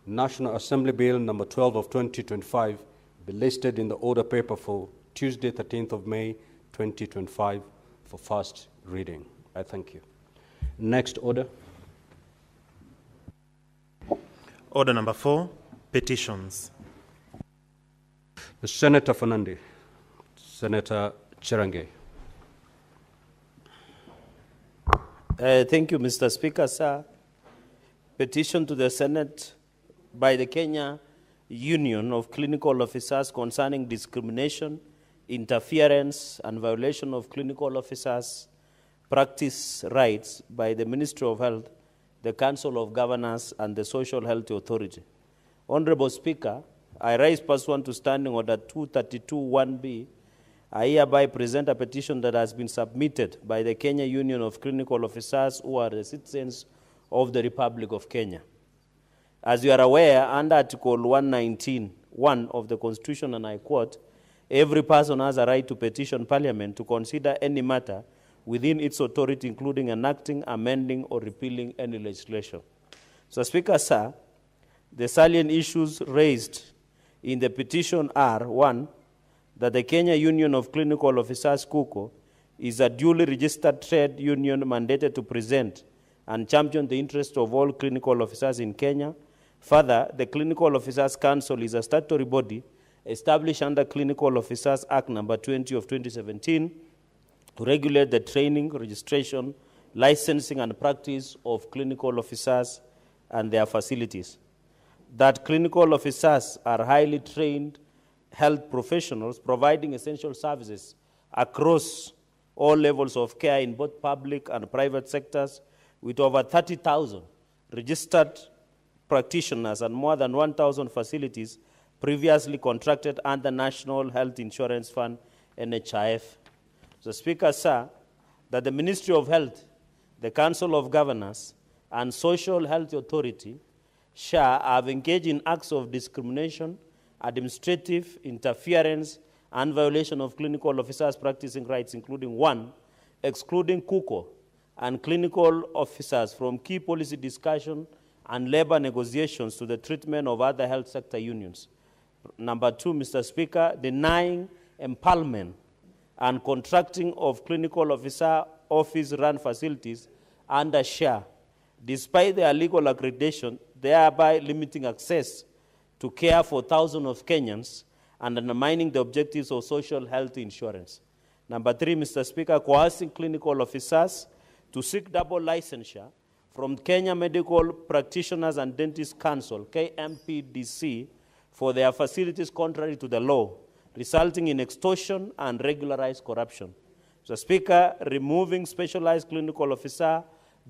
National Assembly Bill number 12 of 2025 be listed in the order paper for Tuesday, 13th of May, 2025 for first reading. I thank you. Next order. Order number 4, petitions. Senator Fernandi, Senator Cherange. Thank you, Mr. Speaker, sir. Petition to the Senate by the Kenya Union of Clinical Officers concerning discrimination, interference, and violation of clinical officers' practice rights by the Ministry of Health, the Council of Governors, and the Social Health Authority. Honorable Speaker, I rise pursuant to Standing Order 232(1)B. I hereby present a petition that has been submitted by the Kenya Union of Clinical Officers who are the citizens of the Republic of Kenya. As you are aware, under Article 119(1) of the Constitution, and I quote, every person has a right to petition Parliament to consider any matter within its authority, including enacting, amending, or repealing any legislation. So, Speaker, sir, the salient issues raised in the petition are, 1, that the Kenya Union of Clinical Officers, KUCO, is a duly registered trade union mandated to present and champion the interests of all clinical officers in Kenya. Further, the Clinical Officers Council is a statutory body established under Clinical Officers Act number 20 of 2017 to regulate the training, registration, licensing, and practice of clinical officers and their facilities. That clinical officers are highly trained health professionals providing essential services across all levels of care in both public and private sectors, with over 30,000 registered practitioners and more than 1,000 facilities previously contracted under National Health Insurance Fund, NHIF. So, Speaker, sir, that the Ministry of Health, the Council of Governors, and Social Health Authority shall have engaged in acts of discrimination, administrative interference, and violation of clinical officers' practicing rights, including 1, excluding KUCO and clinical officers from key policy discussion and labor negotiations to the treatment of other health sector unions. Number 2, Mr. Speaker, denying empowerment and contracting of clinical officer office-run facilities under SHA, despite their legal accreditation, thereby limiting access to care for thousands of Kenyans and undermining the objectives of social health insurance. Number 3, Mr. Speaker, coercing clinical officers to seek double licensure from Kenya Medical Practitioners and Dentists Council, KMPDC, for their facilities contrary to the law, resulting in extortion and regularized corruption. Mr. Speaker, removing specialized clinical officer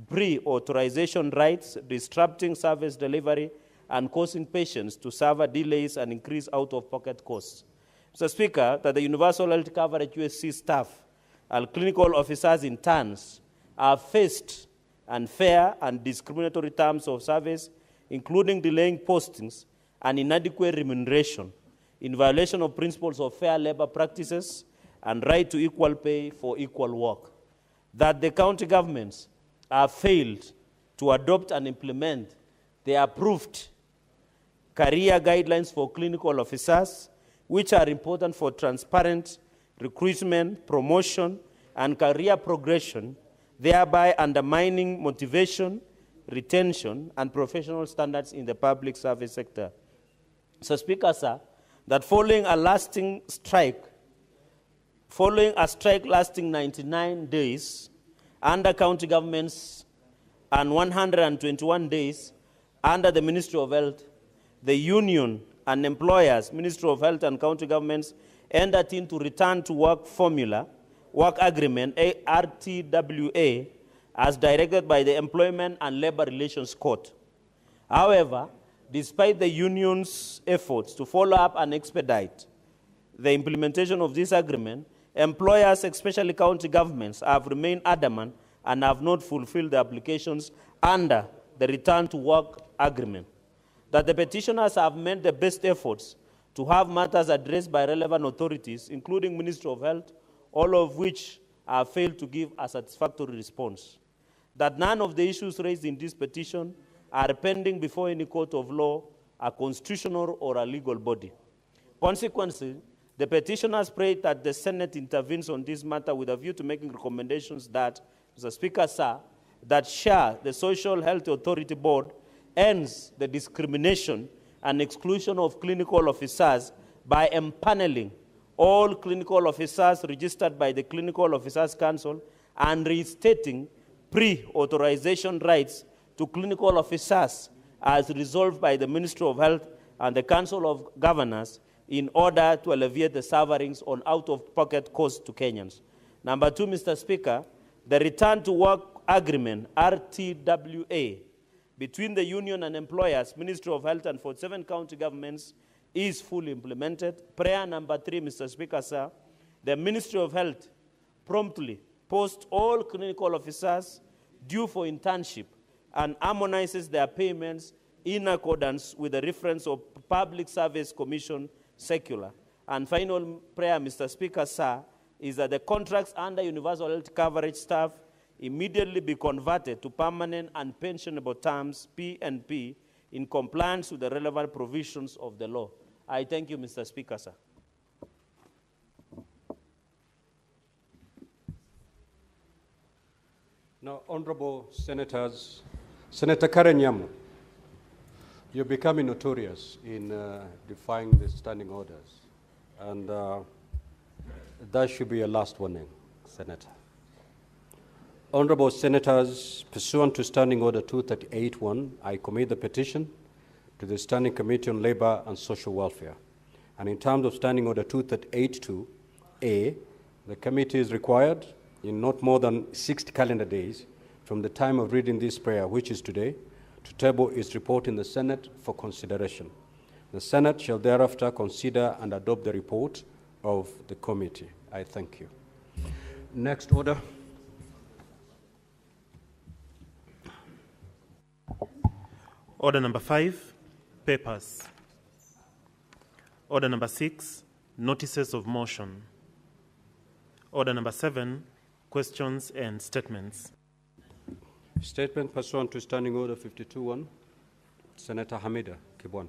pre-authorization rights, disrupting service delivery, and causing patients to suffer delays and increase out-of-pocket costs. Mr. Speaker, that the Universal Health Coverage USC staff and clinical officers in turns are faced unfair and discriminatory terms of service, including delaying postings and inadequate remuneration, in violation of principles of fair labor practices and right to equal pay for equal work. That the county governments have failed to adopt and implement the approved career guidelines for clinical officers, which are important for transparent recruitment, promotion, and career progression, thereby undermining motivation, retention, and professional standards in the public service sector. So, Speaker, sir, that following a strike lasting 99 days under county governments and 121 days under the Ministry of Health, the union and employers, Ministry of Health and county governments, entered into return to work formula, work agreement, RTWA, as directed by the Employment and Labor Relations Court. However, despite the union's efforts to follow up and expedite the implementation of this agreement, employers, especially county governments, have remained adamant and have not fulfilled the applications under the Return to Work Agreement. That the petitioners have made the best efforts to have matters addressed by relevant authorities, including Ministry of Health, all of which have failed to give a satisfactory response. That none of the issues raised in this petition are pending before any court of law a constitutional or a legal body. Consequently, the petitioners pray that the Senate intervenes on this matter with a view to making recommendations that, Mr. Speaker, sir, that SHA, the Social Health Authority Board, ends the discrimination and exclusion of clinical officers by empaneling all clinical officers registered by the Clinical Officers Council and restating pre-authorization rights to clinical officers as resolved by the Ministry of Health and the Council of Governors in order to alleviate the sufferings on out-of-pocket costs to Kenyans. Number two, Mr. Speaker, the Return to Work Agreement, RTWA, between the union and employers, Ministry of Health and 47 county governments is fully implemented. Prayer number three, Mr. Speaker, sir, the Ministry of Health promptly posts all clinical officers due for internship and harmonizes their payments in accordance with the reference of Public Service Commission circular. And final prayer, Mr. Speaker, sir, is that the contracts under universal health coverage staff immediately be converted to permanent and pensionable terms, P&P, in compliance with the relevant provisions of the law. I thank you, Mr. Speaker, sir. Now, honorable senators, Senator Karen Nyamu, you're becoming notorious in defying the standing orders, and that should be your last warning, Senator. Honorable senators, pursuant to Standing Order 238-1, I commit the petition to the Standing Committee on Labor and Social Welfare. And in terms of Standing Order 238-2A, the committee is required in not more than 60 calendar days from the time of reading this prayer, which is today, to table its report in the Senate for consideration. The Senate shall thereafter consider and adopt the report of the committee. I thank you. Next order. Order number 5, papers. Order number 6, notices of motion. Order number 7, questions and statements. Statement pursuant to Standing Order 52-1, Senator Hamida Kibwana.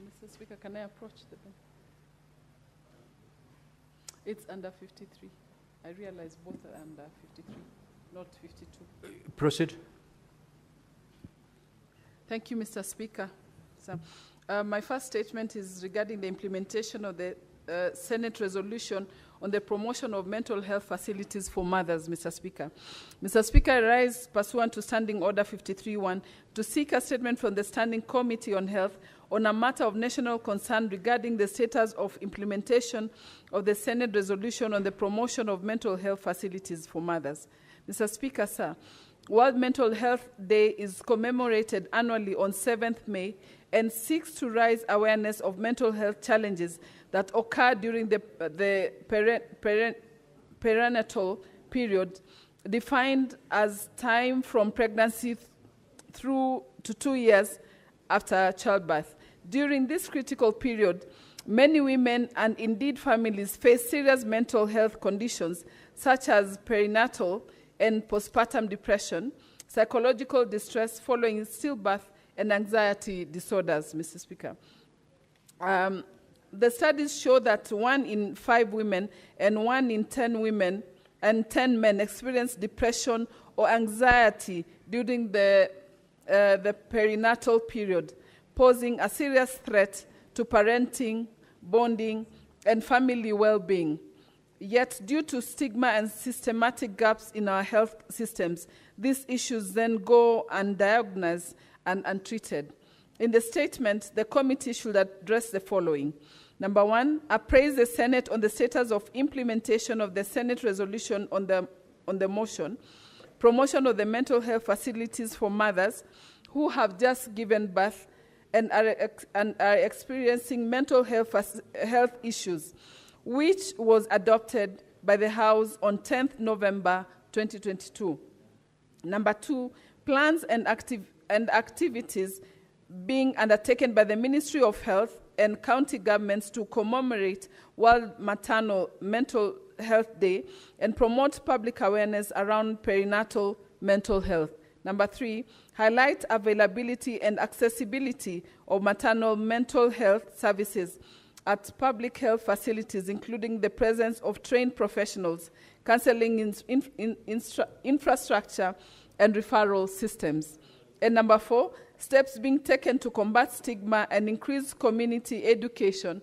Mr. Speaker, can I approach the bench? It's under 53. I realize both are under 53, not 52. Proceed. Thank you, Mr. Speaker. So, my first statement is regarding the implementation of the Senate resolution on the promotion of mental health facilities for mothers, Mr. Speaker. Mr. Speaker, I rise pursuant to Standing Order 53-1 to seek a statement from the Standing Committee on Health on a matter of national concern regarding the status of implementation of the Senate resolution on the promotion of mental health facilities for mothers. Mr. Speaker, sir, World Mental Health Day is commemorated annually on 7th May and seeks to raise awareness of mental health challenges that occur during the perinatal period, defined as time from pregnancy through to 2 years after childbirth. During this critical period, many women and indeed families face serious mental health conditions such as perinatal and postpartum depression, psychological distress following stillbirth, and anxiety disorders, Mr. Speaker. The studies show that 1 in 5 women and 1 in 10 women and 10 men experience depression or anxiety during the perinatal period, posing a serious threat to parenting, bonding, and family well-being. Yet, due to stigma and systematic gaps in our health systems, these issues then go undiagnosed and untreated. In the statement, the committee should address the following. Number 1, appraise the Senate on the status of implementation of the Senate resolution on the motion, promotion of the mental health facilities for mothers who have just given birth and are experiencing mental health issues, which was adopted by the House on 10th November 2022. Number 2, plans and activities being undertaken by the Ministry of Health and county governments to commemorate World Maternal Mental Health Day and promote public awareness around perinatal mental health. Number 3, highlight availability and accessibility of maternal mental health services at public health facilities, including the presence of trained professionals, counseling infrastructure, and referral systems. And number 4, steps being taken to combat stigma and increase community education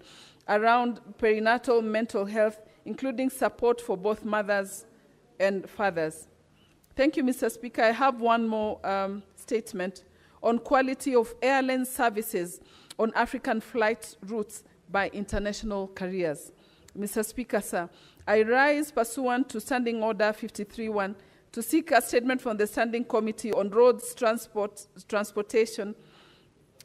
around perinatal mental health, including support for both mothers and fathers. Thank you, Mr. Speaker. I have one more statement on quality of airline services on African flight routes by international carriers. Mr. Speaker, sir, I rise pursuant to Standing Order 53-1 to seek a statement from the Standing Committee on Roads, Transportation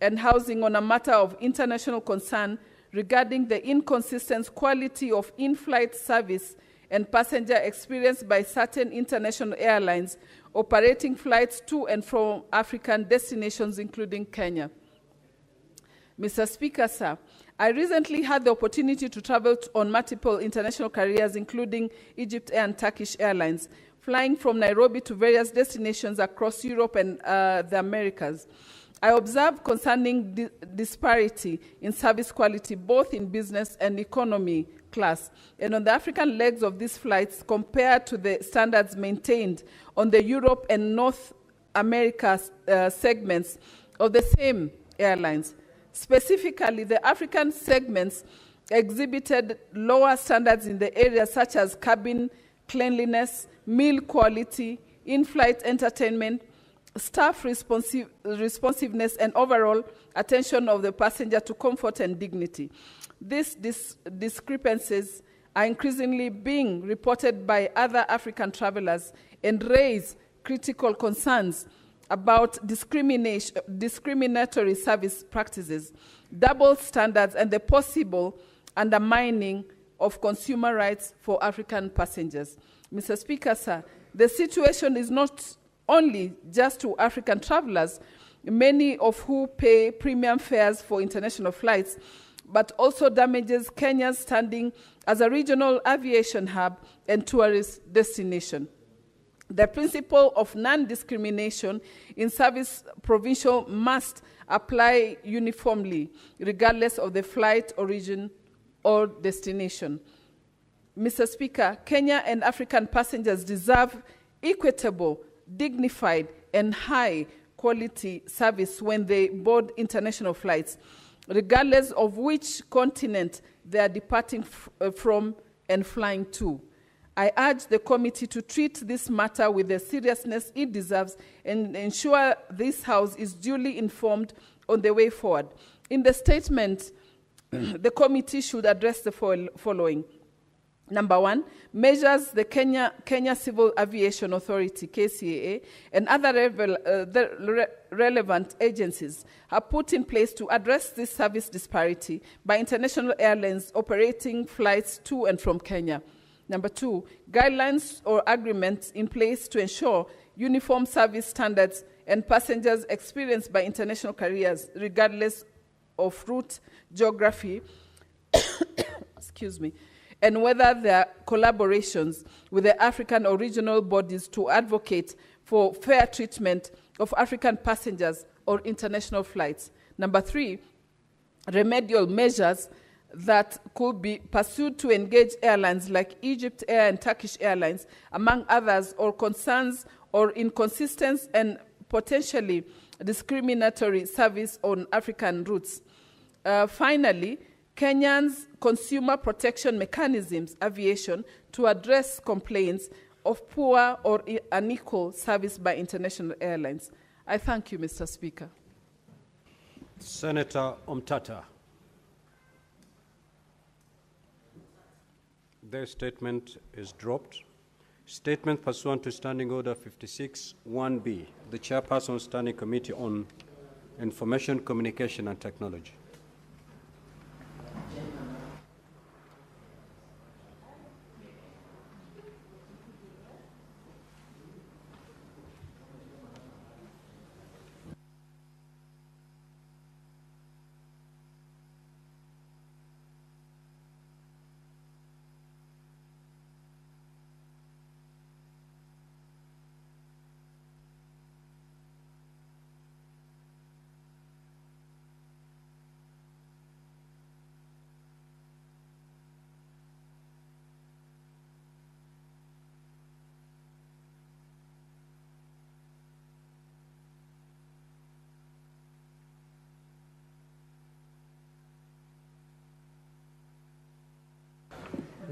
and Housing on a matter of international concern regarding the inconsistent quality of in-flight service and passenger experience by certain international airlines operating flights to and from African destinations, including Kenya. Mr. Speaker, sir, I recently had the opportunity to travel on multiple international carriers, including Egypt Air and Turkish Airlines, flying from Nairobi to various destinations across Europe and the Americas. I observed concerning disparity in service quality, both in business and economy class, and on the African legs of these flights compared to the standards maintained on the Europe and North America segments of the same airlines. Specifically, the African segments exhibited lower standards in the areas such as cabin cleanliness, meal quality, in-flight entertainment, staff responsiveness, and overall attention of the passenger to comfort and dignity. These discrepancies are increasingly being reported by other African travelers and raise critical concerns about discriminatory service practices, double standards, and the possible undermining of consumer rights for African passengers. Mr. Speaker, sir, the situation is not only just to African travelers, many of who pay premium fares for international flights, but also damages Kenya's standing as a regional aviation hub and tourist destination. The principle of non-discrimination in service provision must apply uniformly, regardless of the flight origin or destination. Mr. Speaker, Kenya and African passengers deserve equitable, dignified, and high-quality service when they board international flights, regardless of which continent they are departing from and flying to. I urge the committee to treat this matter with the seriousness it deserves and ensure this House is duly informed on the way forward. In the statement, the committee should address the following. Number 1, measures the Kenya Civil Aviation Authority, KCAA, and other relevant agencies have put in place to address this service disparity by international airlines operating flights to and from Kenya. Number 2, guidelines or agreements in place to ensure uniform service standards and passengers experienced by international carriers, regardless of route, geography, excuse me, and whether there are collaborations with the African or regional bodies to advocate for fair treatment of African passengers or international flights. Number 3, remedial measures that could be pursued to engage airlines like Egypt Air and Turkish Airlines, among others, or concerns or inconsistent and potentially discriminatory service on African routes. Finally, Kenya's consumer protection mechanisms, aviation, to address complaints of poor or unequal service by international airlines. I thank you, Mr. Speaker. Senator Omtata. Their statement is dropped. Statement pursuant to Standing Order 56-1B, the Chairperson Standing Committee on Information, Communication and Technology.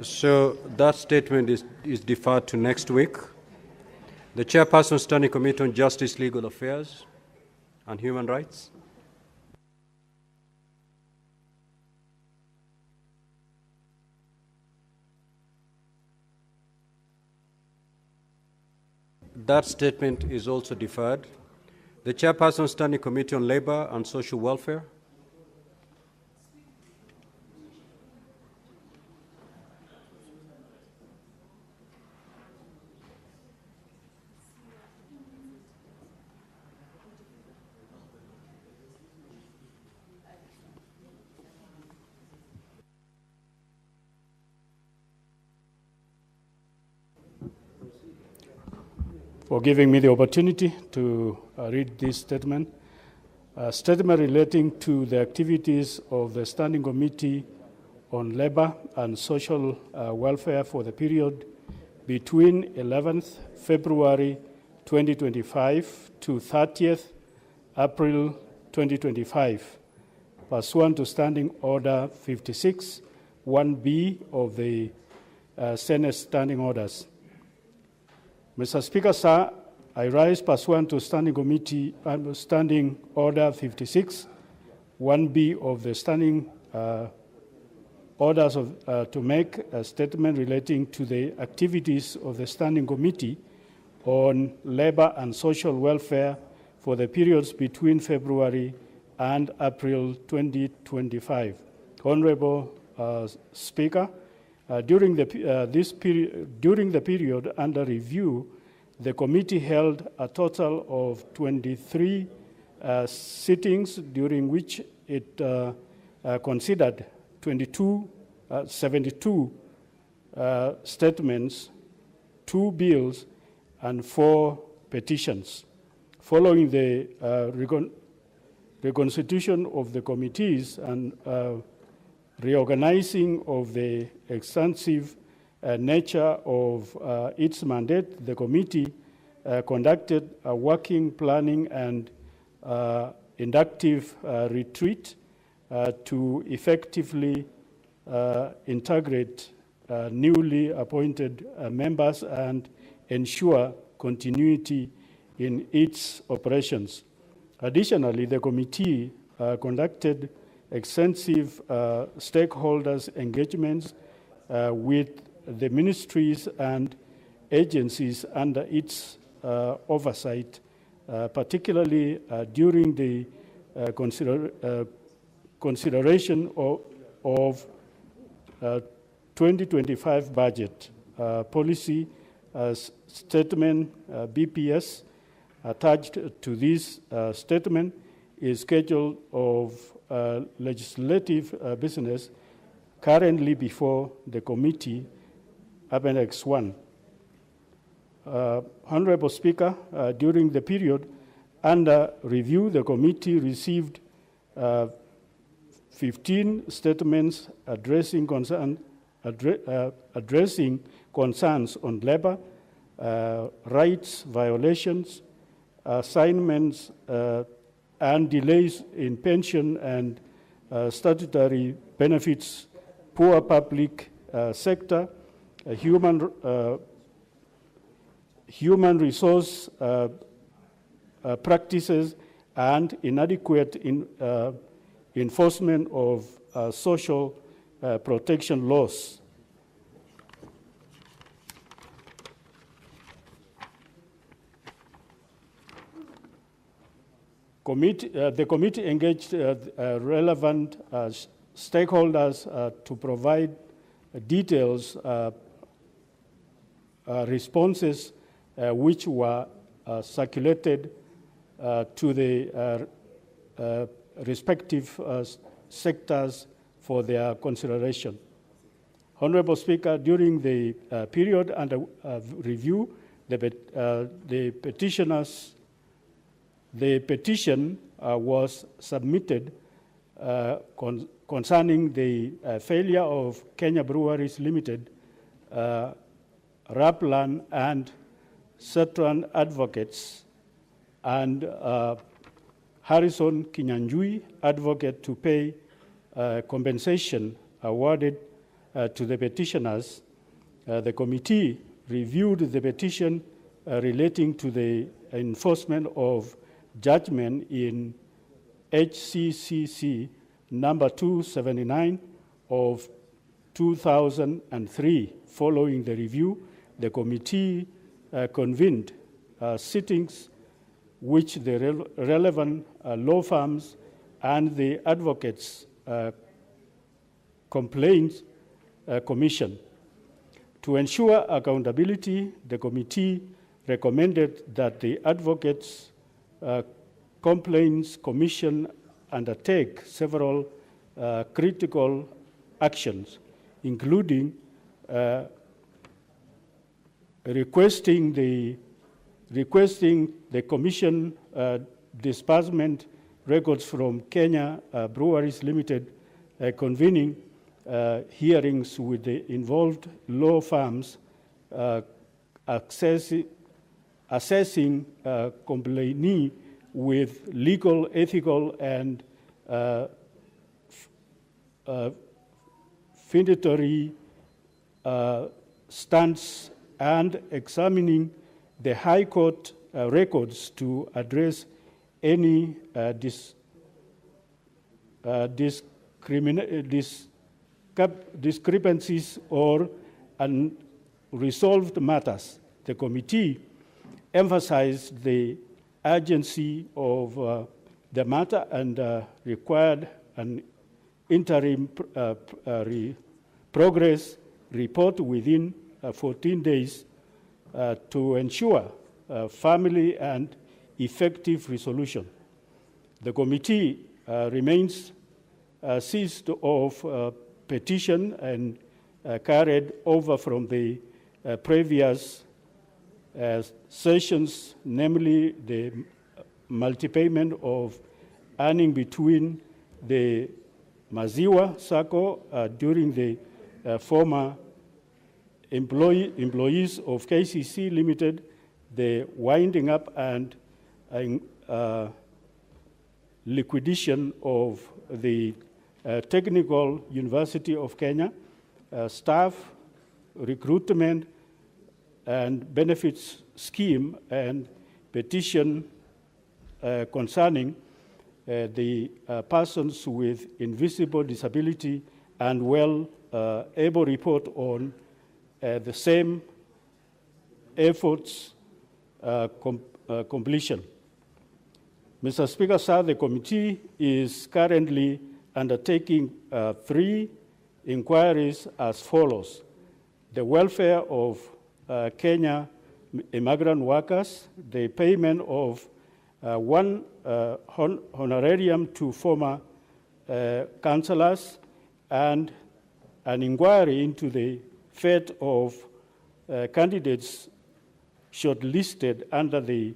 So that statement is deferred to next week. The Chairperson, Standing Committee on Justice, Legal Affairs and Human Rights. That statement is also deferred. The Chairperson, Standing Committee on Labor and Social Welfare. For giving me the opportunity to read this statement. A statement relating to the activities of the Standing Committee on Labor and Social Welfare for the period between 11th February 2025 to 30th April 2025, pursuant to Standing Order 56, 1B of the Senate Standing Orders. Mr. Speaker, sir, I rise pursuant to Standing Order 56, 1B of the Standing Orders to make a statement relating to the activities of the Standing Committee on Labor and Social Welfare for the periods between February and April 2025. Honorable Speaker, during the period under review, the committee held a total of 23 sittings, during which it considered 72 statements, 2 bills, and 4 petitions. Following the reconstitution of the committees and reorganizing of the extensive nature of its mandate, the committee conducted a working, planning, and inductive retreat to effectively integrate newly appointed members and ensure continuity in its operations. Additionally, the committee conducted extensive stakeholders engagements with the ministries and agencies under its oversight, particularly during the consideration of 2025 budget policy statement. BPS attached to this statement is schedule of legislative business currently before the committee, Appendix 1. Honorable Speaker, during the period under review, the committee received 15 statements addressing concerns on labor, rights violations, assignments, and delays in pension and statutory benefits, poor public sector, human resource practices, and inadequate enforcement of social protection laws. The committee engaged relevant stakeholders to provide details, responses which were circulated to the respective sectors for their consideration. Honorable Speaker, during the period under review, the petition was submitted concerning the failure of Kenya Breweries Limited, Raplan, and Cetran Advocates, and Harrison Kinyanjui Advocate to pay compensation awarded to the petitioners, the committee reviewed the petition relating to the enforcement of judgment in HCCC number 279 of 2003. Following the review, the committee convened sittings which the relevant law firms and the Advocates Complaints Commission. To ensure accountability, the committee recommended that the Advocates Complaints Commission undertake several critical actions, including requesting the Commission disbursement records from Kenya Breweries Limited, convening hearings with the involved law firms, assessing complainee with legal, ethical, and finatory stance, and examining the High Court records to address any discrepancies or unresolved matters. The committee emphasized the urgency of the matter and required an interim progress report within 14 days to ensure family and effective resolution. The committee remains seized of petition and carried over from the previous sessions, namely the multi-payment of earning between the Maziwa Sacco during the former employees of KCC Limited, the winding up and liquidation of the Technical University of Kenya, staff recruitment and benefits scheme, and petition concerning the persons with invisible disability, and able report on the same efforts completion. Mr. Speaker, sir, the committee is currently undertaking 3 inquiries as follows: the welfare of Kenya immigrant workers, the payment of one honorarium to former councillors, and an inquiry into the fate of candidates shortlisted under the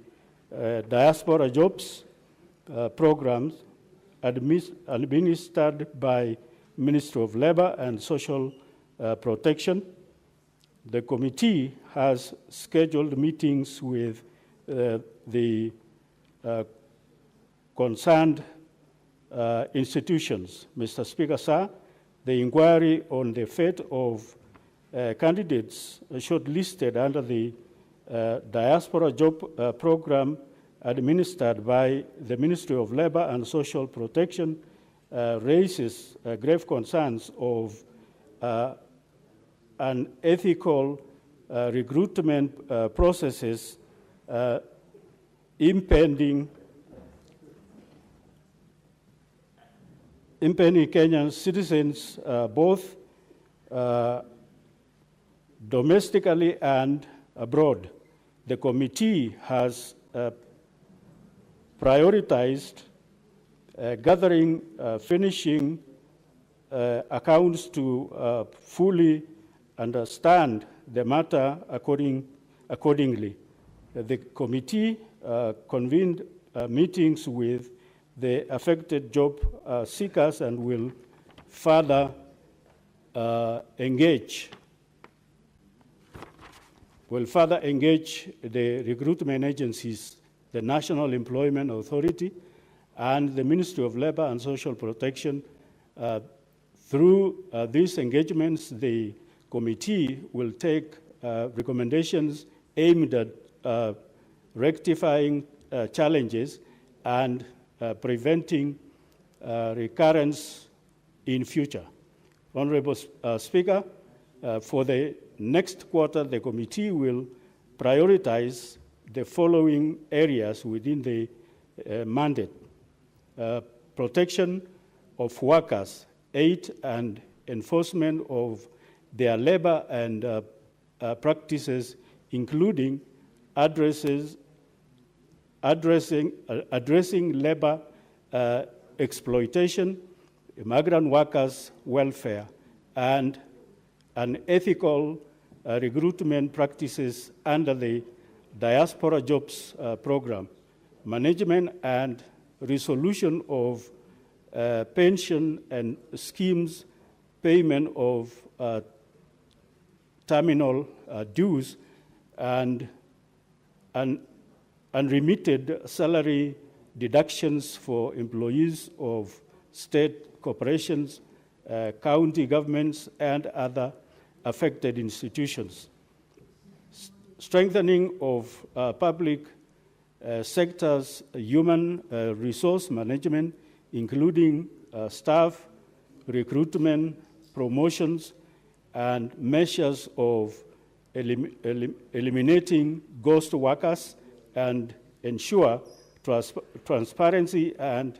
diaspora jobs programs administered by Ministry of Labor and Social Protection. The committee has scheduled meetings with the concerned institutions. Mr. Speaker, sir, the inquiry on the fate of candidates shortlisted under the diaspora job program administered by the Ministry of Labor and Social Protection raises grave concerns of unethical recruitment processes impending Kenyan citizens, both domestically and abroad. The committee has prioritized gathering, finishing accounts to fully understand the matter accordingly. The committee convened meetings with the affected job seekers and will further engage the recruitment agencies, the National Employment Authority, and the Ministry of Labor and Social Protection Through these engagements, the committee will take recommendations aimed at rectifying challenges and preventing recurrence in future. Honorable Speaker, for the next quarter, the committee will prioritize the following areas within the mandate: protection of workers, aid and enforcement of their labor and practices, including addressing labor exploitation, migrant workers' welfare, and unethical recruitment practices under the Diaspora Jobs Program, management and resolution of pension and schemes, payment of terminal dues, and unremitted salary deductions for employees of state corporations, county governments, and other affected institutions. Strengthening of public sector's human resource management, including staff recruitment, promotions, and measures of eliminating ghost workers, and ensure transparency and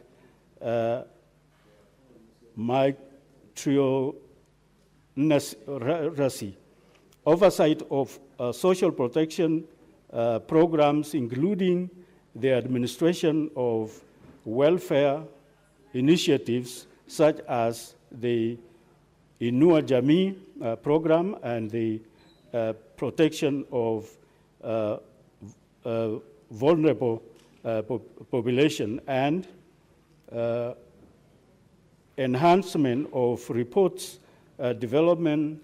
matriocracy. Oversight of social protection programs, including the administration of welfare initiatives such as the Inua Jamii program and the protection of vulnerable population, and enhancement of reports development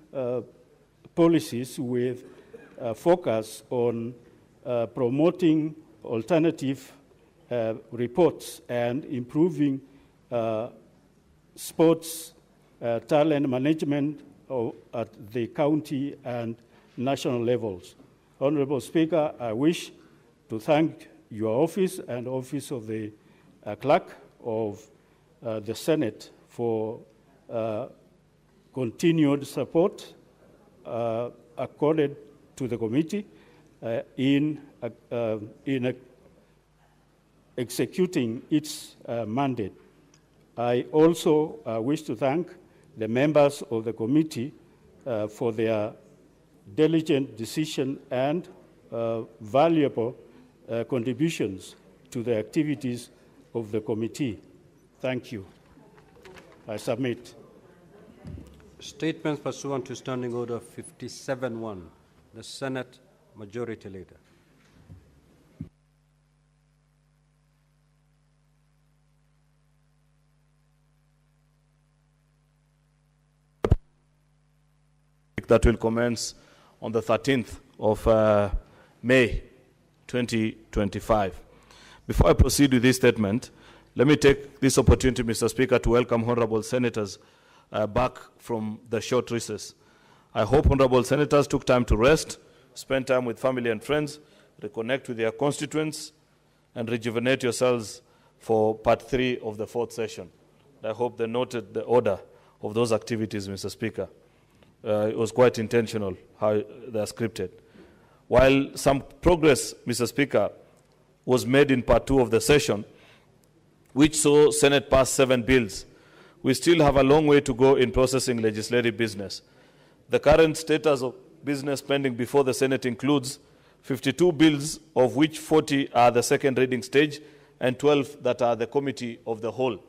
policies with focus on promoting alternative reports and improving sports talent management at the county and national levels. Honorable Speaker, I wish to thank your office and office of the clerk of the Senate for continued support accorded to the committee in executing its mandate. I also wish to thank the members of the committee for their diligent decision and valuable contributions to the activities of the committee. Thank you. I submit. Statements pursuant to Standing Order 57-1. The Senate Majority Leader. That will commence on the 13th of May 2025. Before I proceed with this statement, let me take this opportunity, Mr. Speaker, to welcome honorable senators back from the short recess. I hope honorable senators took time to rest, spend time with family and friends, reconnect with their constituents, and rejuvenate yourselves for part 3 of the 4th session. I hope they noted the order of those activities, Mr. Speaker. It was quite intentional how they are scripted. While some progress, Mr. Speaker, was made in part 2 of the session, which saw Senate pass 7 bills, we still have a long way to go in processing legislative business. The current status of business pending before the Senate includes 52 bills, of which 40 are the second reading stage and 12 that are the committee of the whole.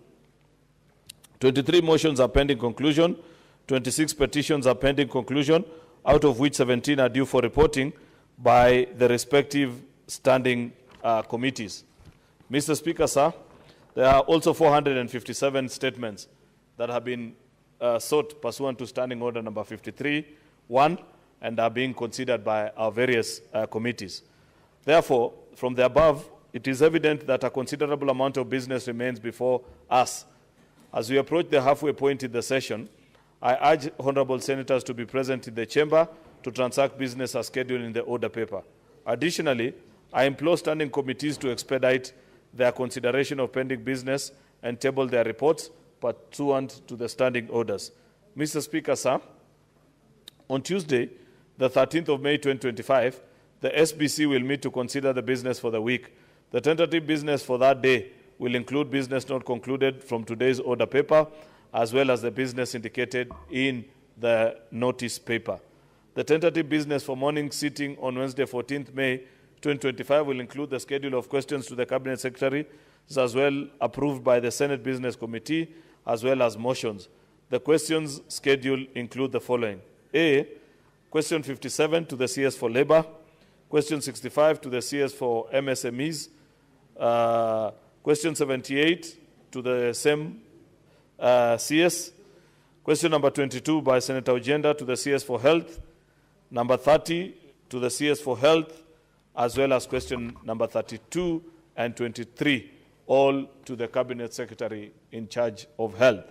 23 motions are pending conclusion, 26 petitions are pending conclusion, out of which 17 are due for reporting by the respective standing committees. Mr. Speaker, sir, there are also 457 statements that have been sought pursuant to Standing Order number 53-1 and are being considered by our various committees. Therefore, from the above, it is evident that a considerable amount of business remains before us. As we approach the halfway point in the session, I urge honorable senators to be present in the chamber to transact business as scheduled in the order paper. Additionally, I implore standing committees to expedite their consideration of pending business and table their reports pursuant to the standing orders. Mr. Speaker, sir, on Tuesday, the 13th of May 2025, the SBC will meet to consider the business for the week. The tentative business for that day will include business not concluded from today's order paper, as well as the business indicated in the notice paper. The tentative business for morning sitting on Wednesday, 14th May 2025 will include the schedule of questions to the Cabinet Secretary, as well approved by the Senate Business Committee, as well as motions. The questions schedule include the following. A, question 57 to the CS for Labor, question 65 to the CS for MSMEs, question 78 to the same CS, question number 22 by Senator Ojenda to the CS for Health, number 30 to the CS for Health, as well as question number 32 and 23, all to the Cabinet Secretary in charge of Health.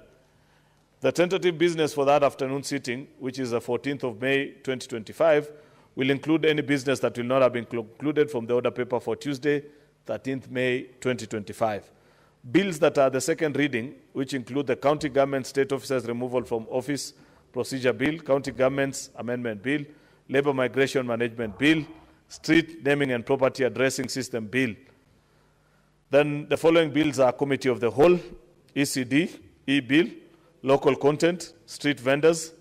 The tentative business for that afternoon sitting, which is the 14th of May 2025, will include any business that will not have been concluded from the order paper for Tuesday, 13th May 2025. Bills that are the second reading, which include the County Government State Officers Removal from Office Procedure Bill, County Governments Amendment Bill, Labour Migration Management Bill, Street Naming and Property Addressing System Bill. Then the following bills are Committee of the Whole, ECD, E-Bill, Local Content, Street Vendors,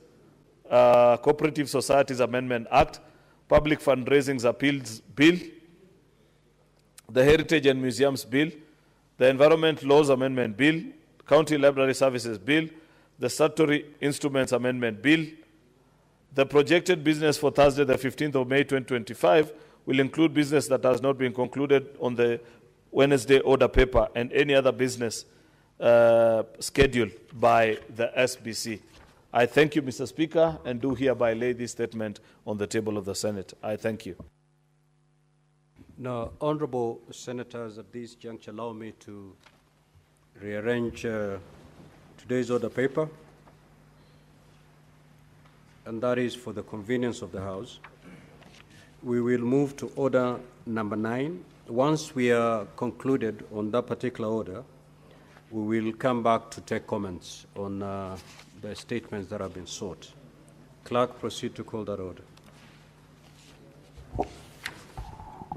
Cooperative Societies Amendment Act, Public Fundraisings Appeals Bill, the Heritage and Museums Bill, the Environment Laws Amendment Bill, County Library Services Bill, the Statutory Instruments Amendment Bill. The projected business for Thursday, the 15th of May 2025, will include business that has not been concluded on the Wednesday order paper and any other business scheduled by the SBC. I thank you, Mr. Speaker, and do hereby lay this statement on the table of the Senate. I thank you. Now, honorable senators, at this juncture, allow me to rearrange today's order paper, and that is for the convenience of the House. We will move to order number 9. Once we are concluded on that particular order, we will come back to take comments on the statements that have been sought. Clerk, proceed to call that order.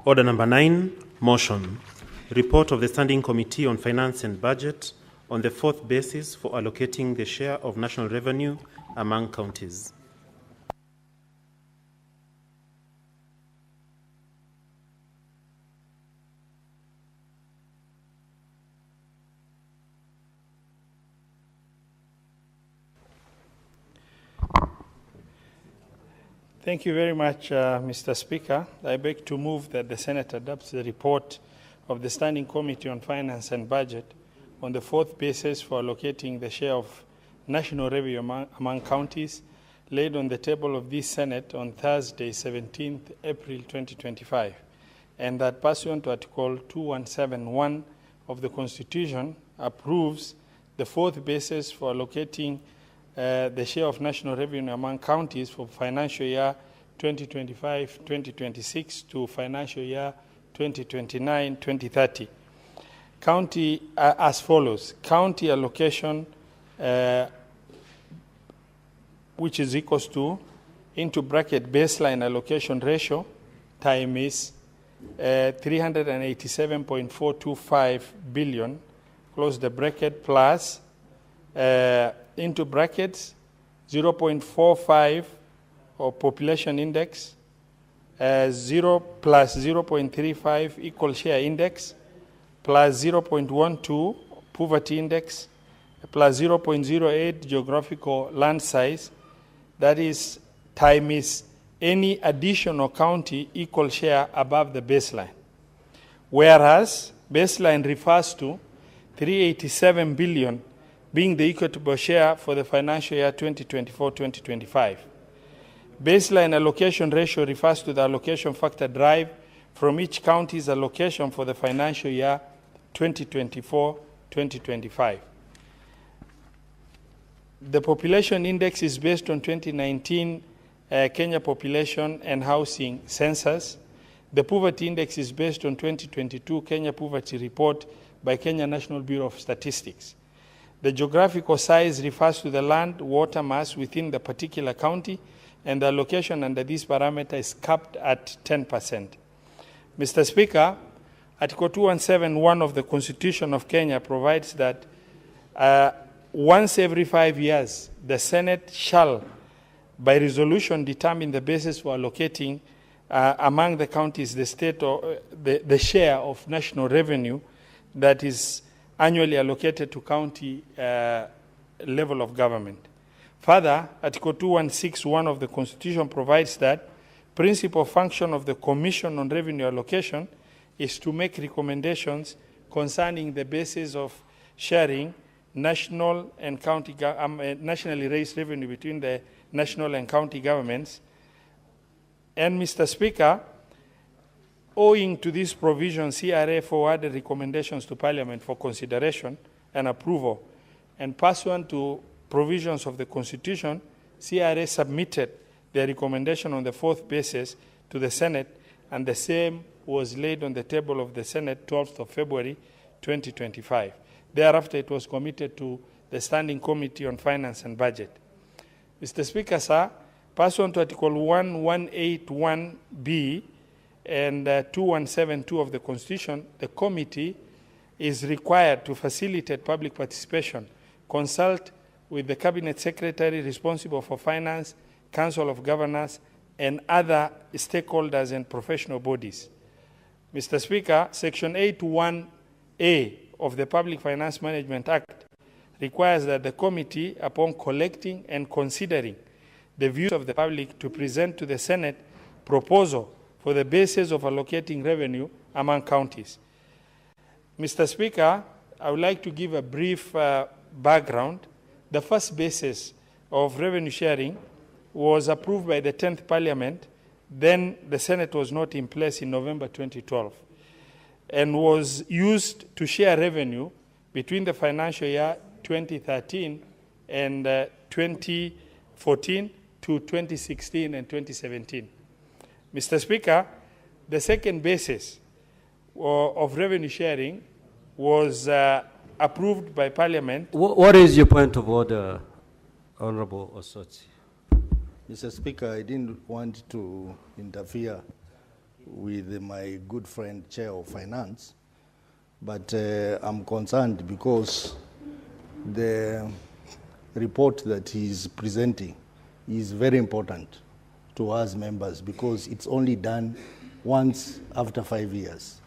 Order number 9, motion. Report of the Standing Committee on Finance and Budget on the fourth basis for allocating the share of national revenue among counties. Thank you very much, Mr. Speaker. I beg to move that the Senate adopts the report of the Standing Committee on Finance and Budget on the fourth basis for allocating the share of national revenue among counties laid on the table of this Senate on Thursday, 17th April 2025, and that pursuant to Article 2171 of the Constitution approves the fourth basis for allocating the share of national revenue among counties for financial year 2025-2026 to financial year 2029-2030. County as follows. County allocation, which is equals to, into bracket, baseline allocation ratio, time is 387.425 billion, close the bracket, plus into brackets 0.45 or population index, 0 plus 0.35 equal share index, plus 0.12 poverty index, plus 0.08 geographical land size, that is time is any additional county equal share above the baseline. Whereas baseline refers to 387 billion being the equitable share for the financial year 2024-2025. Baseline allocation ratio refers to the allocation factor derived from each county's allocation for the financial year 2024-2025. The population index is based on 2019 Kenya population and housing census. The poverty index is based on 2022 Kenya poverty report by Kenya National Bureau of Statistics. The geographical size refers to the land water mass within the particular county, and the allocation under this parameter is capped at 10%. Mr. Speaker, Article 2171 of the Constitution of Kenya provides that once every 5 years, the Senate shall, by resolution, determine the basis for allocating among the counties the state or the share of national revenue that is annually allocated to county level of government. Further, Article 2161 of the Constitution provides that principal function of the Commission on Revenue Allocation is to make recommendations concerning the basis of sharing national and county nationally raised revenue between the national and county governments. And Mr. Speaker, owing to this provision, CRA forwarded recommendations to Parliament for consideration and approval, and pursuant to provisions of the Constitution, CRA submitted their recommendation on the fourth basis to the Senate, and the same was laid on the table of the Senate 12th of February 2025. Thereafter, it was committed to the Standing Committee on Finance and Budget. Mr. Speaker, sir, pursuant to Article 1181B and 2172 of the Constitution, the committee is required to facilitate public participation, consult with the Cabinet Secretary responsible for finance, Council of Governors, and other stakeholders and professional bodies. Mr. Speaker, Section 81A of the Public Finance Management Act requires that the committee, upon collecting and considering the views of the public, to present to the Senate proposal for the basis of allocating revenue among counties. Mr. Speaker, I would like to give a brief background. The first basis of revenue sharing was approved by the 10th Parliament. Then the Senate was not in place in November 2012 and was used to share revenue between the financial year 2013 and 2014 to 2016 and 2017. Mr. Speaker, the second basis of revenue sharing was approved by Parliament. What is your point of order, Honorable Osotsi? Mr. Speaker, I didn't want to interfere with my good friend, Chair of Finance, but I'm concerned because the report that he's presenting is very important to us members because it's only done once after 5 years.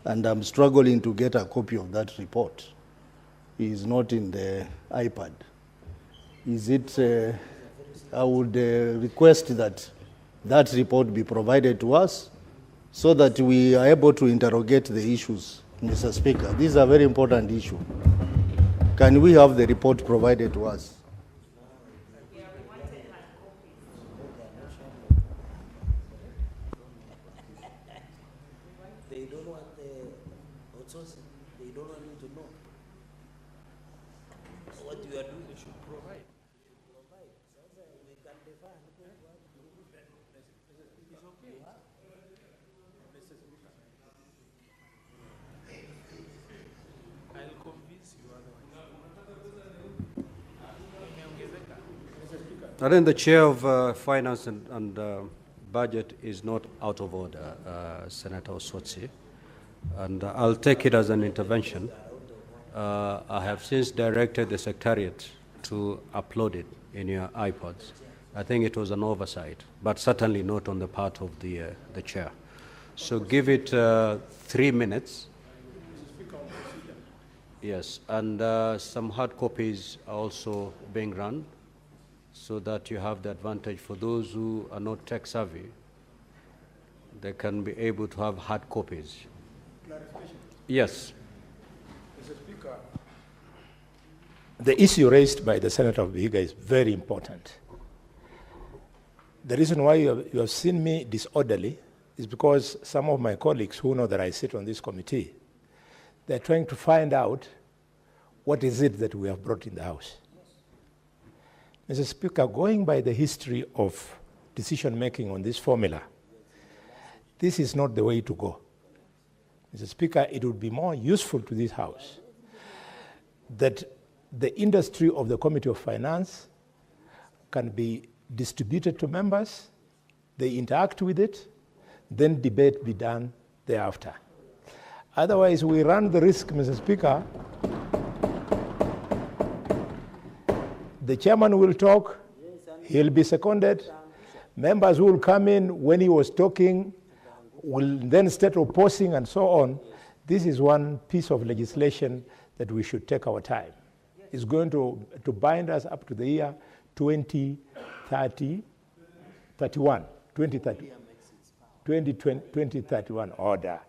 And I'm struggling to get a copy of that report. It's not in the iPad. Is it, I would request that that report be provided to us so that we are able to interrogate the issues, Mr. Speaker. This is a very important issue. Can we have the report provided to us? They don't want the outsourcing. They don't want you to know what you are doing. You should provide. We can defer. It's okay. I'll convince you otherwise. I think the Chair of Finance and Budget is not out of order, Senator Osotsi, and I'll take it as an intervention. I have since directed the Secretariat to upload it in your iPods. I think it was an oversight, but certainly not on the part of the Chair. So give it 3 minutes. Yes, and some hard copies are also being run, so that you have the advantage for those who are not tech savvy. They can be able to have hard copies. Clarification. Yes. Mr. Speaker, the issue raised by the Senator of Vihiga is very important. The reason why you have seen me disorderly is because some of my colleagues who know that I sit on this committee, they're trying to find out what is it that we have brought in the House. Mr. Speaker, going by the history of decision-making on this formula, this is not the way to go. Mr. Speaker, it would be more useful to this House that the industry of the Committee of Finance can be distributed to members, they interact with it, then debate be done thereafter. Otherwise, we run the risk, Mr. Speaker, the chairman will talk, he'll be seconded, members will come in when he was talking, will then start opposing and so on. This is one piece of legislation that we should take our time. It's going to bind us up to the year 2031, 2031 order.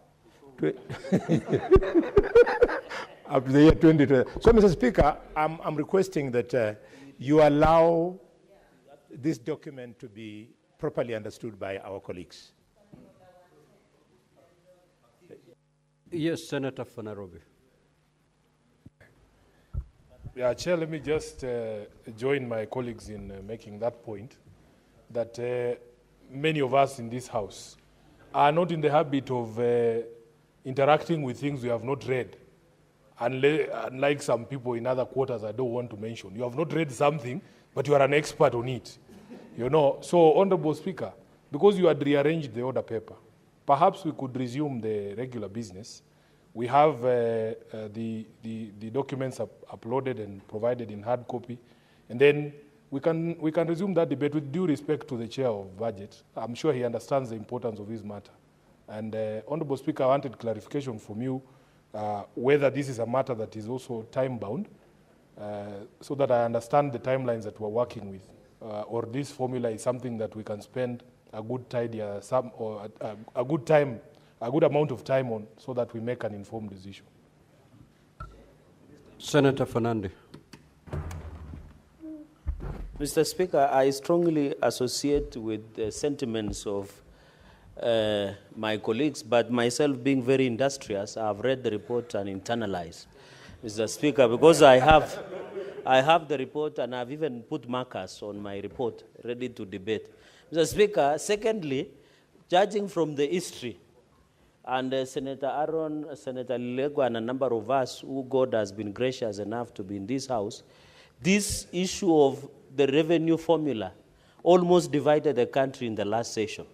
Up to the year 2020. So, Mr. Speaker, I'm requesting that you allow this document to be properly understood by our colleagues. Yes, Senator for Nairobi. Yeah, Chair, let me just join my colleagues in making that point, that many of us in this House are not in the habit of interacting with things we have not read, unlike some people in other quarters I don't want to mention. You have not read something, but you are an expert on it. You know, so, Honorable Speaker, because you had rearranged the order paper, perhaps we could resume the regular business. We have the documents uploaded and provided in hard copy, and then we can resume that debate with due respect to the Chair of Budget. I'm sure he understands the importance of this matter. And Honorable Speaker, I wanted clarification from you whether this is a matter that is also time-bound, so that I understand the timelines that we're working with, or this formula is something that we can spend a good a good amount of time on, so that we make an informed decision. Senator Fernandez. Mr. Speaker, I strongly associate with the sentiments of my colleagues, but myself being very industrious, I have read the report and internalized, Mr. Speaker, because I have the report and I've even put markers on my report ready to debate. Mr. Speaker, secondly, judging from the history, and Senator Aaron, Senator Lego, and a number of us who God has been gracious enough to be in this House, this issue of the revenue formula almost divided the country in the last session.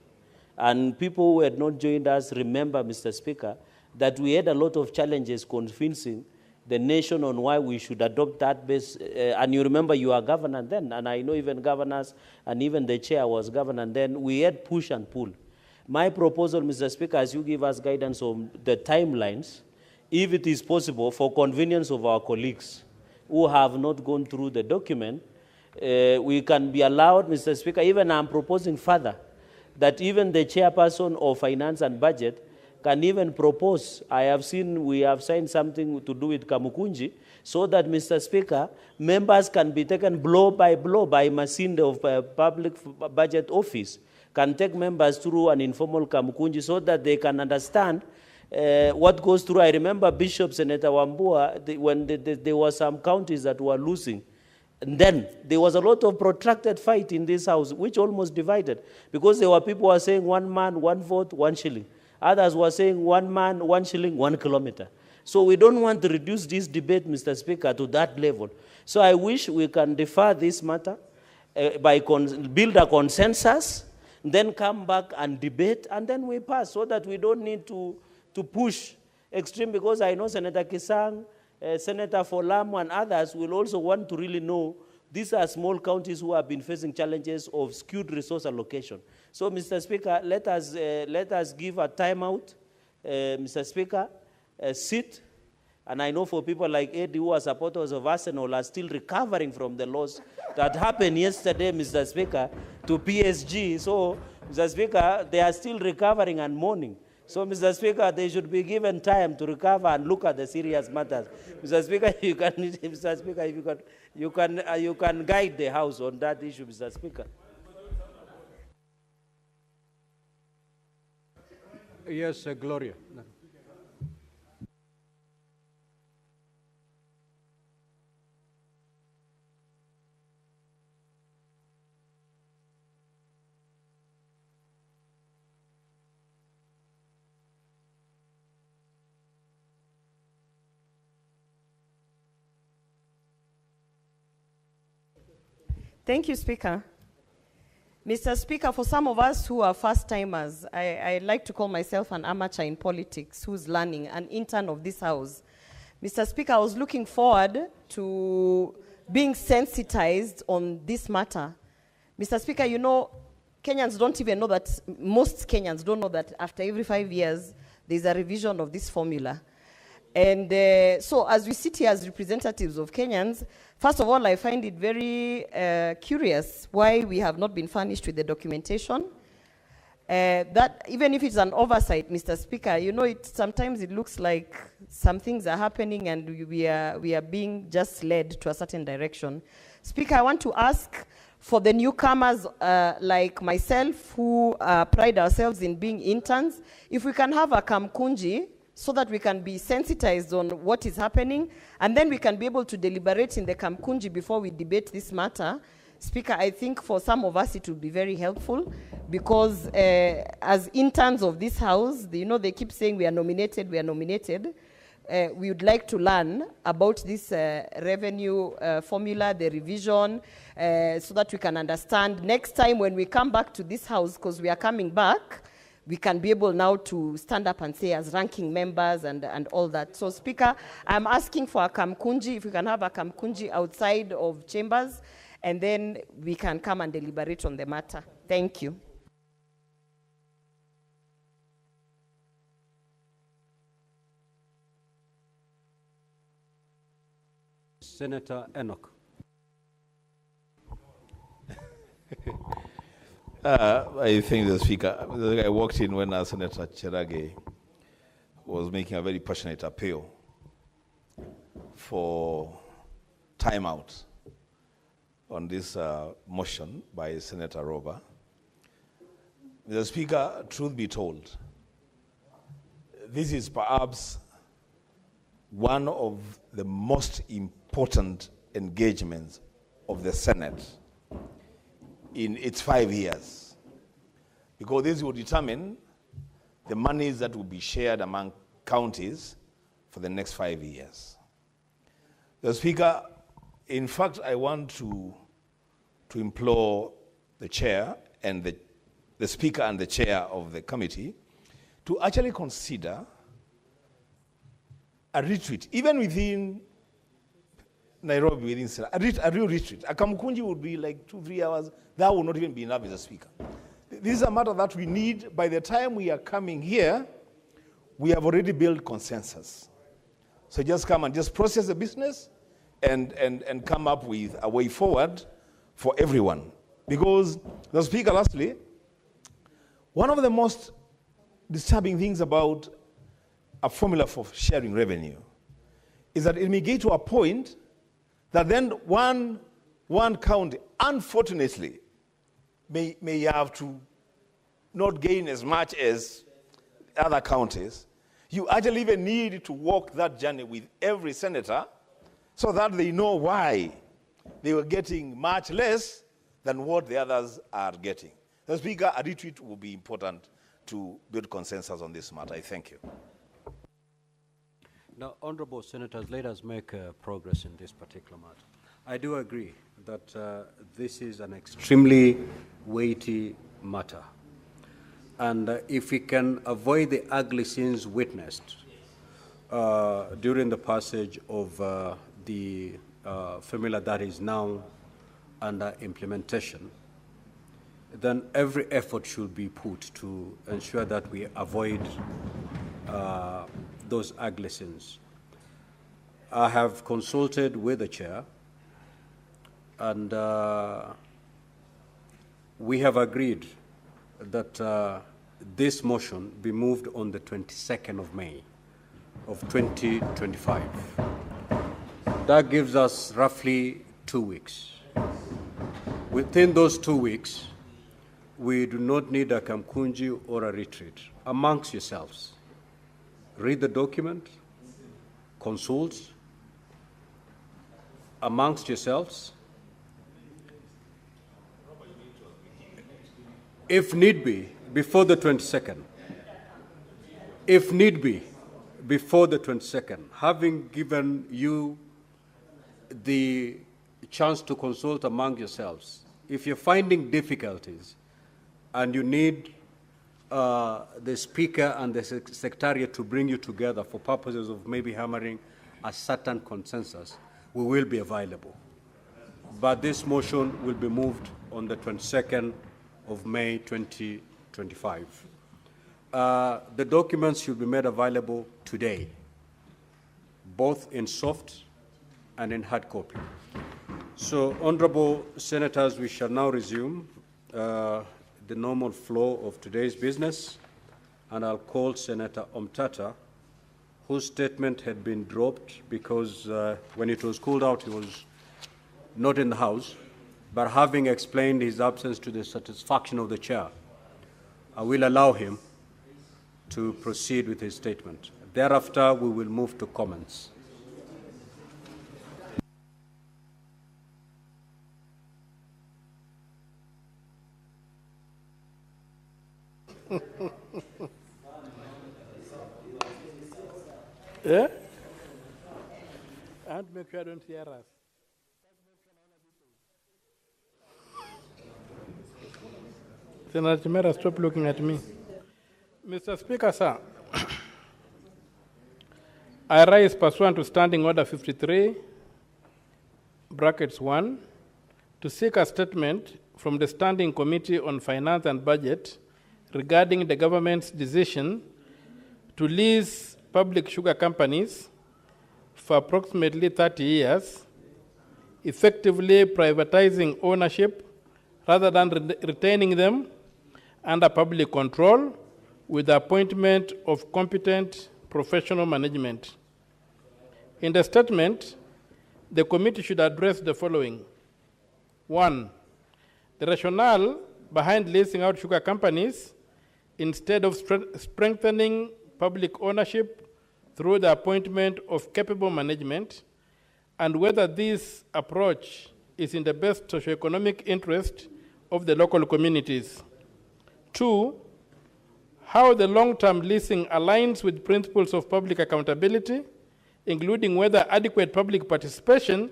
And people who had not joined us remember, Mr. Speaker, that we had a lot of challenges convincing the nation on why we should adopt that base. And you remember you are governor then, and I know even governors and even the chair was governor then. We had push and pull. My proposal, Mr. Speaker, as you give us guidance on the timelines, if it is possible, for convenience of our colleagues who have not gone through the document, we can be allowed, Mr. Speaker, even I'm proposing further, that even the chairperson of Finance and Budget can even propose. I have seen we have signed something to do with Kamukunji, so that, Mr. Speaker, members can be taken blow by Masinde of Public Budget Office, can take members through an informal Kamukunji so that they can understand what goes through. I remember Bishop Senator Wambua, when there were some counties that were losing. And then there was a lot of protracted fight in this House, which almost divided, because there were people who were saying 1 man, 1 vote, 1 shilling. Others were saying 1 man, 1 shilling, 1 kilometer. So we don't want to reduce this debate, Mr. Speaker, to that level. So I wish we can defer this matter, build a consensus, then come back and debate, and then we pass, so that we don't need to push extreme, because I know Senator Kisang, Senator Folamu, and others will also want to really know these are small counties who have been facing challenges of skewed resource allocation. So, Mr. Speaker, let us give a timeout, Mr. Speaker, sit. And I know for people like Eddie, who are supporters of Arsenal, are still recovering from the loss that happened yesterday, Mr. Speaker, to PSG. So, Mr. Speaker, they are still recovering and mourning. So, Mr. Speaker, they should be given time to recover and look at the serious matters. Mr. Speaker, Mr. Speaker, if you can guide the House on that issue, Mr. Speaker. Yes, Gloria. Thank you, Speaker. Mr. Speaker, for some of us who are first-timers, I like to call myself an amateur in politics who's learning, an intern of this House. Mr. Speaker, I was looking forward to being sensitized on this matter. Mr. Speaker, you know, Kenyans don't even know that, most Kenyans don't know that after every 5 years, there's a revision of this formula. And so as we sit here as representatives of Kenyans, first of all, I find it very curious why we have not been furnished with the documentation. That even if it's an oversight, Mr. Speaker, you know, sometimes it looks like some things are happening and we are being just led to a certain direction. Speaker, I want to ask for the newcomers like myself who pride ourselves in being interns, if we can have a kamkunji so that we can be sensitized on what is happening, and then we can be able to deliberate in the kamkunji before we debate this matter. Speaker, I think for some of us it will be very helpful because as interns of this House, you know, they keep saying we are nominated, we are nominated. We would like to learn about this revenue formula, the revision, so that we can understand next time when we come back to this House, because we are coming back, we can be able now to stand up and say as ranking members and all that. So, Speaker, I'm asking for a kamkunji, if we can have a kamkunji outside of chambers, and then we can come and deliberate on the matter. Thank you. Senator Enoch. I thank the Speaker. I walked in when Senator Cherage was making a very passionate appeal for timeout on this motion by Senator Roba. Mr. Speaker, truth be told, this is perhaps one of the most important engagements of the Senate in its 5 years, because this will determine the monies that will be shared among counties for the next 5 years. The Speaker, in fact, I want to implore the chair and the Speaker and the chair of the committee to actually consider a retreat, even within Nairobi, within a real retreat. A Kamukunji would be like 2-3 hours. That would not even be enough, Mr. Speaker. This is a matter that we need. By the time we are coming here, we have already built consensus. So just come and just process the business and come up with a way forward for everyone. Because, Mr. Speaker, lastly, one of the most disturbing things about a formula for sharing revenue is that it may get to a point that then one county, unfortunately, may have to not gain as much as other counties. You actually even need to walk that journey with every senator so that they know why they were getting much less than what the others are getting. The Speaker, a retreat will be important to build consensus on this matter. I thank you. Now, honorable senators, let us make progress in this particular matter. I do agree that this is an extremely weighty matter. And if we can avoid the ugly scenes witnessed during the passage of the formula that is now under implementation, then every effort should be put to ensure that we avoid those ugly scenes. I have consulted with the chair, and we have agreed that this motion be moved on the 22nd of May of 2025. That gives us roughly 2 weeks. Within those 2 weeks, we do not need a kamkunji or a retreat. Amongst yourselves, read the document, consult amongst yourselves. If need be, before the 22nd. If need be, before the 22nd, having given you the chance to consult among yourselves. If you're finding difficulties and you need the Speaker and the Secretariat to bring you together for purposes of maybe hammering a certain consensus, we will be available. But this motion will be moved on the 22nd of May 2025. The documents should be made available today, both in soft and in hard copy. So, honorable senators, we shall now resume the normal flow of today's business, and I'll call Senator Omtata, whose statement had been dropped because when it was called out, he was not in the House, but having explained his absence to the satisfaction of the chair, I will allow him to proceed with his statement. Thereafter, we will move to comments. Yeah? I have to make sure I don't hear us. Senator Chimera, stop looking at me. Mr. Speaker, sir, I rise pursuant to Standing Order 53, brackets 1, to seek a statement from the Standing Committee on Finance and Budget regarding the government's decision to lease public sugar companies for approximately 30 years, effectively privatizing ownership rather than retaining them under public control with the appointment of competent professional management. In the statement, the committee should address the following. 1, the rationale behind leasing out sugar companies instead of strengthening public ownership through the appointment of capable management, and whether this approach is in the best socioeconomic interest of the local communities. 2, how the long-term leasing aligns with principles of public accountability, including whether adequate public participation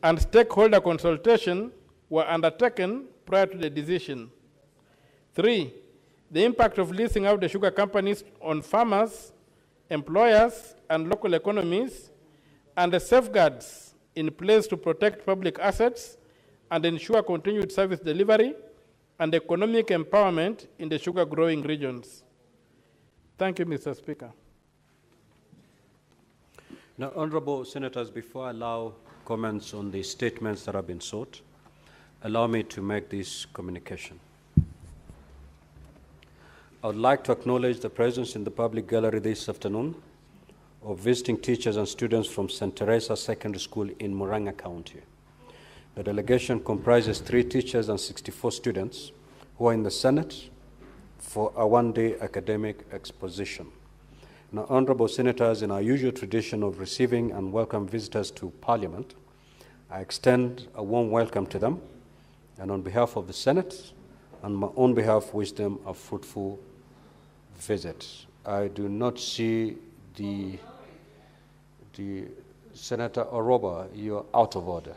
and stakeholder consultation were undertaken prior to the decision. 3, the impact of leasing out the sugar companies on farmers, employers, and local economies, and the safeguards in place to protect public assets and ensure continued service delivery and economic empowerment in the sugar growing regions. Thank you, Mr. Speaker. Now, honorable senators, before I allow comments on the statements that have been sought, allow me to make this communication. I would like to acknowledge the presence in the public gallery this afternoon of visiting teachers and students from St. Teresa Secondary School in Murang'a County. The delegation comprises 3 teachers and 64 students who are in the Senate for a one-day academic exposition. Now, honorable senators, in our usual tradition of receiving and welcome visitors to Parliament, I extend a warm welcome to them, and on behalf of the Senate and my own behalf, wish them a fruitful visit. I do not see the Senator Oroba. You're out of order.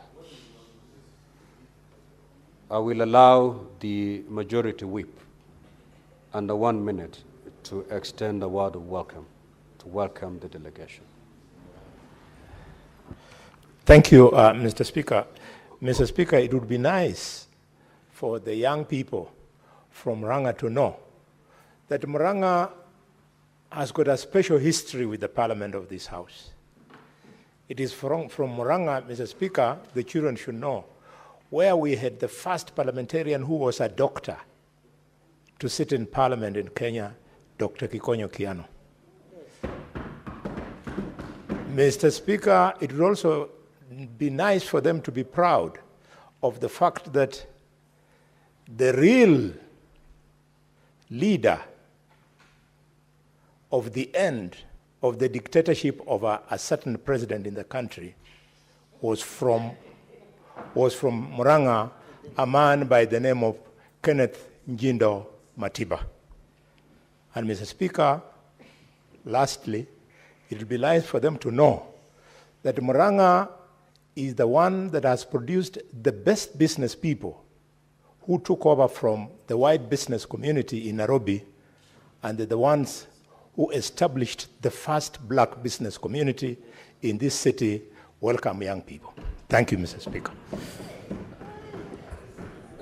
I will allow the majority whip under 1 minute to extend a word of welcome, to welcome the delegation. Thank you, Mr. Speaker. Mr. Speaker, it would be nice for the young people from Murang'a to know that Murang'a has got a special history with the Parliament of this House. It is from Murang'a, Mr. Speaker, the children should know, where we had the first parliamentarian who was a doctor to sit in Parliament in Kenya, Dr. Kikonyo Kiano. Mr. Speaker, it would also be nice for them to be proud of the fact that the real leader of the end of the dictatorship of a certain president in the country was from Murang'a, a man by the name of Kenneth Njindo Matiba. And Mr. Speaker, lastly, it will be nice for them to know that Murang'a is the one that has produced the best business people who took over from the white business community in Nairobi, and they're the ones who established the first black business community in this city. Welcome, young people. Thank you, Mr. Speaker.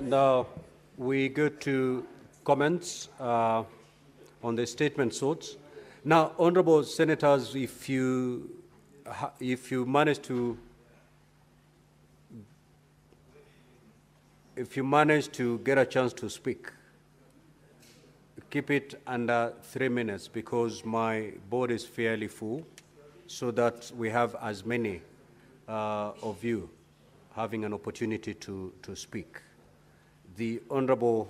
Now we go to comments on the statement sorts. Now, honourable senators, if you manage to get a chance to speak, keep it under 3 minutes because my board is fairly full, so that we have as many of you having an opportunity to speak. The Honourable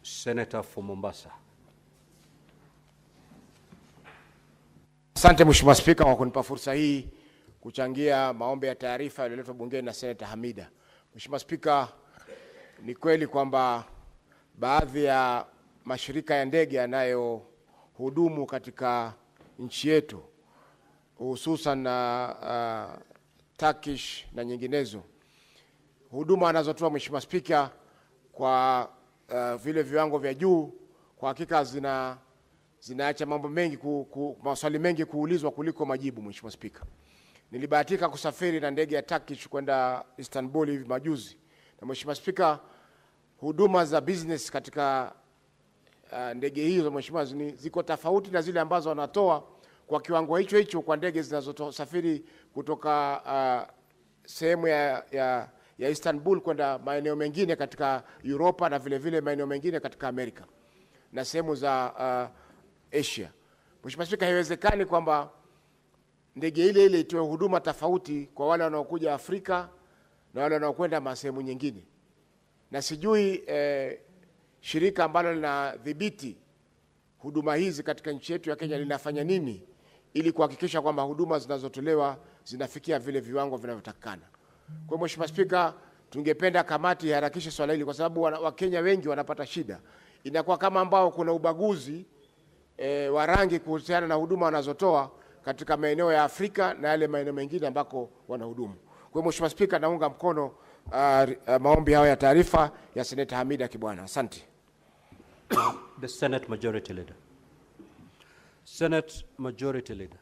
Senator for Mombasa. Asante Mheshimiwa Spika kwa kunipa fursa hii kuchangia maombi ya taarifa yaliyoletwa bungeni na Senator Hamida. Mheshimiwa Spika, ni kweli kwamba baadhi ya mashirika ya ndege yanayohudumu katika nchi yetu hususan na Turkish na nyinginezo, huduma anazotoa Mheshimiwa Spika kwa vile viwango vya juu, kwa hakika zinaacha mambo mengi maswali mengi kuulizwa kuliko majibu. Mheshimiwa Spika, nilibahatika kusafiri na ndege ya Turkish kwenda Istanbul hivi majuzi, na Mheshimiwa Spika, huduma za business katika ndege hizo Mheshimiwa ziko tofauti na zile ambazo wanatoa kwa kiwango hicho kwa ndege zinazosafiri kutoka sehemu ya Istanbul kwenda maeneo mengine katika Europa na vile vile maeneo mengine katika Amerika na sehemu za Asia. Mheshimiwa Spika, haiwezekani kwamba ndege ile itoe huduma tofauti kwa wale wanaokuja Afrika na wale wanaokwenda sehemu nyingine. Na sijui shirika ambalo linadhibiti huduma hizi katika nchi yetu ya Kenya linafanya nini ili kuhakikisha kwamba huduma zinazotolewa zinafikia vile viwango vinavyotakikana. Kwa Mheshimiwa Spika, tungependa kamati iharakishe swala hili kwa sababu Wakenya wengi wanapata shida. Inakuwa kama ambao kuna ubaguzi wa rangi kuhusiana na huduma wanazotoa katika maeneo ya Afrika na yale maeneo mengine ambako wanahudumu. Kwa Mheshimiwa Spika, naunga mkono maombi hayo ya taarifa ya Senator Hamida Kibwana. Asante. The Senate Majority Leader. Senate Majority Leader.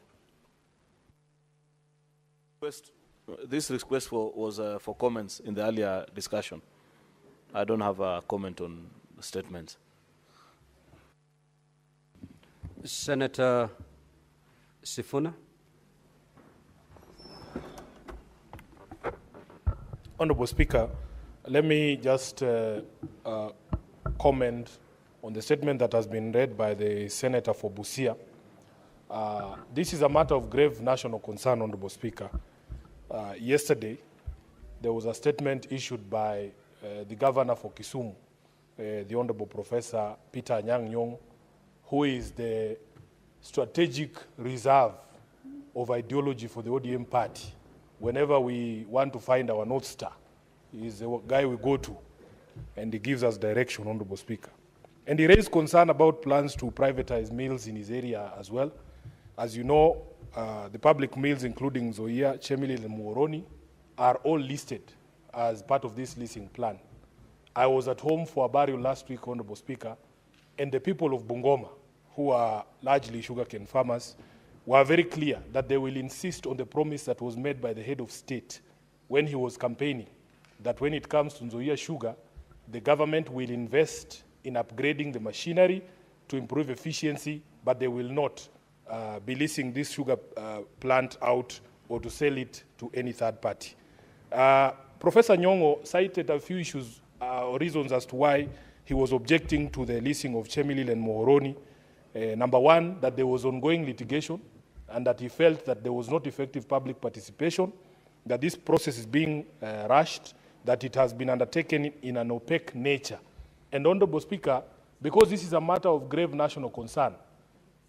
This request was for comments in the earlier discussion. I don't have a comment on statements. Senator Sifuna. Honourable Speaker, let me just comment on the statement that has been read by the Senator for Busia. This is a matter of grave national concern, Honourable Speaker. Yesterday, there was a statement issued by the Governor for Kisumu, the Honourable Professor Peter Anyang' Nyong'o, who is the strategic reserve of ideology for the ODM party. Whenever we want to find our North Star, he is the guy we go to, and he gives us direction, Honourable Speaker. And he raised concern about plans to privatize mills in his area as well. As you know, the public mills, including Zoia, Chemelil, and Muhoroni, are all listed as part of this leasing plan. I was at home for a burial last week, Honourable Speaker, and the people of Bungoma, who are largely sugarcane farmers, were very clear that they will insist on the promise that was made by the head of state when he was campaigning, that when it comes to Nzoia sugar, the government will invest in upgrading the machinery to improve efficiency, but they will not be leasing this sugar plant out or to sell it to any third party. Professor Nyong'o cited a few issues or reasons as to why he was objecting to the leasing of Chemelil and Muhoroni. Number one, that there was ongoing litigation and that he felt that there was not effective public participation, that this process is being rushed, that it has been undertaken in an opaque nature. And Honourable Speaker, because this is a matter of grave national concern,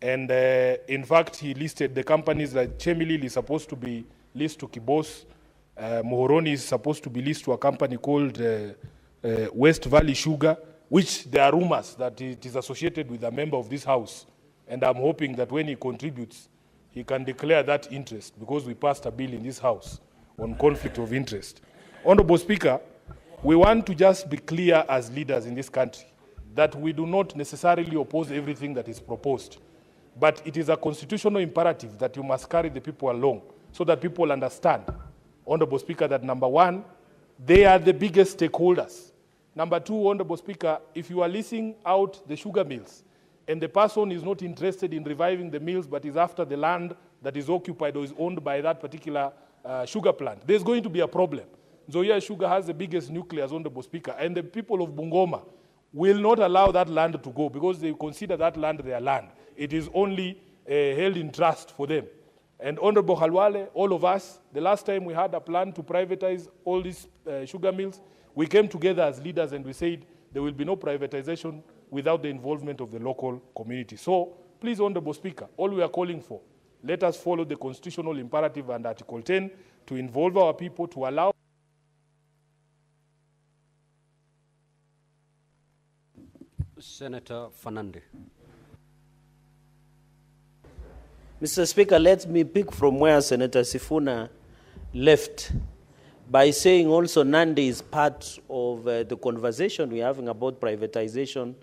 and in fact he listed the companies that Chemelil is supposed to be leased to Kibos, Muhoroni is supposed to be leased to a company called West Valley Sugar, which there are rumors that it is associated with a member of this House. And I'm hoping that when he contributes, he can declare that interest, because we passed a bill in this House on conflict of interest. Honorable Speaker, we want to just be clear as leaders in this country that we do not necessarily oppose everything that is proposed, but it is a constitutional imperative that you must carry the people along so that people understand, Honorable Speaker, that number one, they are the biggest stakeholders. Number two, Honorable Speaker, if you are leasing out the sugar mills and the person is not interested in reviving the mills but is after the land that is occupied or is owned by that particular sugar plant, there's going to be a problem. Nzoia Sugar has the biggest nucleus, Honorable Speaker, and the people of Bungoma will not allow that land to go because they consider that land their land. It is only held in trust for them. And Honorable Halwale, all of us, the last time we had a plan to privatize all these sugar mills, we came together as leaders and we said there will be no privatization without the involvement of the local community. So, please, Honorable Speaker, all we are calling for, let us follow the constitutional imperative and Article 10 to involve our people, to allow Senator Fernandez. Mr. Speaker, let me pick from where Senator Sifuna left by saying also Nandi is part of the conversation we're having about privatization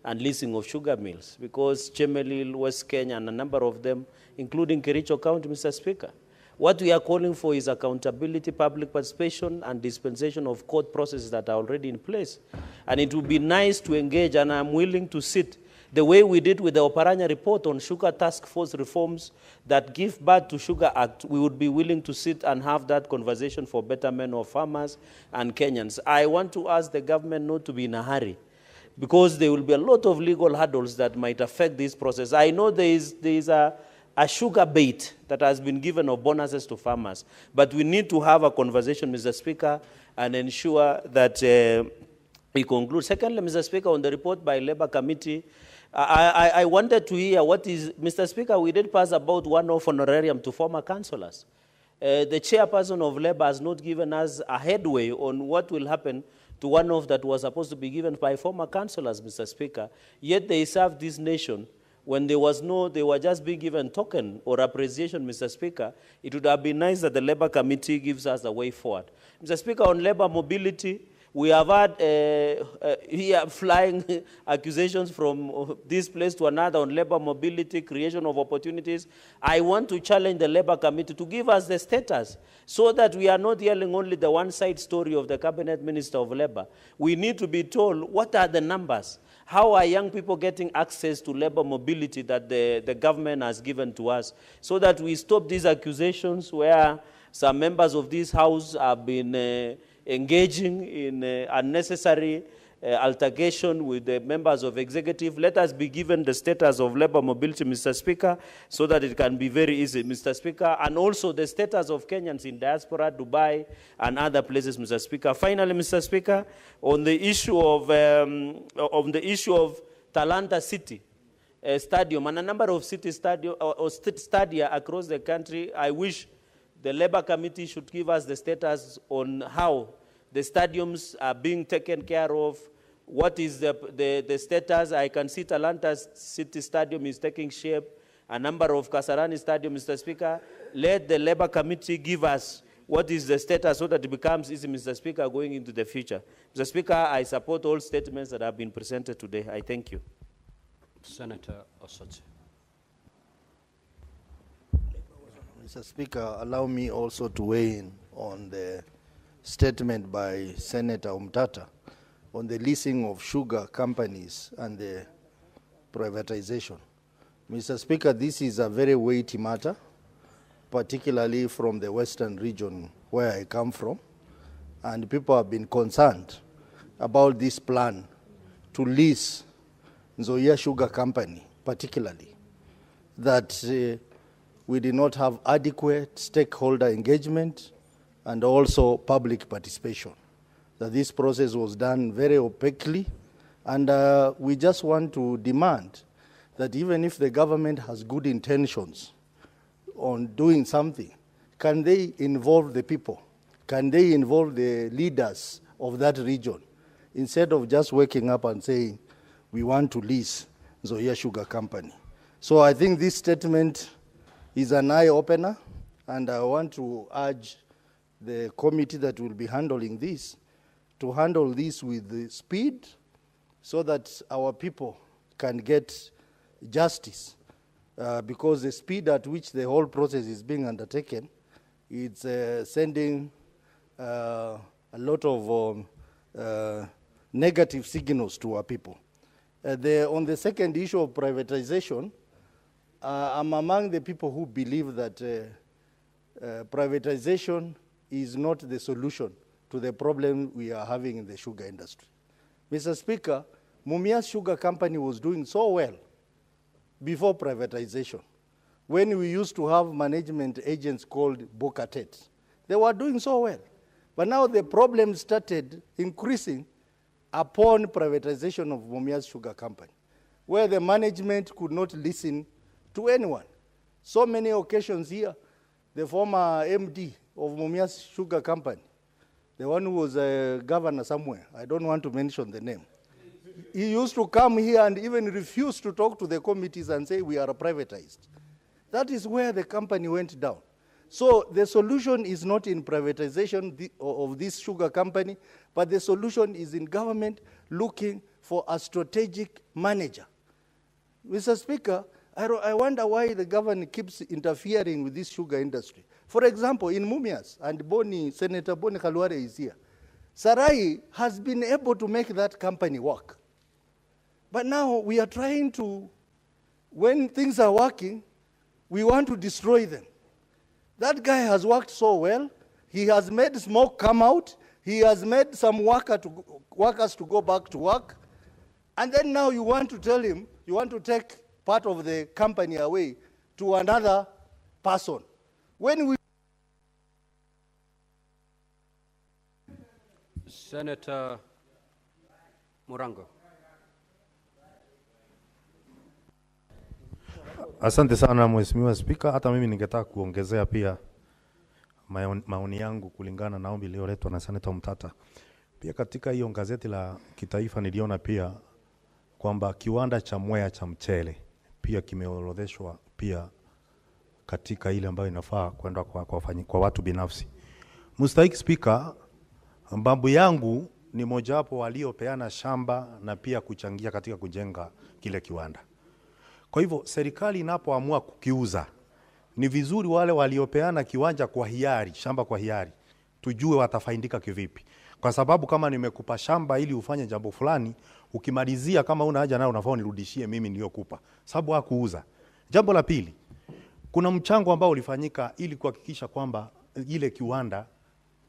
and leasing of sugar mills, because Chemelil, West Kenya, and a number of them, including Kericho County, Mr. Speaker. What we are calling for is accountability, public participation, and dispensation of court processes that are already in place. And it would be nice to engage, and I'm willing to sit the way we did with the Oparanya report on sugar task force reforms that give birth to Sugar Act. We would be willing to sit and have that conversation for betterment of farmers and Kenyans. I want to ask the government not to be in a hurry, because there will be a lot of legal hurdles that might affect this process. I know there is a sugar bait that has been given of bonuses to farmers, but we need to have a conversation, Mr. Speaker, and ensure that we conclude. Secondly, Mr. Speaker, on the report by Labour Committee, I wanted to hear what is, Mr. Speaker, we did pass about one-off honorarium to former councillors. The chairperson of Labour has not given us a headway on what will happen to one-off that was supposed to be given by former councillors, Mr. Speaker. Yet they served this nation when there was no, they were just being given token or appreciation, Mr. Speaker. It would have been nice that the Labour Committee gives us a way forward. Mr. Speaker, on labour mobility, we have had here flying accusations from this place to another on labour mobility, creation of opportunities. I want to challenge the Labour Committee to give us the status so that we are not hearing only the one-side story of the Cabinet Minister of Labour. We need to be told what are the numbers. How are young people getting access to labour mobility that the government has given to us, so that we stop these accusations where some members of this House have been engaging in unnecessary altercation with the members of executive. Let us be given the status of labour mobility, Mr. Speaker, so that it can be very easy, Mr. Speaker, and also the status of Kenyans in diaspora, Dubai, and other places, Mr. Speaker. Finally, Mr. Speaker, on the issue of Talanta City Stadium and a number of city stadia across the country, I wish the Labour Committee should give us the status on how the stadiums are being taken care of. What is the status? I can see Talanta City Stadium is taking shape. A number of Kasarani Stadium, Mr. Speaker. Let the Labour Committee give us what is the status so that it becomes easy, Mr. Speaker, going into the future. Mr. Speaker, I support all statements that have been presented today. I thank you. Senator Osotsi. Mr. Speaker, allow me also to weigh in on the statement by Senator Umtata on the leasing of sugar companies and the privatization. Mr. Speaker, this is a very weighty matter, particularly from the western region where I come from, and people have been concerned about this plan to lease Nzoia Sugar Company, particularly, that we did not have adequate stakeholder engagement and also public participation. That this process was done very opaquely, and we just want to demand that even if the government has good intentions on doing something, can they involve the people? Can they involve the leaders of that region instead of just waking up and saying, we want to lease Nzoia Sugar Company? So I think this statement is an eye-opener, and I want to urge the committee that will be handling this to handle this with the speed so that our people can get justice. Because the speed at which the whole process is being undertaken, it's sending a lot of negative signals to our people. On the second issue of privatization, I'm among the people who believe that privatization is not the solution to the problem we are having in the sugar industry. Mr. Speaker, Mumias Sugar Company was doing so well before privatization. When we used to have management agents called Bokatet, they were doing so well. But now the problem started increasing upon privatization of Mumias Sugar Company, where the management could not listen to anyone. So many occasions here, the former MD of Mumias Sugar Company, the one who was a governor somewhere, I don't want to mention the name, he used to come here and even refuse to talk to the committees and say we are privatized. That is where the company went down. So the solution is not in privatization of this sugar company, but the solution is in government looking for a strategic manager. Mr. Speaker, I wonder why the government keeps interfering with this sugar industry. For example, in Mumias, and Senator Boni Khalwale is here, Sarai has been able to make that company work. But now we are trying to, when things are working, we want to destroy them. That guy has worked so well. He has made smoke come out. He has made some workers to go back to work. And then now you want to tell him, you want to take part of the company away to another person. When we... Senator Murango. Asante sana Mheshimiwa Spika, hata mimi ningetaka kuongezea pia maoni yangu kulingana na ombi lililoletwa na Senator Mtata. Pia katika hiyo gazeti la kitaifa niliona pia kwamba kiwanda cha Mwea cha mchele pia kimeorodheshwa pia katika ile ambayo inafaa kwenda kwa watu binafsi. Mstahiki Spika, babu yangu ni mojawapo waliopeana shamba na pia kuchangia katika kujenga kile kiwanda. Kwa hivyo serikali inapoamua kukiuza, ni vizuri wale waliopeana kiwanja kwa hiari, shamba kwa hiari, tujue watafaidika kivipi. Kwa sababu kama nimekupa shamba ili ufanye jambo fulani, ukimalizia kama una haja nayo unafaa nirudishie mimi niliyokupa. Sababu hakuuza. Jambo la pili, kuna mchango ambao ulifanyika ili kuhakikisha kwamba ile kiwanda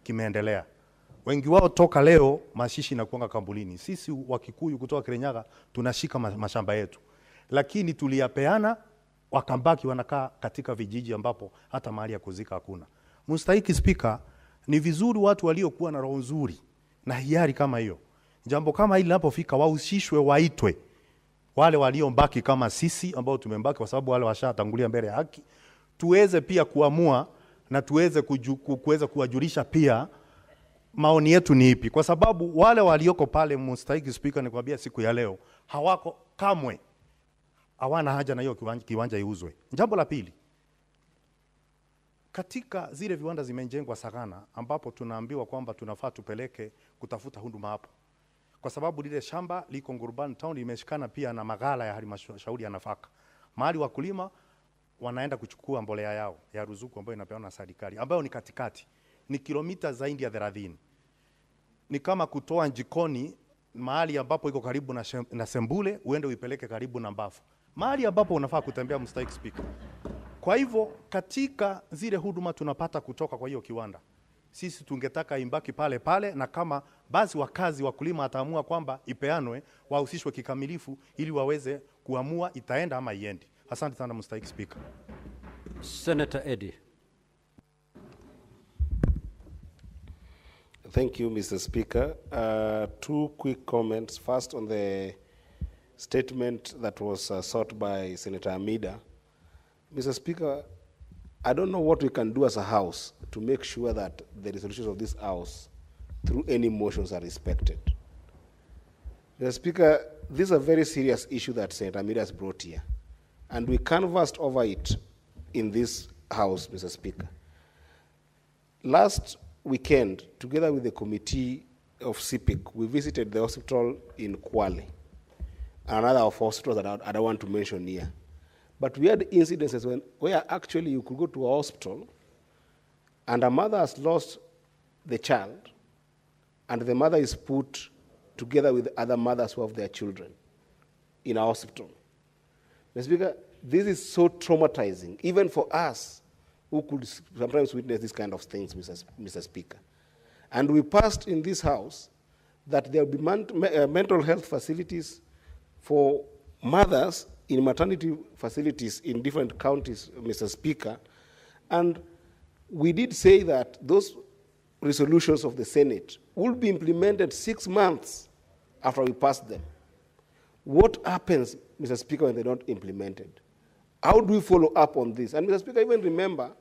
kimeendelea. Wengi wao toka leo mashishi na kuanga kambulini. Sisi Wakikuyu kutoka Kirinyaga tunashika mashamba yetu. Lakini tuliyapeana, wakambaki wanakaa katika vijiji ambapo hata mahali ya kuzika hakuna. Mstahiki Spika, ni vizuri watu waliokuwa na roho nzuri na hiari kama hiyo, jambo kama hili linapofika wahusishwe, waitwe. Wale waliombaki kama sisi ambao tumembaki kwa sababu wale washatangulia mbele ya haki, tuweze pia kuamua na tuweze kuweza kuwajulisha pia maoni yetu ni ipi. Kwa sababu wale walioko pale, Mstahiki Spika, nikwambia siku ya leo hawako kamwe, hawana haja na hiyo kiwanja iuzwe. Jambo la pili, katika zile viwanda zimejengwa Sagana ambapo tunaambiwa kwamba tunafaa tupeleke kutafuta huduma hapo. Kwa sababu lile shamba liko Ngurban Town, limeshikana pia na maghala ya halmashauri ya nafaka. Mahali wakulima wanaenda kuchukua mbolea yao ya ruzuku ambayo inapewa na serikali, ambayo ni katikati. Ni kilomita zaidi ya 30. Ni kama kutoa Njikoni mahali ambapo iko karibu na Sembule uende uipeleke karibu na Mbafu. Mahali ambapo unafaa kutembea, Mstahiki Spika. Kwa hivyo katika zile huduma tunapata kutoka kwa hiyo kiwanda, sisi tungetaka imbaki pale pale, na kama basi wakazi wakulima ataamua kwamba ipeanwe, wahusishwe kikamilifu ili waweze kuamua itaenda ama iendi. Asante sana Mstahiki Spika. Senator Eddie. Thank you, Mr. Speaker. Two quick comments. First, on the statement that was sought by Senator Amida. Mr. Speaker, I don't know what we can do as a House to make sure that the resolutions of this House through any motions are respected. Mr. Speaker, this is a very serious issue that Senator Amida has brought here, and we canvassed over it in this House, Mr. Speaker. Last weekend, together with the committee of CPIC, we visited the hospital in Kwale, another of hospitals that I don't want to mention here. But we had incidences where actually you could go to a hospital and a mother has lost the child, and the mother is put together with other mothers who have their children in a hospital. Mr. Speaker, this is so traumatizing, even for us who could sometimes witness these kind of things, Mr. Speaker. And we passed in this House that there will be mental health facilities for mothers in maternity facilities in different counties, Mr. Speaker. And we did say that those resolutions of the Senate will be implemented 6 months after we pass them. What happens, Mr. Speaker, when they're not implemented? How do we follow up on this? And Mr. Speaker, even remember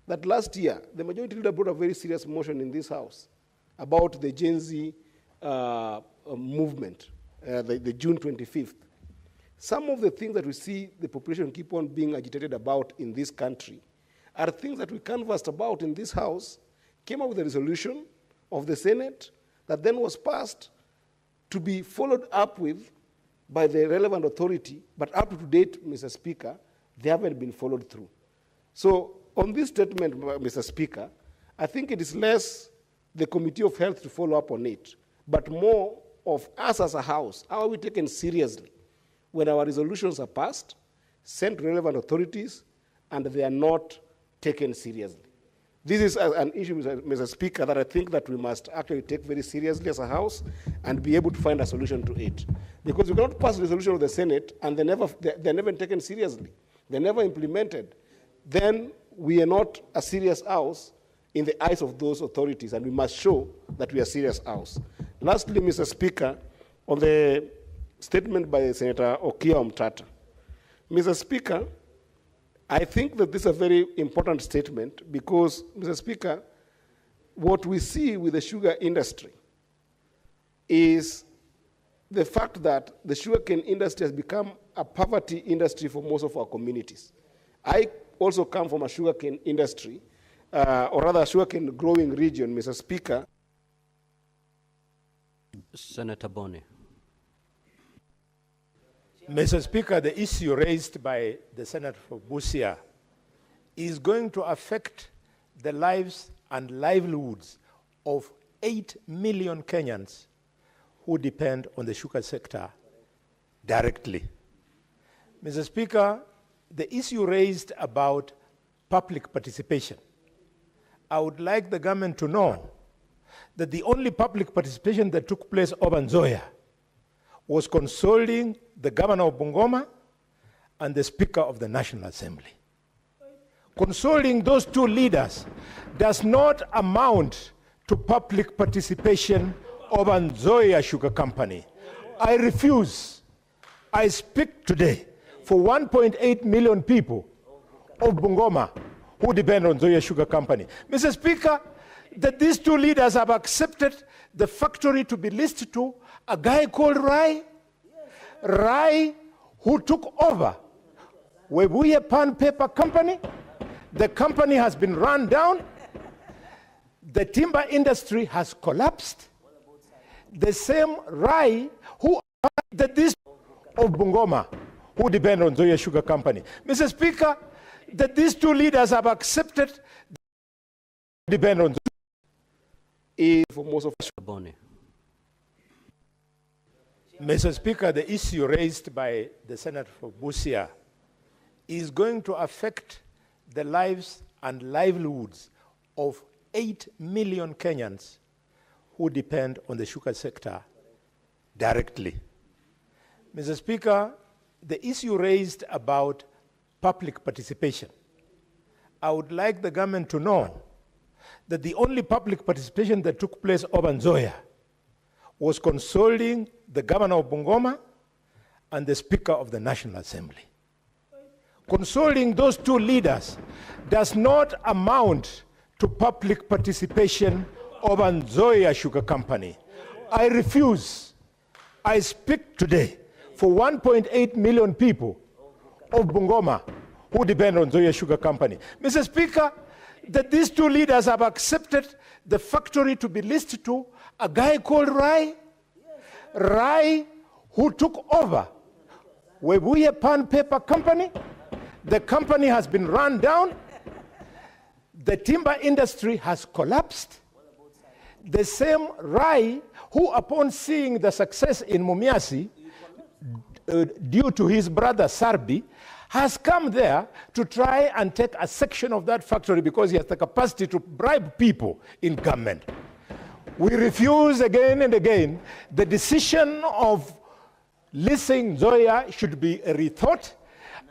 that last year, the Majority Leader brought a very serious motion in this House about the Gen Z movement, the June 25th. Some of the things that we see the population keep on being agitated about in this country are things that we canvassed about in this House, came up with a resolution of the Senate that then was passed to be followed up with by the relevant authority, but up to date, Mr. Speaker, they haven't been followed through. So on this statement, Mr. Speaker, I think it is less the Committee of Health to follow up on it, but more of us as a House. How are we taken seriously when our resolutions are passed, sent to relevant authorities, and they are not taken seriously? This is an issue, Mr. Speaker, that I think that we must actually take very seriously as a House and be able to find a solution to it. Because we cannot pass a resolution of the Senate and they're never taken seriously. They're never implemented. Then we are not a serious House in the eyes of those authorities, and we must show that we are a serious House. Lastly, Mr. Speaker, on the statement by Senator Okia Omtata. Mr. Speaker, I think that this is a very important statement because, Mr. Speaker, what we see with the sugar industry is the fact that the sugarcane industry has become a poverty industry for most of our communities. I also come from a sugarcane industry, or rather a sugarcane growing region, Mr. Speaker. Senator Boni. Mr. Speaker, the issue raised by the Senator for Busia is going to affect the lives and livelihoods of 8 million Kenyans who depend on the sugar sector directly. Mr. Speaker, the issue raised about public participation, I would like the government to know that the only public participation that took place over Nzoia was consulting the governor of Bungoma and the Speaker of the National Assembly. Consulting those two leaders does not amount to public participation of Nzoia Sugar Company. I refuse. I speak today for 1.8 million people of Bungoma who depend on Nzoia Sugar Company. Mr. Speaker, that these two leaders have accepted the factory to be listed to a guy called Rai, who took over Webuye Pan Paper Company. The company has been run down. The timber industry has collapsed. The same Rai who that this of Bungoma who depend on Nzoia Sugar Company. Mr. Speaker, that these two leaders have accepted depend on for most of us. Mr. Speaker, the issue raised by the Senator for Busia is going to affect the lives and livelihoods of 8 million Kenyans who depend on the sugar sector directly. Mr. Speaker, the issue raised about public participation, I would like the government to know that the only public participation that took place over Nzoia was consulting the governor of Bungoma and the Speaker of the National Assembly. Consulting those two leaders does not amount to public participation of Nzoia Sugar Company. I refuse. I speak today for 1.8 million people of Bungoma who depend on Nzoia Sugar Company. Mr. Speaker, that these two leaders have accepted the factory to be leased to a guy called Rai. Rai, who took over Webuye Pan Paper Company. The company has been run down. The timber industry has collapsed. The same Rai, who upon seeing the success in Mumiasi, due to his brother Sarbi, has come there to try and take a section of that factory because he has the capacity to bribe people in government. We refuse again and again. The decision of leasing Zoya should be rethought.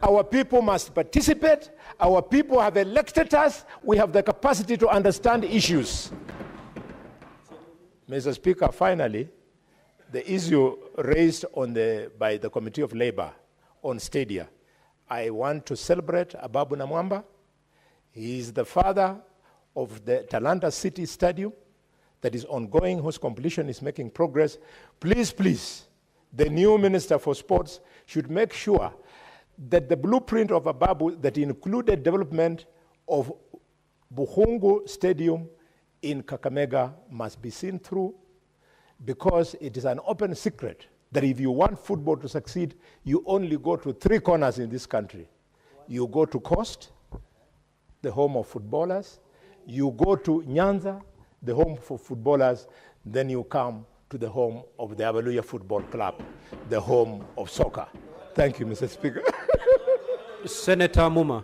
Our people must participate. Our people have elected us. We have the capacity to understand issues. Mr. Speaker, finally, the issue raised by the Committee of Labor on Stadia. I want to celebrate Ababu Namwamba. He is the father of the Talanta City Stadium that is ongoing, whose completion is making progress. Please, please, the new Minister for Sports should make sure that the blueprint of Ababu that included development of Buhungu Stadium in Kakamega must be seen through, because it is an open secret that if you want football to succeed, you only go to 3 corners in this country. You go to Coast, the home of footballers. You go to Nyanza, the home for footballers. Then you come to the home of the Abaluya Football Club, the home of soccer. Thank you, Mr. Speaker. Senator Muma.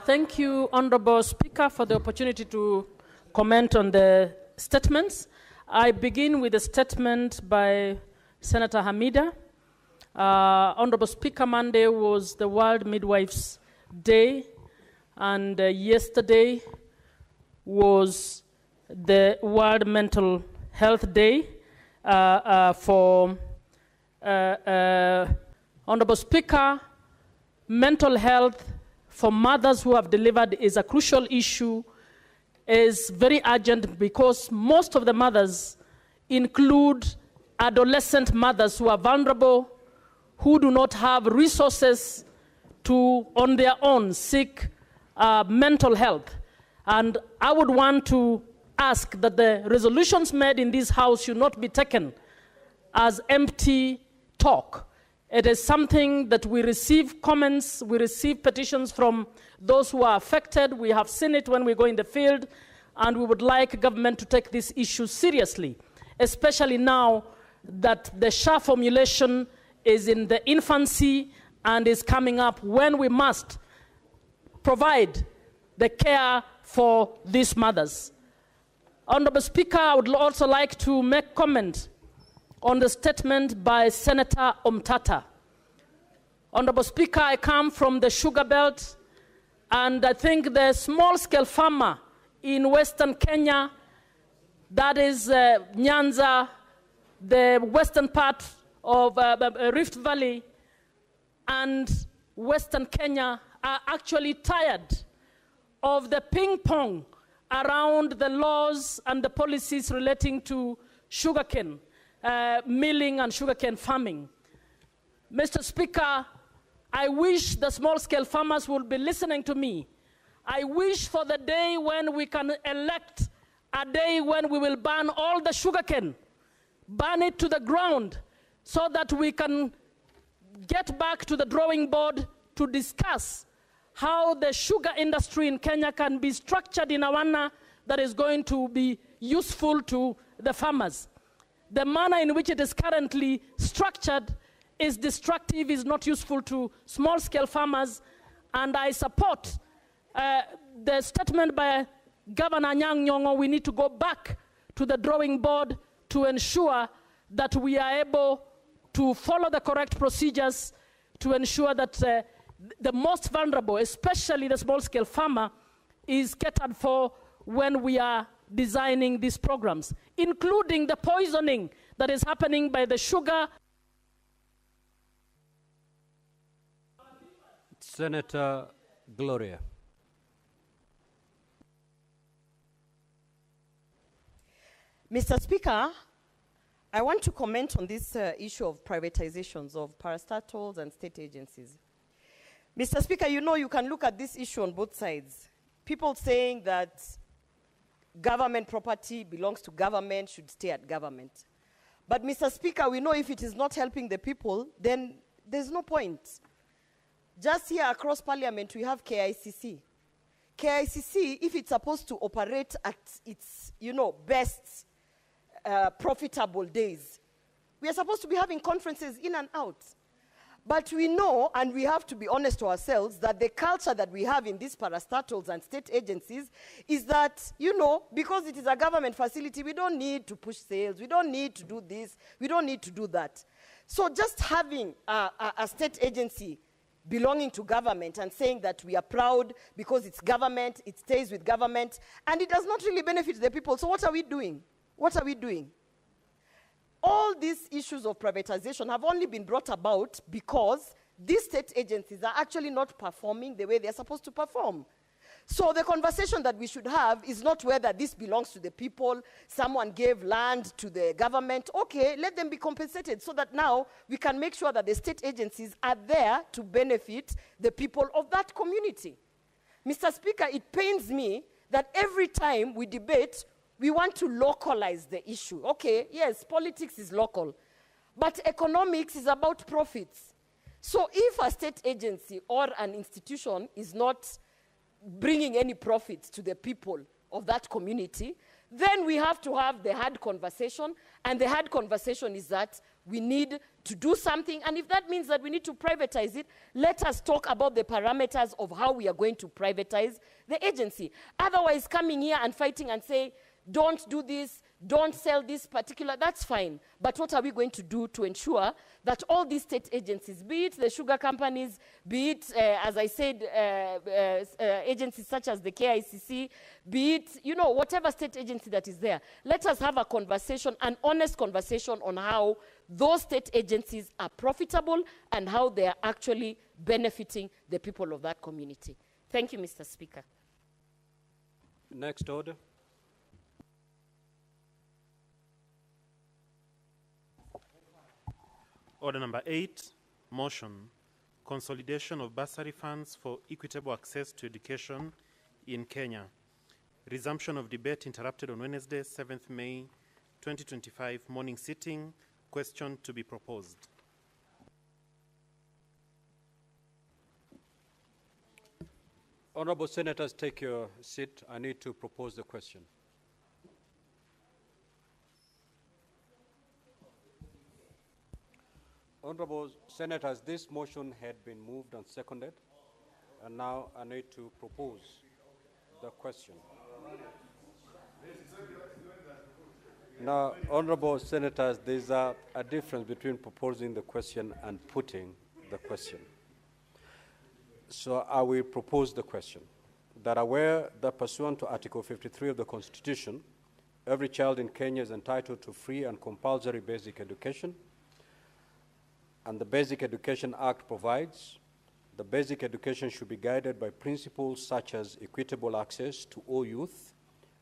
Thank you, Honorable Speaker, for the opportunity to comment on the statements. I begin with a statement by Senator Hamida. Honorable Speaker, Monday was the World Midwives Day, and yesterday was the World Mental Health Day. Honorable Speaker, mental health for mothers who have delivered is a crucial issue, is very urgent, because most of the mothers include adolescent mothers who are vulnerable, who do not have resources to, on their own, seek mental health. And I would want to ask that the resolutions made in this House should not be taken as empty talk. It is something that we receive comments, we receive petitions from those who are affected. We have seen it when we go in the field, and we would like government to take this issue seriously, especially now that the SHA formulation is in the infancy and is coming up, when we must provide the care for these mothers. Honorable Speaker, I would also like to make comment on the statement by Senator Omtata. Honorable Speaker, I come from the sugar belt, and I think the small-scale farmer in Western Kenya, that is Nyanza, the western part of Rift Valley, and Western Kenya are actually tired of the ping-pong around the laws and the policies relating to sugarcane milling and sugarcane farming. Mr. Speaker, I wish the small-scale farmers would be listening to me. I wish for the day when we can elect a day when we will ban all the sugarcane, burn it to the ground, so that we can get back to the drawing board to discuss how the sugar industry in Kenya can be structured in a manner that is going to be useful to the farmers. The manner in which it is currently structured is destructive, is not useful to small-scale farmers, and I support the statement by Governor Anyang' Nyong'o. We need to go back to the drawing board to ensure that we are able to follow the correct procedures to ensure that the most vulnerable, especially the small-scale farmer, is catered for when we are designing these programs, including the poisoning that is happening by the sugar. Senator Gloria. Mr. Speaker, I want to comment on this issue of privatizations of parastatals and state agencies. Mr. Speaker, you know you can look at this issue on both sides. People saying that government property belongs to government, should stay at government. But Mr. Speaker, we know if it is not helping the people, then there's no point. Just here across Parliament, we have KICC. KICC, if it's supposed to operate at its, best profitable days, we are supposed to be having conferences in and out. But we know, and we have to be honest to ourselves, that the culture that we have in these parastatals and state agencies is that, because it is a government facility, we don't need to push sales, we don't need to do this, we don't need to do that. So just having a state agency belonging to government and saying that we are proud because it's government, it stays with government, and it does not really benefit the people. So what are we doing? What are we doing? All these issues of privatization have only been brought about because these state agencies are actually not performing the way they're supposed to perform. So the conversation that we should have is not whether this belongs to the people, someone gave land to the government. Okay, let them be compensated so that now we can make sure that the state agencies are there to benefit the people of that community. Mr. Speaker, it pains me that every time we debate, we want to localize the issue. Okay, yes, politics is local, but economics is about profits. So if a state agency or an institution is not bringing any profits to the people of that community, then we have to have the hard conversation, and the hard conversation is that we need to do something, and if that means that we need to privatize it, let us talk about the parameters of how we are going to privatize the agency. Otherwise, coming here and fighting and say, don't do this, don't sell this particular, that's fine. But what are we going to do to ensure that all these state agencies, be it the sugar companies, be it, as I said, agencies such as the KICC, be it, whatever state agency that is there, let us have a conversation, an honest conversation on how those state agencies are profitable and how they are actually benefiting the people of that community. Thank you, Mr. Speaker. Next order. Order number 8, motion, consolidation of bursary funds for equitable access to education in Kenya. Resumption of debate interrupted on Wednesday, 7th May 2025, morning sitting. Question to be proposed. Honorable Senators, take your seat. I need to propose the question. Honorable Senators, this motion had been moved and seconded, and now I need to propose the question. Now, Honorable Senators, there's a difference between proposing the question and putting the question. So I will propose the question, that aware that pursuant to Article 53 of the Constitution, every child in Kenya is entitled to free and compulsory basic education, and the Basic Education Act provides the basic education should be guided by principles such as equitable access to all youth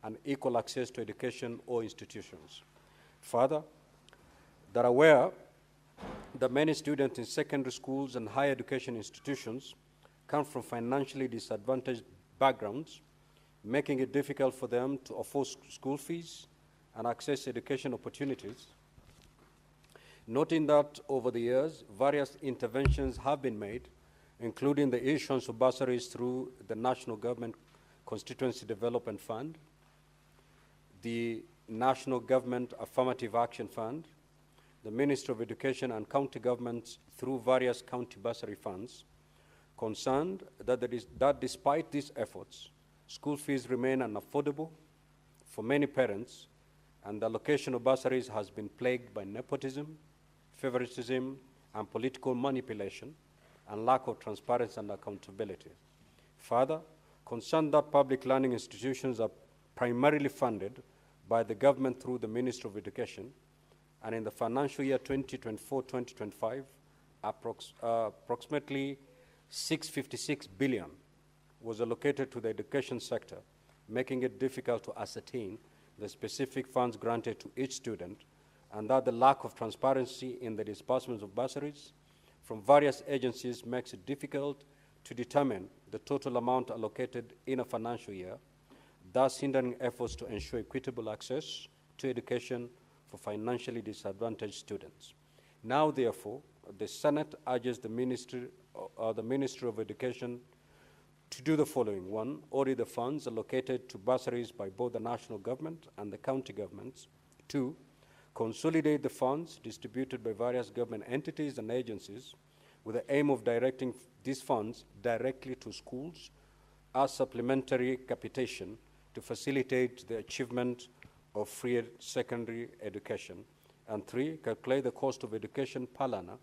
and equal access to education or institutions. Further, that aware that many students in secondary schools and higher education institutions come from financially disadvantaged backgrounds, making it difficult for them to afford school fees and access education opportunities. Noting that over the years, various interventions have been made, including the issuance of bursaries through the National Government Constituency Development Fund, the National Government Affirmative Action Fund, the Ministry of Education and county governments through various county bursary funds, concerned that despite these efforts, school fees remain unaffordable for many parents, and the allocation of bursaries has been plagued by nepotism, favoritism, and political manipulation, and lack of transparency and accountability. Further, concerned that public learning institutions are primarily funded by the government through the Ministry of Education, and in the financial year 2024-2025, approximately 656 billion was allocated to the education sector, making it difficult to ascertain the specific funds granted to each student, and that the lack of transparency in the disbursements of bursaries from various agencies makes it difficult to determine the total amount allocated in a financial year, thus hindering efforts to ensure equitable access to education for financially disadvantaged students. Now, therefore, the Senate urges the Ministry of Education to do the following. One, audit the funds allocated to bursaries by both the national government and the county governments. Two, consolidate the funds distributed by various government entities and agencies with the aim of directing these funds directly to schools as supplementary capitation to facilitate the achievement of free secondary education. And three, calculate the cost of education per learner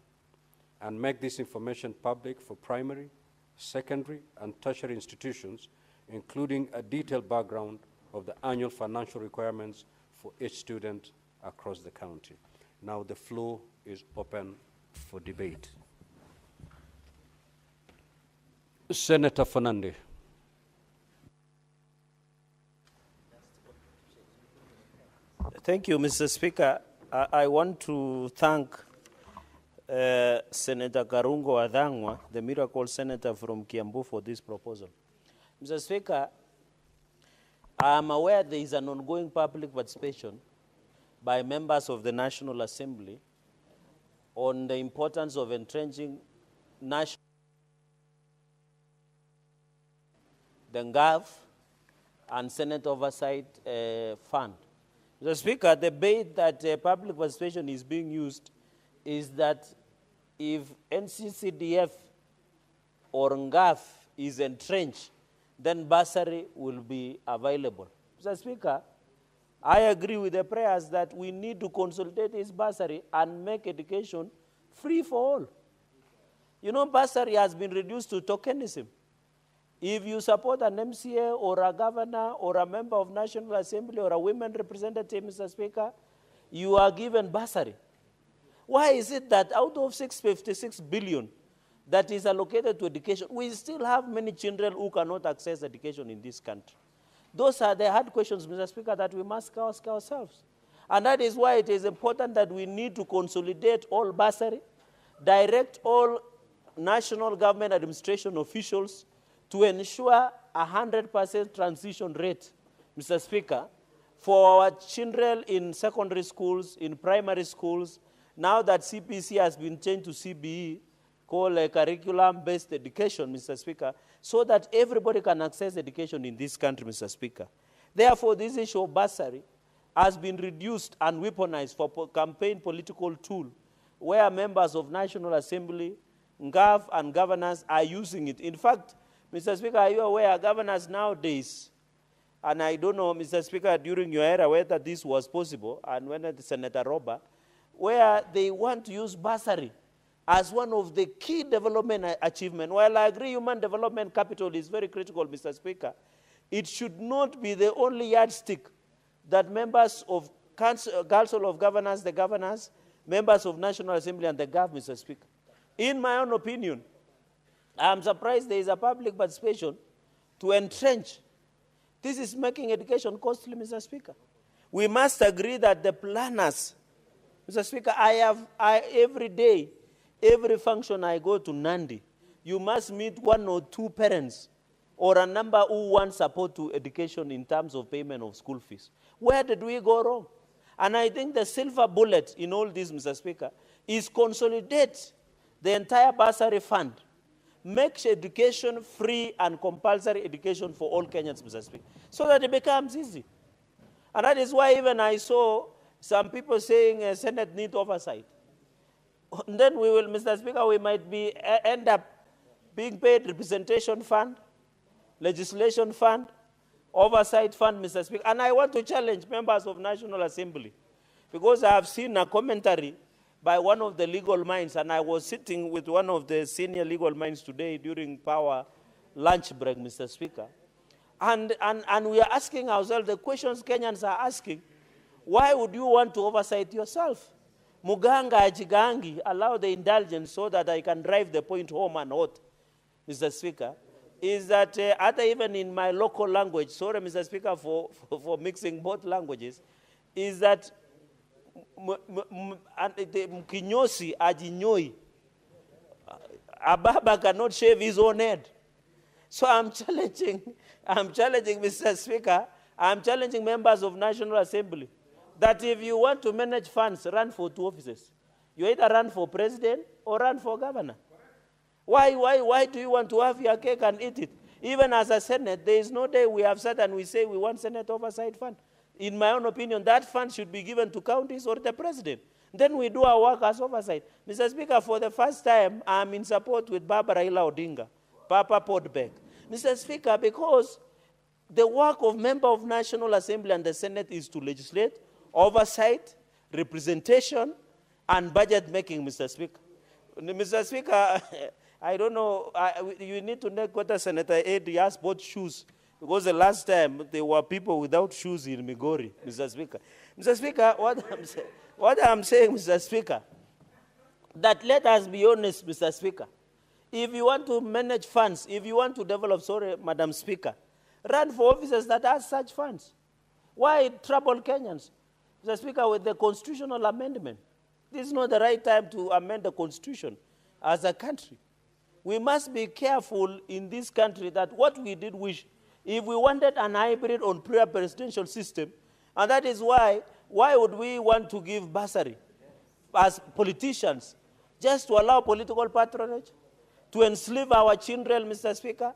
and make this information public for primary, secondary, and tertiary institutions, including a detailed background of the annual financial requirements for each student across the county. Now the floor is open for debate. Senator Fernandez. Thank you, Mr. Speaker. I want to thank Senator Karungo Adhangwa, the miracle senator from Kiambu, for this proposal. Mr. Speaker, I am aware there is an ongoing public participation by members of the National Assembly on the importance of entrenching national the NGAV and Senate Oversight Fund. Mr. Speaker, the bait that public participation is being used is that if NCCDF or NGAF is entrenched, then bursary will be available. Mr. Speaker, I agree with the prayers that we need to consolidate this bursary and make education free for all. You know, bursary has been reduced to tokenism. If you support an MCA or a governor or a member of National Assembly or a women representative, Mr. Speaker, you are given bursary. Why is it that out of 656 billion that is allocated to education, we still have many children who cannot access education in this country? Those are the hard questions, Mr. Speaker, that we must ask ourselves. And that is why it is important that we need to consolidate all bursary, direct all national government administration officials to ensure 100% transition rate, Mr. Speaker, for our children in secondary schools, in primary schools, now that CPC has been changed to CBE, called a curriculum-based education, Mr. Speaker, so that everybody can access education in this country, Mr. Speaker. Therefore, this issue of bursary has been reduced and weaponized for campaign political tool, where members of National Assembly, NGAV, and governors are using it. In fact, Mr. Speaker, are you aware governors nowadays, and I don't know, Mr. Speaker, during your era whether this was possible, and when Senator Roba, where they want to use bursary as one of the key development achievements. While I agree human development capital is very critical, Mr. Speaker, it should not be the only yardstick that members of Council of Governors, the governors, members of National Assembly, and the government, Mr. Speaker. In my own opinion, I'm surprised there is a public participation to entrench. This is making education costly, Mr. Speaker. We must agree that the planners, Mr. Speaker, every day, every function I go to Nandi, you must meet one or two parents or a number who want support to education in terms of payment of school fees. Where did we go wrong? And I think the silver bullet in all this, Mr. Speaker, is consolidate the entire bursary fund, make education free and compulsory education for all Kenyans, Mr. Speaker, so that it becomes easy. And that is why even I saw some people saying Senate need oversight. And then we will, Mr. Speaker, we might end up being paid representation fund, legislation fund, oversight fund, Mr. Speaker. And I want to challenge members of National Assembly, because I have seen a commentary by one of the legal minds, and I was sitting with one of the senior legal minds today during power lunch break, Mr. Speaker. And we are asking ourselves the questions Kenyans are asking. Why would you want to oversight yourself? Muganga ajigangi, allow the indulgence so that I can drive the point home and hot, Mr. Speaker, is that even in my local language, sorry, Mr. Speaker, for mixing both languages, is that mkinyosi ajinyoi. a barber cannot shave his own head. So I'm challenging Mr. Speaker, I'm challenging members of National Assembly that if you want to manage funds, run for 2 offices. You either run for president or run for governor. Why do you want to have your cake and eat it? Even as a Senate, there is no day we have said and we say we want Senate oversight fund. In my own opinion, that fund should be given to counties or the president. Then we do our work as oversight. Mr. Speaker, for the first time, I'm in support with Barbara Ila Odinga, Papa Podbeck. Mr. Speaker, because the work of member of National Assembly and the Senate is to legislate, oversight, representation, and budget making, Mr. Speaker. Mr. Speaker, I don't know, you need to know whether Senator Ed has bought shoes, because the last time there were people without shoes in Migori, Mr. Speaker. Mr. Speaker, what I'm saying, Mr. Speaker, that let us be honest, Mr. Speaker. If you want to manage funds, if you want to develop, sorry, Madam Speaker, run for offices that have such funds. Why trouble Kenyans? Mr. Speaker, with the constitutional amendment, this is not the right time to amend the Constitution as a country. We must be careful in this country that what we did wish, if we wanted an hybrid on prior presidential system, and that is why would we want to give bursary as politicians just to allow political patronage, to enslave our children, Mr. Speaker,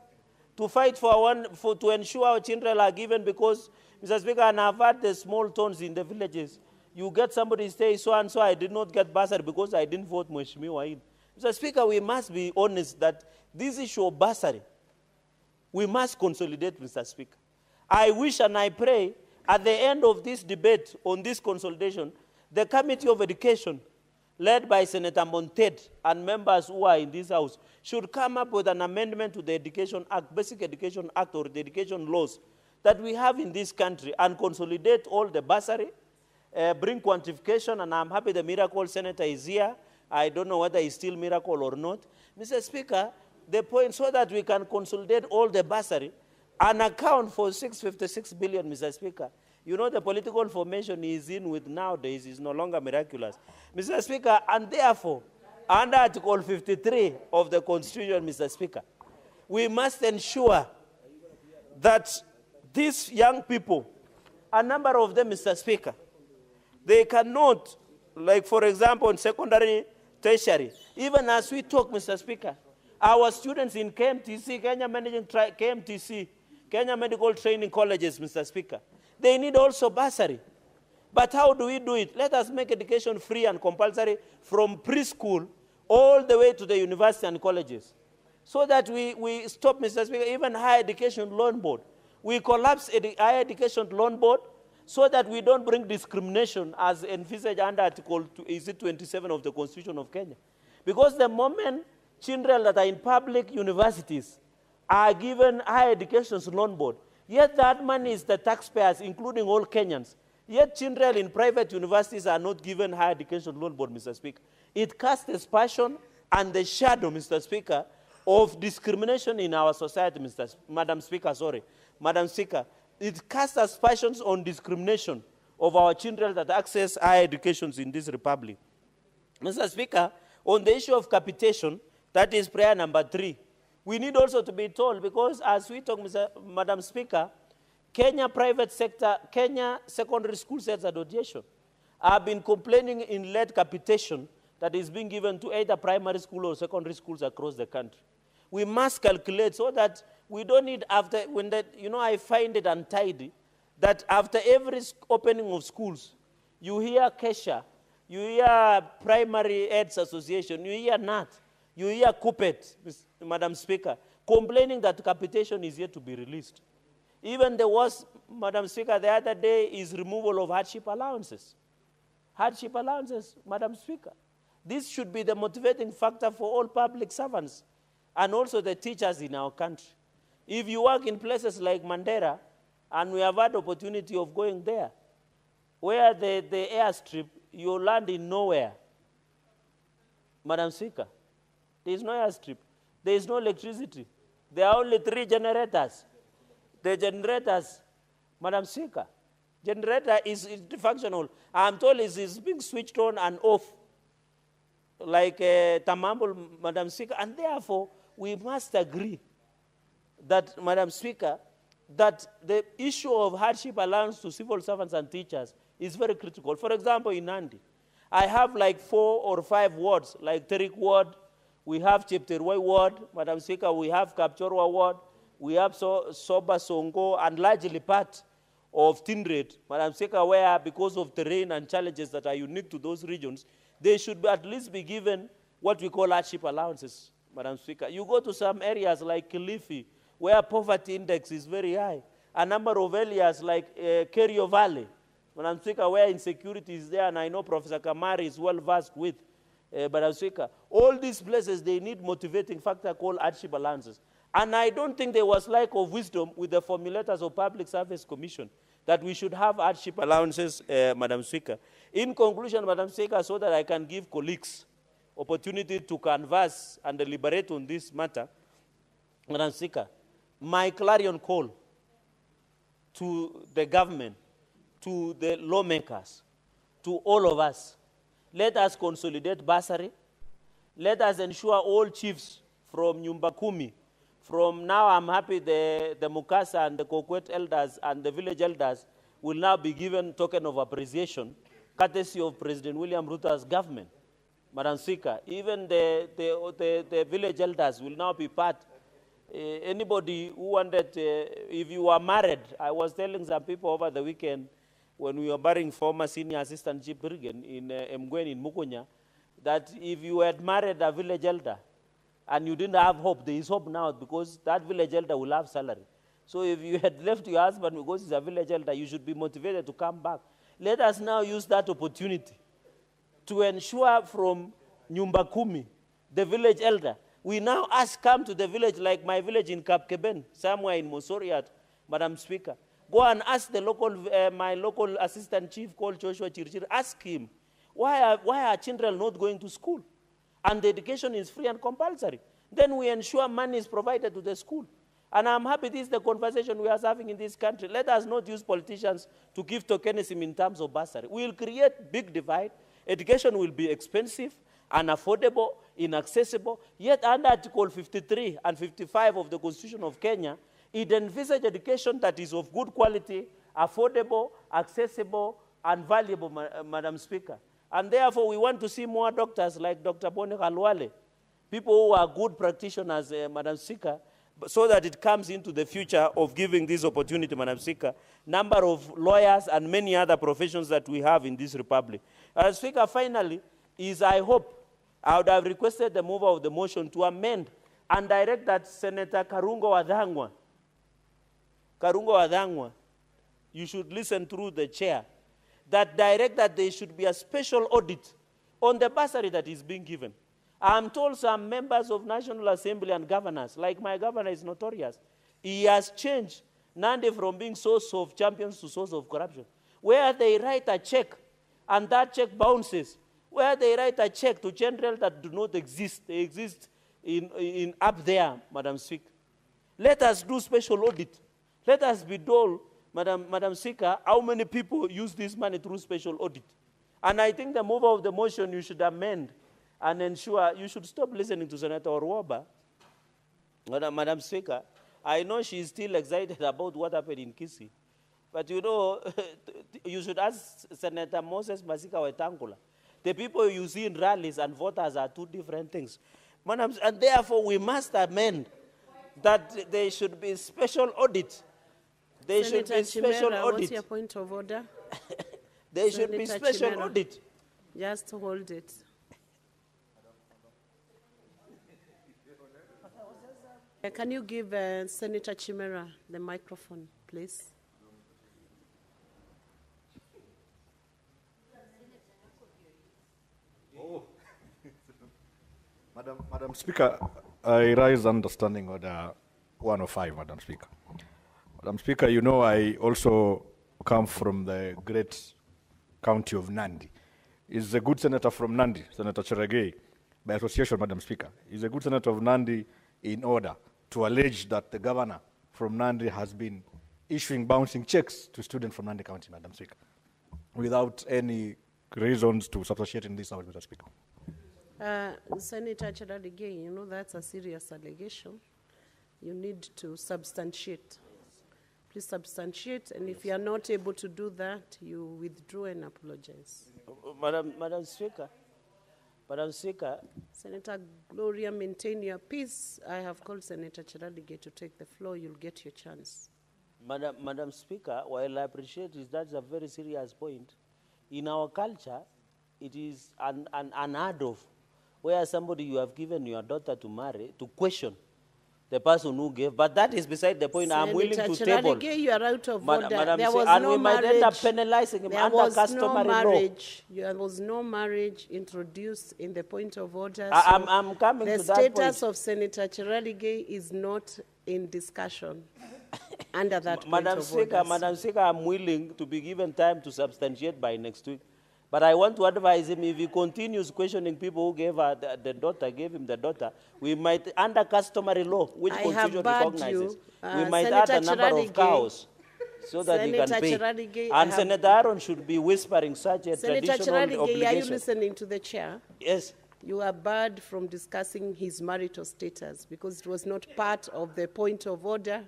to fight to ensure our children are given because, Mr. Speaker, and I've had the small towns in the villages, you get somebody say, so and so, I did not get bursary because I didn't vote Mheshimiwa in. Mr. Speaker, we must be honest that this issue of bursary, we must consolidate, Mr. Speaker. I wish and I pray at the end of this debate on this consolidation, the Committee of Education, led by Senator Monted and members who are in this House, should come up with an amendment to the Education Act, Basic Education Act, or the education laws that we have in this country and consolidate all the bursary, bring quantification, and I'm happy the Miracle Senator is here. I don't know whether he's still Miracle or not. Mr. Speaker, the point so that we can consolidate all the bursary and account for 656 billion, Mr. Speaker. You know, the political formation he is in with nowadays is no longer miraculous. Mr. Speaker, and therefore, under Article 53 of the Constitution, Mr. Speaker, we must ensure that these young people, a number of them, Mr. Speaker, they cannot, like for example, in secondary, tertiary, even as we talk, Mr. Speaker, our students in KMTC, Kenya Medical Training Colleges, Mr. Speaker, they need also bursary. But how do we do it? Let us make education free and compulsory from preschool all the way to the university and colleges. So that we stop, Mr. Speaker, even higher education loan board. We collapse higher education loan board so that we don't bring discrimination as envisaged under Article 27 of the Constitution of Kenya. Because the moment children that are in public universities are given higher education loan board, yet that money is the taxpayers, including all Kenyans. Yet children in private universities are not given higher education loan board, Mr. Speaker. It casts aspersion and the shadow, Mr. Speaker, of discrimination in our society, Madam Speaker. It casts aspersions on discrimination of our children that access higher education in this republic. Mr. Speaker, on the issue of capitation, that is prayer number 3, we need also to be told, because as we talk, Madam Speaker, Kenya private sector, Kenya Secondary School Sales Association have been complaining in lead capitation that is being given to either primary school or secondary schools across the country. We must calculate so that we don't need after, when that, you know, I find it untidy that after every opening of schools, you hear Kesha, you hear Primary Aids Association, you hear NAT, you hear Kupet, Madam Speaker, complaining that capitation is yet to be released. Even there was, Madam Speaker, the other day is removal of hardship allowances. Hardship allowances, Madam Speaker. This should be the motivating factor for all public servants and also the teachers in our country. If you work in places like Mandera, and we have had opportunity of going there, where the airstrip, you land in nowhere. Madam Speaker, there is no airstrip. There is no electricity. There are only 3 generators. The generators, Madam Speaker, generator is functional. I'm told it is being switched on and off. like Tamambul, Madam Speaker, and therefore we must agree that, Madam Speaker, that the issue of hardship allowance to civil servants and teachers is very critical. For example, in Nandi, I have like 4 or 5 wards, like Terik ward, we have Chepterwai ward, Madam Speaker, we have Kapchorwa ward, we have Soba Songo, and largely part of Tindred, Madam Speaker, where because of terrain and challenges that are unique to those regions, they should at least be given what we call hardship allowances, Madam Speaker. You go to some areas like Kilifi, where poverty index is very high. A number of areas like Kerio Valley, Madam Speaker, where insecurity is there, and I know Professor Kamari is well versed with, Madam Speaker. All these places, they need motivating factor called hardship allowances. And I don't think there was lack of wisdom with the formulators of Public Service Commission that we should have hardship allowances, Madam Speaker. In conclusion, Madam Speaker, so that I can give colleagues opportunity to converse and deliberate on this matter, Madam Speaker, my clarion call to the government, to the lawmakers, to all of us, let us consolidate bursary. Let us ensure all chiefs from Nyumba Kumi, from now I'm happy the Mukasa and the Kokwet elders and the village elders will now be given token of appreciation, courtesy of President William Ruto's government. Madam Speaker, even the village elders will now be part. Anybody who wanted, if you are married, I was telling some people over the weekend when we were burying former senior assistant chief brigadier in Mgwen in Mukunya, that if you had married a village elder and you didn't have hope, there is hope now because that village elder will have salary. So if you had left your husband because he's a village elder, you should be motivated to come back. Let us now use that opportunity to ensure from Nyumba Kumi, the village elder, we now ask come to the village like my village in Kapkeben, somewhere in Mosoriat, Madam Speaker. Go and ask the local, my local assistant chief called Joshua Chirchir, ask him, why are children not going to school? And the education is free and compulsory. Then we ensure money is provided to the school. And I'm happy this is the conversation we are having in this country. Let us not use politicians to give tokenism in terms of bursary. We will create big divide. Education will be expensive, unaffordable, inaccessible. Yet under Article 53 and 55 of the Constitution of Kenya, it envisages education that is of good quality, affordable, accessible, and valuable, Madam Speaker. And therefore, we want to see more doctors like Dr. Boni Khalwale, people who are good practitioners, Madam Speaker, so that it comes into the future of giving this opportunity, Madam Speaker, number of lawyers and many other professions that we have in this republic. Speaker, finally, I hope I would have requested the mover of the motion to amend and direct that Senator Karungo Wadhangwa, you should listen through the chair, that direct that there should be a special audit on the bursary that is being given. I'm told some members of National Assembly and governors, like my governor is notorious, he has changed Nandi from being source of champions to source of corruption, where they write a check and that check bounces, where they write a check to general that do not exist. They exist in up there, Madam Speaker. Let us do special audit. Let us be told, Madam Speaker, how many people use this money through special audit. And I think the mover of the motion, you should amend and ensure, you should stop listening to Senator Orwaba. Madam Speaker, I know she is still excited about what happened in Kisii, but you know, you should ask Senator Moses Masika Wetangula. The people you see in rallies and voters are two different things. Madam, and therefore we must amend that there should be special audit. There should be special audit. What's your point of order? There should be special audit. Just hold it. Can you give Senator Chimera the microphone, please? Oh. Madam Speaker, I rise understanding order 105, Madam Speaker. Madam Speaker, you know I also come from the great county of Nandi. He's a good senator from Nandi, Senator Cheragei, by association, Madam Speaker. He's a good senator of Nandi in order to allege that the governor from Nandi has been issuing bouncing checks to students from Nandi County, Madam Speaker, without any reasons to substantiate in this, Madam Speaker. Senator Cheradigei, you know that's a serious allegation. You need to substantiate. Please substantiate, and if you are not able to do that, you withdraw and apologize. Madam Speaker. Senator Gloria, maintain your peace. I have called Senator Cheradigei to take the floor. You'll get your chance. Madam Speaker, while I appreciate it, that's a very serious point. In our culture, it is unheard of where somebody you have given your daughter to marry to question the person who gave, but that is beside the point. Senator I'm willing to Cheradigei, table. you are out of order. Madam, there was and no we might end up penalizing him under customary law. There was no marriage introduced in the point of order. I'm coming to that point. The status of Senator Cheradigei is not in discussion under that Madam Speaker, I'm willing to be given time to substantiate by next week. But I want to advise him, if he continues questioning people who gave him the daughter, we might, under customary law, which Constitution recognizes, we might add a number of cows so that he can pay. And Senator Aaron should be whispering such a traditional obligation. Senator Cheradigei, are you listening to the chair? Yes. You are barred from discussing his marital status because it was not part of the point of order,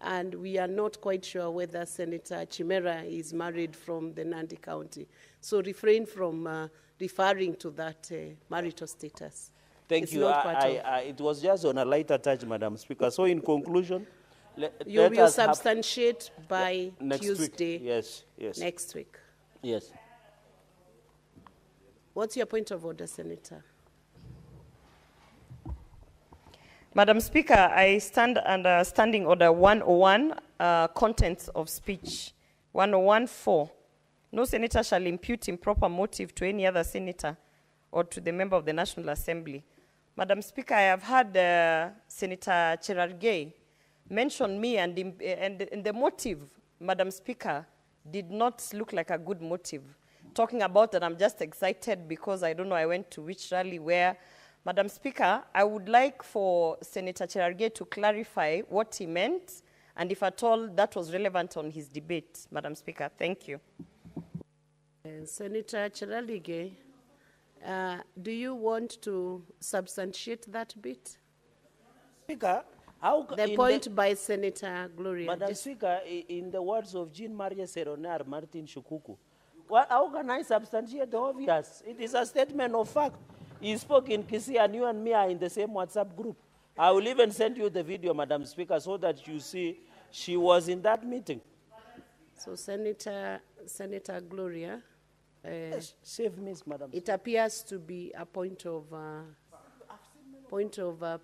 and we are not quite sure whether Senator Chimera is married from the Nandi County. So refrain from referring to that marital status. Thank you. It was just on a lighter touch, Madam Speaker. So in conclusion, you will substantiate by Tuesday. Yes. Next week. Yes. What's your point of order, Senator? Madam Speaker, I stand under Standing Order 101, Contents of Speech. 101.4. No senator shall impute improper motive to any other senator or to the member of the National Assembly. Madam Speaker, I have heard Senator Cheradigei mention me, and the motive, Madam Speaker, did not look like a good motive. Talking about that, I'm just excited because I don't know I went to which rally where. Madam Speaker, I would like for Senator Cheradigei to clarify what he meant and if at all that was relevant on his debate. Madam Speaker, thank you. Senator Cheradigei, do you want to substantiate that bit? Speaker, the point by Senator Gloria. Madam Speaker, in the words of Jean-Marie Seronar Martin Shukuku, how can I substantiate the obvious? It is a statement of fact. He spoke in Kisii, and you and me are in the same WhatsApp group. I will even send you the video, Madam Speaker, so that you see she was in that meeting. So, Senator Gloria, yes, save me, Madam. It appears to be a point of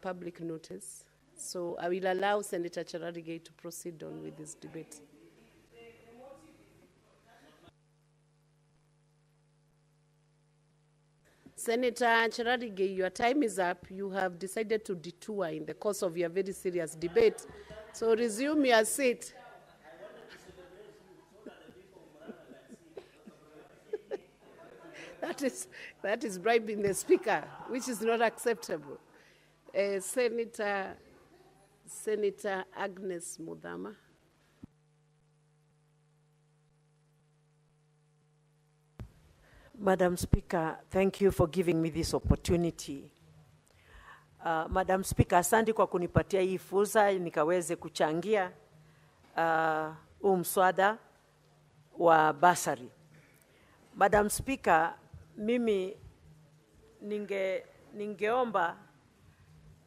public notice. So, I will allow Senator Cheradigei to proceed on with this debate. Senator Cheradigei, your time is up. You have decided to detour in the course of your very serious debate. So resume your seat. That is bribing the speaker, which is not acceptable. Senator Agnes Mudama. Madam Speaker, thank you for giving me this opportunity. Madam Speaker, asante kwa kunipatia hii fursa nikaweze kuchangia mswada wa bursary. Madam Speaker, mimi ningeomba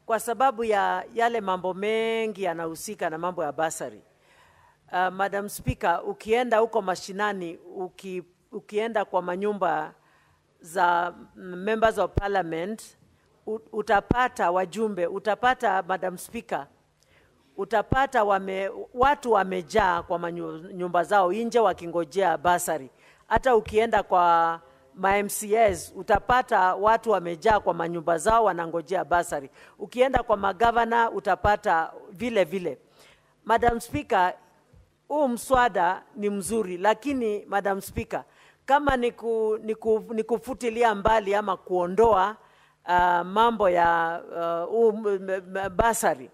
kwa sababu ya yale mambo mengi yanahusika na mambo ya bursary. Madam Speaker, ukienda huko mashinani, ukienda kwa manyumba za members of parliament, utapata wajumbe, utapata Madam Speaker, utapata watu wamejaa kwa nyumba zao nje wakingojea bursary. Hata ukienda kwa MCAs utapata watu wamejaa kwa manyumba zao wanangojea bursary. Ukienda kwa magavana utapata vile vile. Madam Speaker, mswada ni mzuri, lakini Madam Speaker, kama ni kufutilia mbali ama kuondoa mambo ya bursary,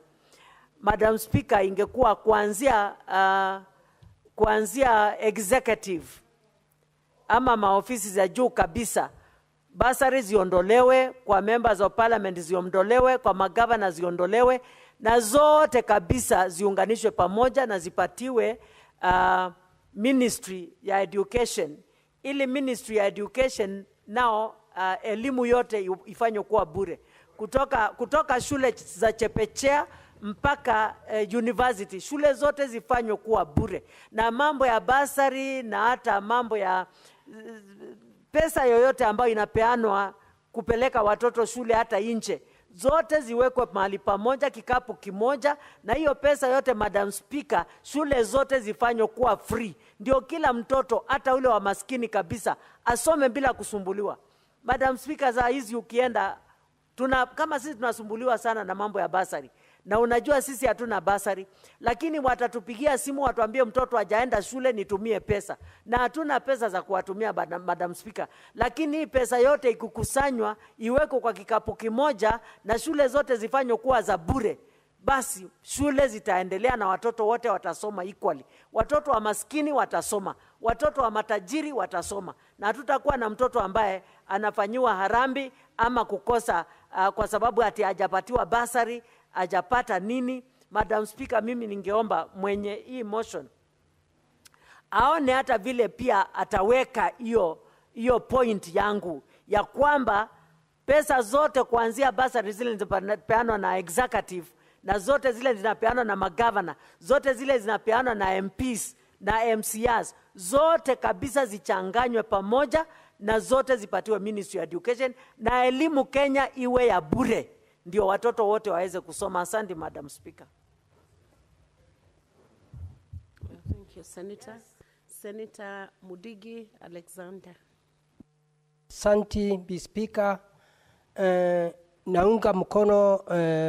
Madam Speaker, ingekuwa kuanzia executive ama maofisi za juu kabisa bursaries ziondolewe, kwa members of parliament ziondolewe, kwa magavana ziondolewe, na zote kabisa ziunganishwe pamoja na zipatiwe ministry ya education, ili ministry ya education nao elimu yote ifanywe kuwa bure, kutoka shule za chepechea mpaka university, shule zote zifanywe kuwa bure, na mambo ya bursary na hata mambo ya pesa yoyote ambayo inapeanwa kupeleka watoto shule hata nje, zote ziwekwe mahali pamoja, kikapu kimoja, na hiyo pesa yote, Madam Speaker, shule zote zifanywe kuwa free, ndio kila mtoto hata ule wa maskini kabisa asome bila kusumbuliwa. Madam Speaker, za hizi ukienda kama sisi tunasumbuliwa sana na mambo ya bursary, na unajua sisi hatuna bursary, lakini watatupigia simu watuambie mtoto hajaenda shule nitumie pesa, na hatuna pesa za kuwatumia Madam Speaker. Lakini hii pesa yote ikukusanywa iweko kwa kikapu kimoja na shule zote zifanywe kuwa za bure, basi shule zitaendelea na watoto wote watasoma equally. Watoto wa maskini watasoma, watoto wa matajiri watasoma, na hatutakuwa na mtoto ambaye anafanyiwa harambi ama kukosa kwa sababu ati hajapatiwa bursary, hajapata nini. Madam Speaker, mimi ningeomba mwenye hii motion aone hata vile pia ataweka hiyo point yangu ya kwamba pesa zote kuanzia bursary zile zinapeanwa na executive, na zote zile zinapeanwa na magavana, zote zile zinapeanwa na MPs na MCAs, zote kabisa zichanganywe pamoja na zote zipatiwe Ministry of Education, na elimu Kenya iwe ya bure, ndio watoto wote waweze kusoma. Asante Madam Speaker. Thank you, Senator. Senator Mudigi Alexander. Asante Bi Speaker. Naunga mkono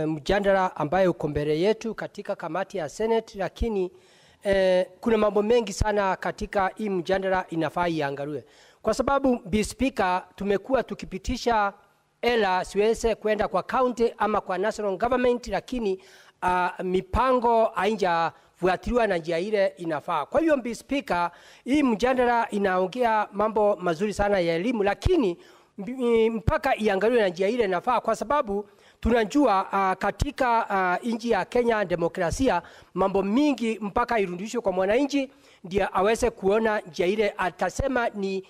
mjadala ambayo uko mbele yetu katika kamati ya Senate, lakini kuna mambo mengi sana katika hii mjadala inafaa iangaliwe. Kwa sababu Bi Speaker, tumekuwa tukipitisha ela siweze kwenda kwa county ama kwa national government, lakini mipango haijafuatiliwa na njia ile inafaa. Kwa hiyo Bi Speaker, hii mjadala inaongea mambo mazuri sana ya elimu, lakini mpaka iangaliwe na njia ile inafaa, kwa sababu tunajua katika nchi ya Kenya demokrasia mambo mingi mpaka irudishwe kwa mwananchi ndio aweze kuona njia ile atasema ni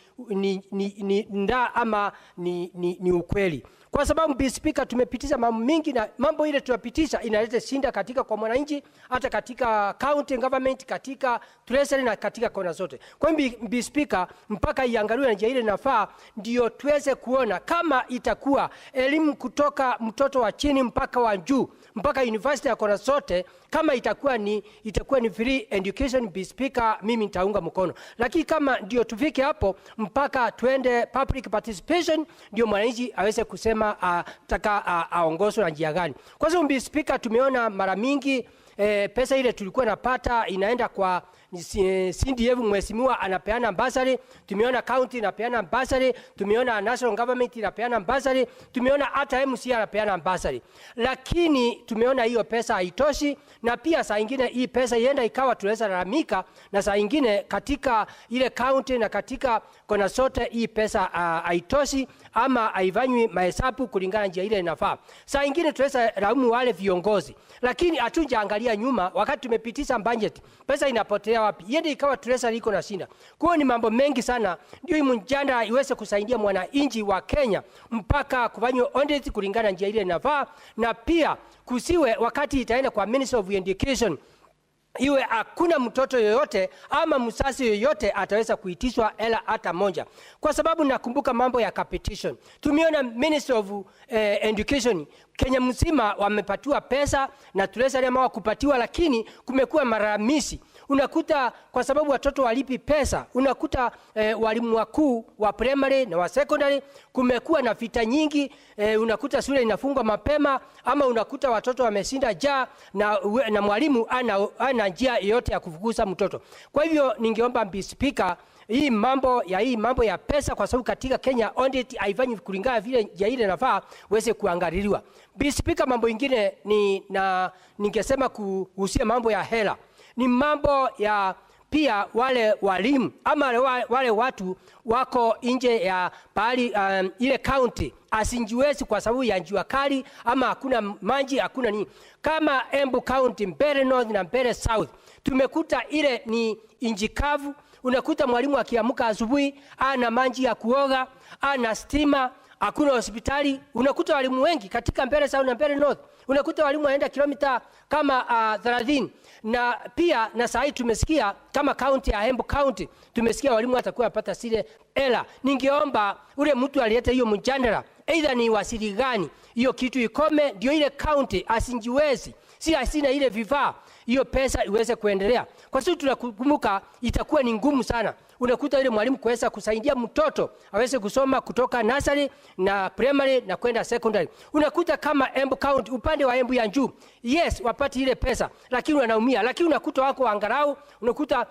nda ama ni ukweli. Kwa sababu Bi Speaker, tumepitisha mambo mingi, na mambo ile tunapitisha inaleta shinda katika kwa mwananchi, hata katika county government, katika treasury na katika kona zote. Kwa hiyo Bi Speaker, mpaka iangaliwe na njia ile inafaa ndio tuweze kuona kama itakuwa elimu kutoka mtoto wa chini mpaka wa juu mpaka university ya kona zote, kama itakuwa ni free education, Bi Speaker, mimi nitaunga mkono. Lakini kama ndio tufike hapo mpaka tuende public participation, ndio mwananchi aweze kusema taka aongozwe na njia gani. Kwa sababu Bi Speaker, tumeona mara mingi pesa ile tulikuwa napata inaenda kwa CDF, mheshimiwa anapeana bursary, tumeona county inapeana bursary, tumeona national government inapeana bursary, tumeona hata MCA anapeana bursary, lakini tumeona hiyo pesa haitoshi, na pia saa nyingine hii pesa ienda ikawa tunaweza lalamika, na saa nyingine katika ile county na katika kona zote hii pesa haitoshi ama haifanywi mahesabu kulingana njia ile inafaa. Saa nyingine tunaweza laumu wale viongozi, lakini hatujaangalia nyuma wakati tumepitisha budget pesa inapotea wapi, yende ikawa treasury iko na shinda. Kwa hiyo ni mambo mengi sana, ndio hii mjadala iweze kusaidia mwananchi wa Kenya mpaka kufanywa audit kulingana njia ile inafaa, na pia kusiwe wakati itaenda kwa Ministry of Education iwe hakuna mtoto yoyote ama msasi yoyote ataweza kuitishwa hela hata moja. Kwa sababu nakumbuka mambo ya petition, tumeona Ministry of Education Kenya mzima wamepatiwa pesa na treasury ama kupatiwa, lakini kumekuwa malalamishi. Unakuta kwa sababu watoto walipi pesa, unakuta walimu wakuu wa primary na wa secondary kumekuwa na vita nyingi, unakuta shule inafungwa mapema, ama unakuta watoto wameshinda njaa na mwalimu ana njia yote ya kufukuza mtoto. Kwa hivyo ningeomba Bi Speaker, hii mambo ya pesa, kwa sababu katika Kenya audit haifanyi kulingana vile njia ile inafaa, weze kuangaliliwa. Bi Speaker, mambo ingine ningesema kuhusia mambo ya hela, ni mambo ya pia wale walimu ama wale watu wako nje ya pahali ile county asinjiwezi kwa sababu ya jua kali ama hakuna maji, hakuna nini. Kama Embu County, Mbeere North na Mbeere South, tumekuta ile ni inji kavu. Unakuta mwalimu akiamka asubuhi ana maji ya kuoga, ana stima, hakuna hospitali. Unakuta walimu wengi katika Mbeere South na Mbeere North, unakuta walimu waenda kilomita kama 30. Na pia na saa hii tumesikia kama county ya Embu County, tumesikia walimu watakuwa wapata sile ela. Ningeomba ule mtu aliyeta hiyo mjadala, either ni wasili gani, hiyo kitu ikome, ndio ile county asinjiwezi, si asina ile vifaa, hiyo pesa iweze kuendelea. Kwa sababu tunakumbuka itakuwa ni ngumu sana. Unakuta ile mwalimu kuweza kusaidia mtoto aweze kusoma kutoka nursery na primary na kwenda secondary. Unakuta kama Embu County upande wa Embu ya juu, yes wapati ile pesa, lakini wanaumia. Lakini unakuta wako angalau, unakuta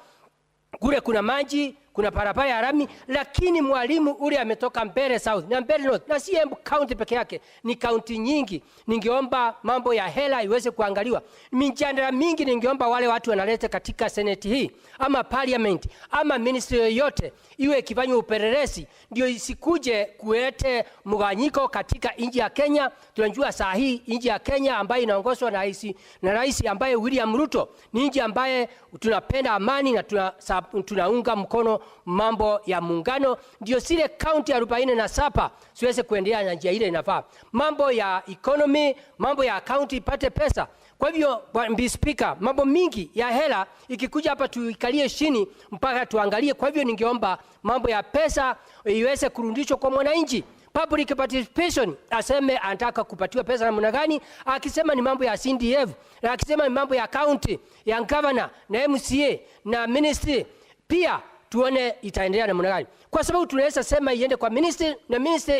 kule kuna maji, kuna parapara ya rami, lakini mwalimu ule ametoka Mbeere South na Mbeere North, na si Embu County peke yake, ni county nyingi. Ningeomba mambo ya hela iweze kuangaliwa. Mijadala mingi ningeomba wale watu wanaleta katika senate hii ama parliament ama ministry yoyote iwe ikifanywa upelelezi, ndio isikuje kuete mgawanyiko katika nchi ya Kenya. Tunajua saa hii nchi ya Kenya ambayo inaongozwa na rais ambaye William Ruto ni nchi ambaye tunapenda amani na tunaunga mkono mambo ya muungano, ndio zile county 47 siweze kuendelea na njia ile inafaa. Mambo ya economy, mambo ya county ipate pesa. Kwa hivyo Mr. Speaker, mambo mingi ya hela ikikuja hapa tuikalie chini mpaka tuangalie. Kwa hivyo ningeomba mambo ya pesa iweze kurudishwa kwa mwananchi. Public participation, aseme anataka kupatiwa pesa namna gani, akisema ni mambo ya CDF, na akisema ni mambo ya county, ya governor, na MCA, na ministry, pia tuone itaendelea namna gani. Kwa sababu tunaweza sema iende kwa ministry na ministry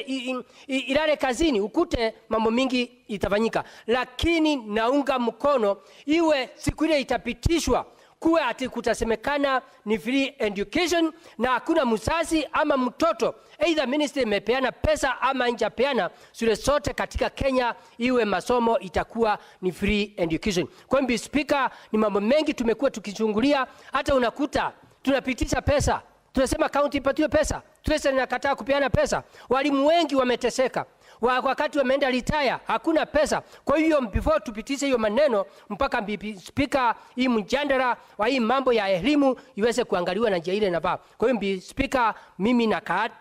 ilale kazini, ukute mambo mingi itafanyika. Lakini naunga mkono iwe siku ile itapitishwa kuwe ati kutasemekana ni free education na hakuna mzazi ama mtoto, either ministry imepeana pesa ama injapeana, shule zote katika Kenya iwe masomo itakuwa ni free education. Kwa hivyo Speaker, ni mambo mengi tumekuwa tukichungulia. Hata unakuta tunapitisha pesa, tunasema county ipatiwe pesa, pesa inakataa kupeana pesa. Walimu wengi wameteseka, wakati wameenda retire hakuna pesa. Kwa hiyo before tupitishe hiyo maneno, mpaka Speaker, hii mjadala wa hii mambo ya elimu iweze kuangaliwa na njia ile inafaa. Kwa hiyo Speaker, mimi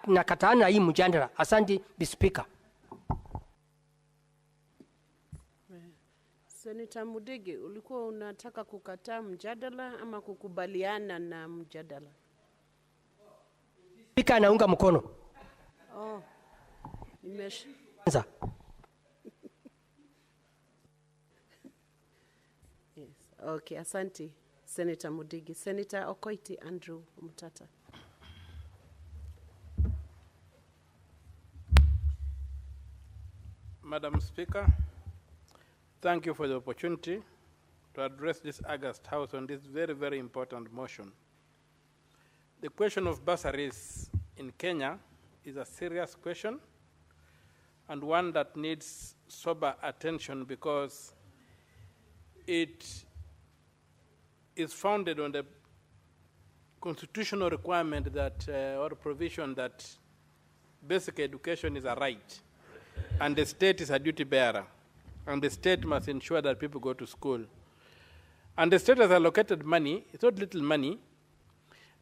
nakataa na hii mjadala. Asante Speaker. Senator Mudigi, ulikuwa unataka kukataa mjadala ama kukubaliana na mjadala? Speaker, naunga mkono. Oh. Yes. Okay, asante Senator Mudigi. Senator Okoiti Andrew Mutata. Madam Speaker, thank you for the opportunity to address this august House on this very, very important motion. The question of bursaries in Kenya is a serious question and one that needs sober attention because it is founded on the constitutional requirement that, or provision that basic education is a right and the state is a duty bearer and the state must ensure that people go to school. And the state has allocated money, it's not little money,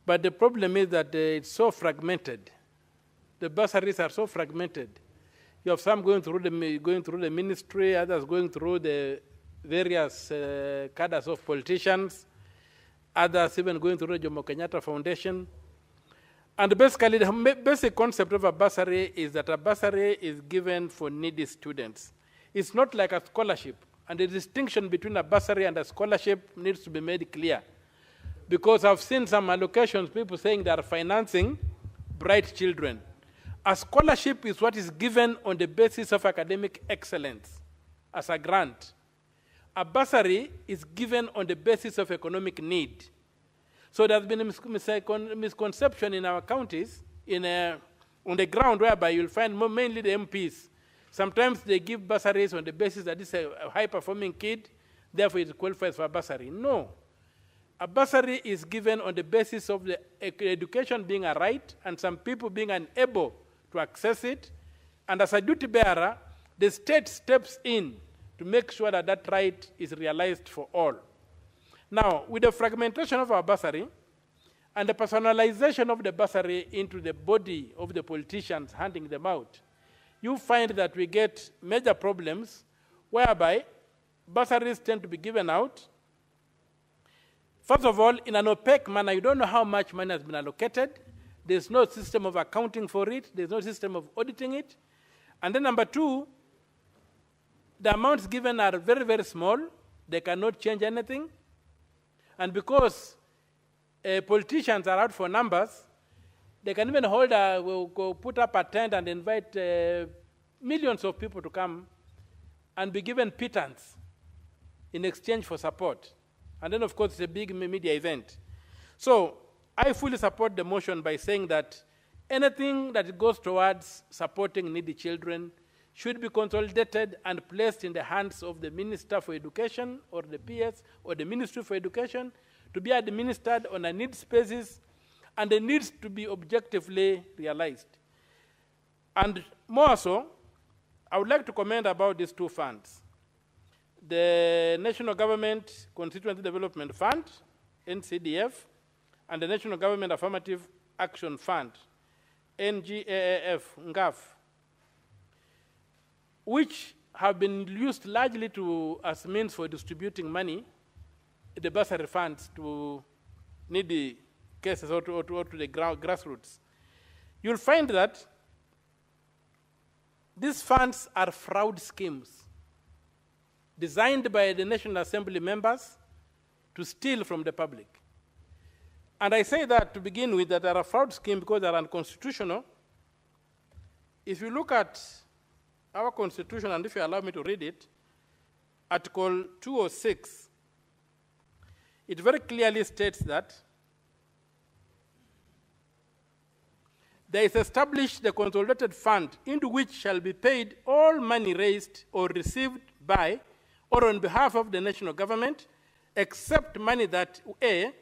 but the problem is that it's so fragmented. The bursaries are so fragmented. You have some going through the ministry, others going through the various cadres of politicians, others even going through the Jomo Kenyatta Foundation. And basically, the basic concept of a bursary is that a bursary is given for needy students. It's not like a scholarship. And the distinction between a bursary and a scholarship needs to be made clear. Because I've seen some allocations, people saying they are financing bright children. A scholarship is what is given on the basis of academic excellence as a grant. A bursary is given on the basis of economic need. So there's been a misconception in our counties on the ground whereby you'll find mainly the MPs. Sometimes they give bursaries on the basis that this is a high-performing kid, therefore it qualifies for a bursary. No. A bursary is given on the basis of the education being a right and some people being unable to access it. And as a duty bearer, the state steps in to make sure that that right is realized for all. Now, with the fragmentation of our bursary and the personalization of the bursary into the body of the politicians handing them out, you find that we get major problems whereby bursaries tend to be given out. First of all, in an opaque manner, you don't know how much money has been allocated. There's no system of accounting for it. There's no system of auditing it. And then number two, the amounts given are very, very small. They cannot change anything. And because politicians are out for numbers, they can even put up a tent and invite millions of people to come and be given pittance in exchange for support. And then, of course, it's a big media event. So I fully support the motion by saying that anything that goes towards supporting needy children should be consolidated and placed in the hands of the Minister for Education or the PS or the Ministry for Education to be administered on a needs basis, and the needs to be objectively realized. And more so, I would like to comment about these two funds. The National Government Constituency Development Fund, NCDF, and the National Government Affirmative Action Fund, NGAAF, NGAF, which have been used largely as means for distributing money, the bursary funds to needy cases or to the grassroots. You'll find that these funds are fraud schemes designed by the National Assembly members to steal from the public. And I say that to begin with, that they are a fraud scheme because they are unconstitutional. If you look at our Constitution, and if you allow me to read it, Article 206, it very clearly states that there is established the consolidated fund into which shall be paid all money raised or received by or on behalf of the national government, except money that A,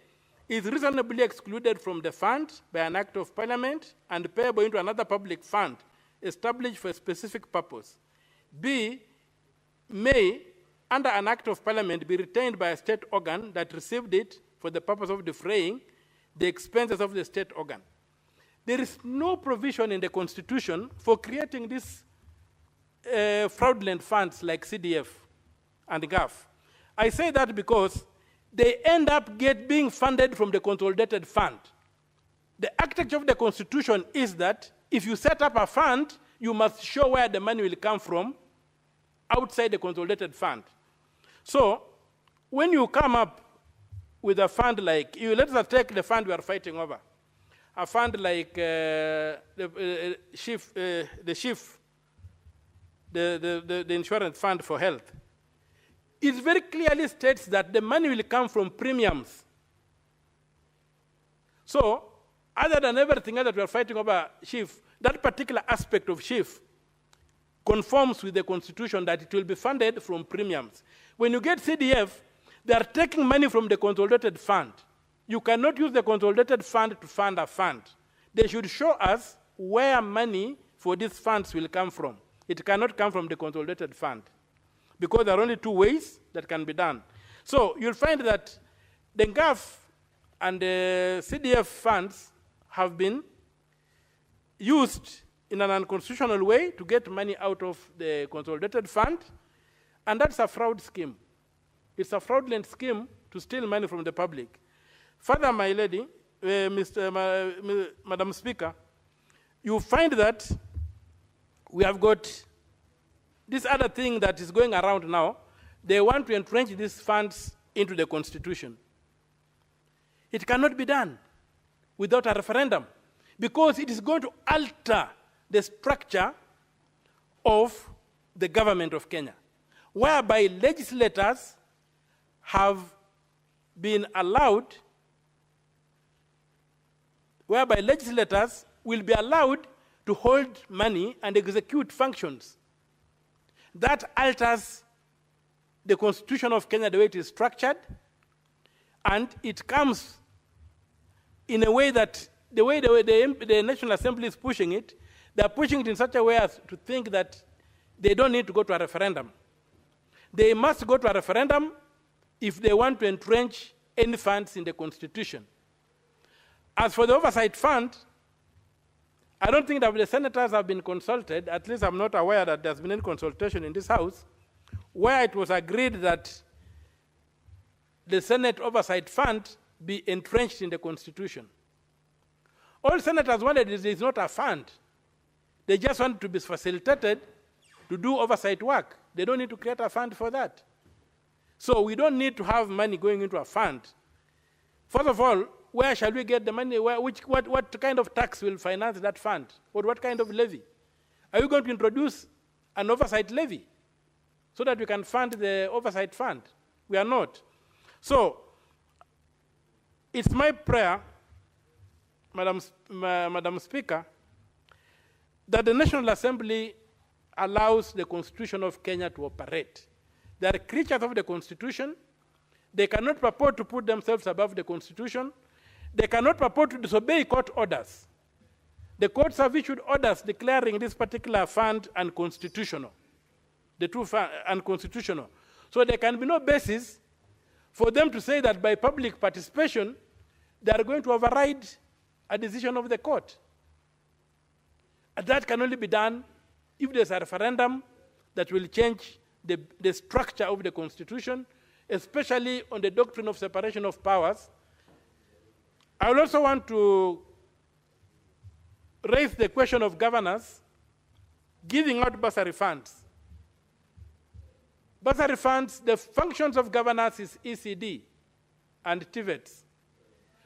is reasonably excluded from the fund by an act of parliament and payable into another public fund established for a specific purpose. B, may, under an act of parliament, be retained by a state organ that received it for the purpose of defraying the expenses of the state organ. There is no provision in the Constitution for creating these fraudulent funds like CDF and GAF. I say that because they end up being funded from the consolidated fund. The architecture of the Constitution is that if you set up a fund, you must show where the money will come from outside the consolidated fund. So when you come up with a fund like, let us take the fund we are fighting over, a fund like the insurance fund for health. It very clearly states that the money will come from premiums. So, other than everything else that we are fighting over, Chief, that particular aspect of Chief conforms with the Constitution that it will be funded from premiums. When you get CDF, they are taking money from the consolidated fund. You cannot use the consolidated fund to fund a fund. They should show us where money for these funds will come from. It cannot come from the consolidated fund, because there are only two ways that can be done. So you'll find that the GAF and the CDF funds have been used in an unconstitutional way to get money out of the consolidated fund, and that's a fraud scheme. It's a fraudulent scheme to steal money from the public. Further, my lady, Madam Speaker, you find that we have got this other thing that is going around now. They want to entrench these funds into the Constitution. It cannot be done without a referendum, because it is going to alter the structure of the government of Kenya, whereby legislators have been allowed, whereby legislators will be allowed to hold money and execute functions. That alters the Constitution of Kenya the way it is structured, And it comes in a way that the way the National Assembly is pushing it, they're pushing it in such a way as to think that they don't need to go to a referendum. They must go to a referendum if they want to entrench any funds in the Constitution. As for the Oversight Fund, I don't think that the senators have been consulted, at least I'm not aware that there's been any consultation in this House, where it was agreed that the Senate Oversight Fund be entrenched in the Constitution. All senators wanted is not a fund. They just want to be facilitated to do oversight work. They don't need to create a fund for that. So we don't need to have money going into a fund. First of all, where shall we get the money? What kind of tax will finance that fund? Or what kind of levy? Are you going to introduce an oversight levy so that we can fund the oversight fund? We are not. So it's my prayer, Madam Speaker, that the National Assembly allows the Constitution of Kenya to operate. They are creatures of the Constitution. They cannot purport to put themselves above the Constitution. They cannot purport to disobey court orders. The courts have issued orders declaring this particular fund unconstitutional, the two unconstitutional. So there can be no basis for them to say that by public participation, they are going to override a decision of the court. And that can only be done if there's a referendum that will change the structure of the Constitution, especially on the doctrine of separation of powers. I would also want to raise the question of governors giving out bursary funds. Bursary funds, the functions of governors is ECD and TVETs.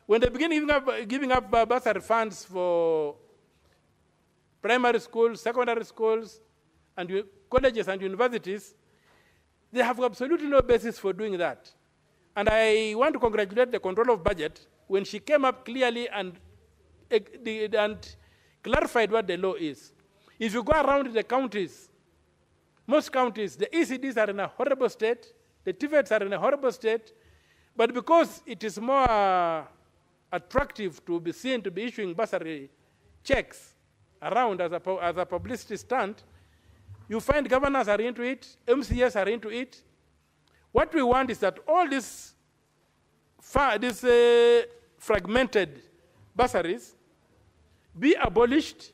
When they begin giving up bursary funds for primary schools, secondary schools, and colleges and universities, they have absolutely no basis for doing that. And I want to congratulate the Controller of Budget when she came up clearly and clarified what the law is. If you go around the counties, most counties, the ECDs are in a horrible state, the TVETs are in a horrible state, but because it is more attractive to be seen to be issuing bursary checks around as a publicity stunt, you find governors are into it, MCS are into it. What we want is that all these fragmented bursaries be abolished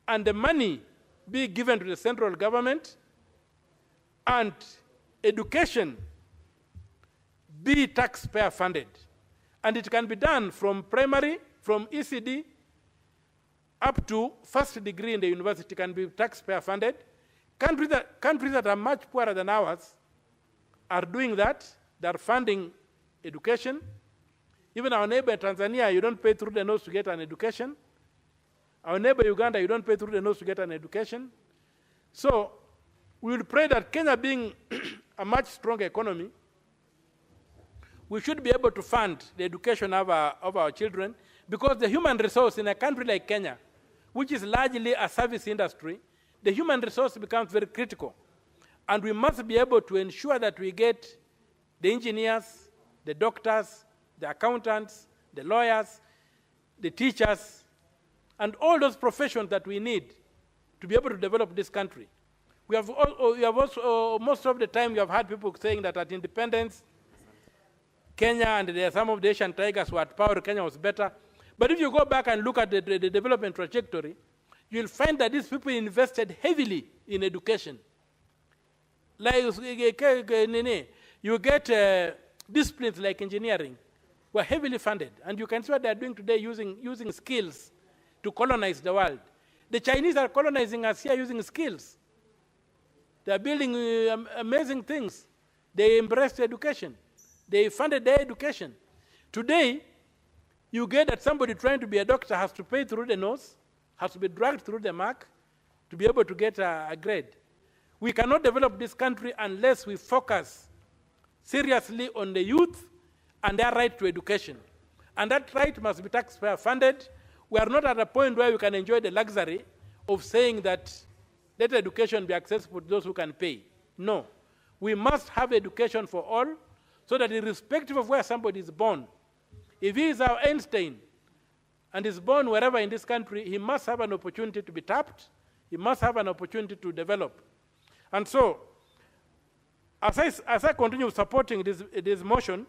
and the money be given to the central government and education be taxpayer funded. And it can be done from primary, from ECD, up to first degree in the university can be taxpayer funded. Countries that are much poorer than ours are doing that. They are funding education. Even our neighbor Tanzania, you don't pay through the nose to get an education. Our neighbor Uganda, you don't pay through the nose to get an education. So we will pray that Kenya being a much stronger economy, we should be able to fund the education of our children, because the human resource in a country like Kenya, which is largely a service industry, the human resource becomes very critical. And we must be able to ensure that we get the engineers, the doctors, the accountants, the lawyers, the teachers, and all those professions that we need to be able to develop this country. We have also, most of the time, you have had people saying that at independence, Kenya and some of the Asian tigers were at power, Kenya was better. But if you go back and look at the development trajectory, you'll find that these people invested heavily in education. Like you get disciplines like engineering were heavily funded, and you can see what they're doing today using skills to colonize the world. The Chinese are colonizing us here using skills. They're building amazing things. They embraced education. They funded their education. Today, you get that somebody trying to be a doctor has to pay through the nose, has to be dragged through the mark to be able to get a grade. We cannot develop this country unless we focus seriously on the youth and their right to education. And that right must be taxpayer funded. We are not at a point where we can enjoy the luxury of saying that let education be accessible to those who can pay. No. We must have education for all So that irrespective of where somebody is born, if he is our Einstein and is born wherever in this country, he must have an opportunity to be tapped. He must have an opportunity to develop. And so, as I continue supporting this motion,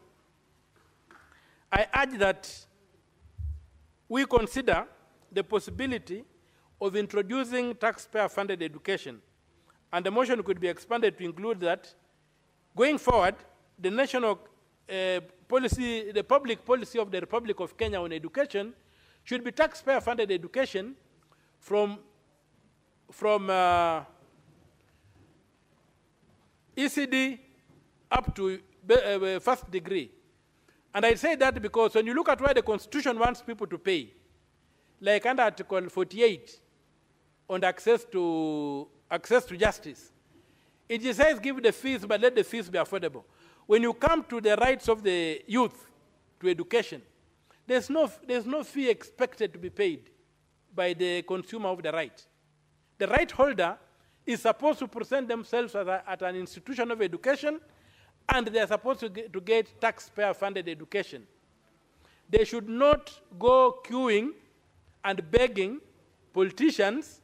I urge that we consider the possibility of introducing taxpayer-funded education. And the motion could be expanded to include that, going forward, the national policy, the public policy of the Republic of Kenya on education should be taxpayer-funded education from ECD up to first degree. And I say that because when you look at where the Constitution wants people to pay, like under Article 48 on access to justice, it says give the fees, but let the fees be affordable. When you come to the rights of the youth to education, there's no fee expected to be paid by the consumer of the right. The right holder is supposed to present themselves at an institution of education, and they're supposed to get taxpayer-funded education. They should not go queuing and begging politicians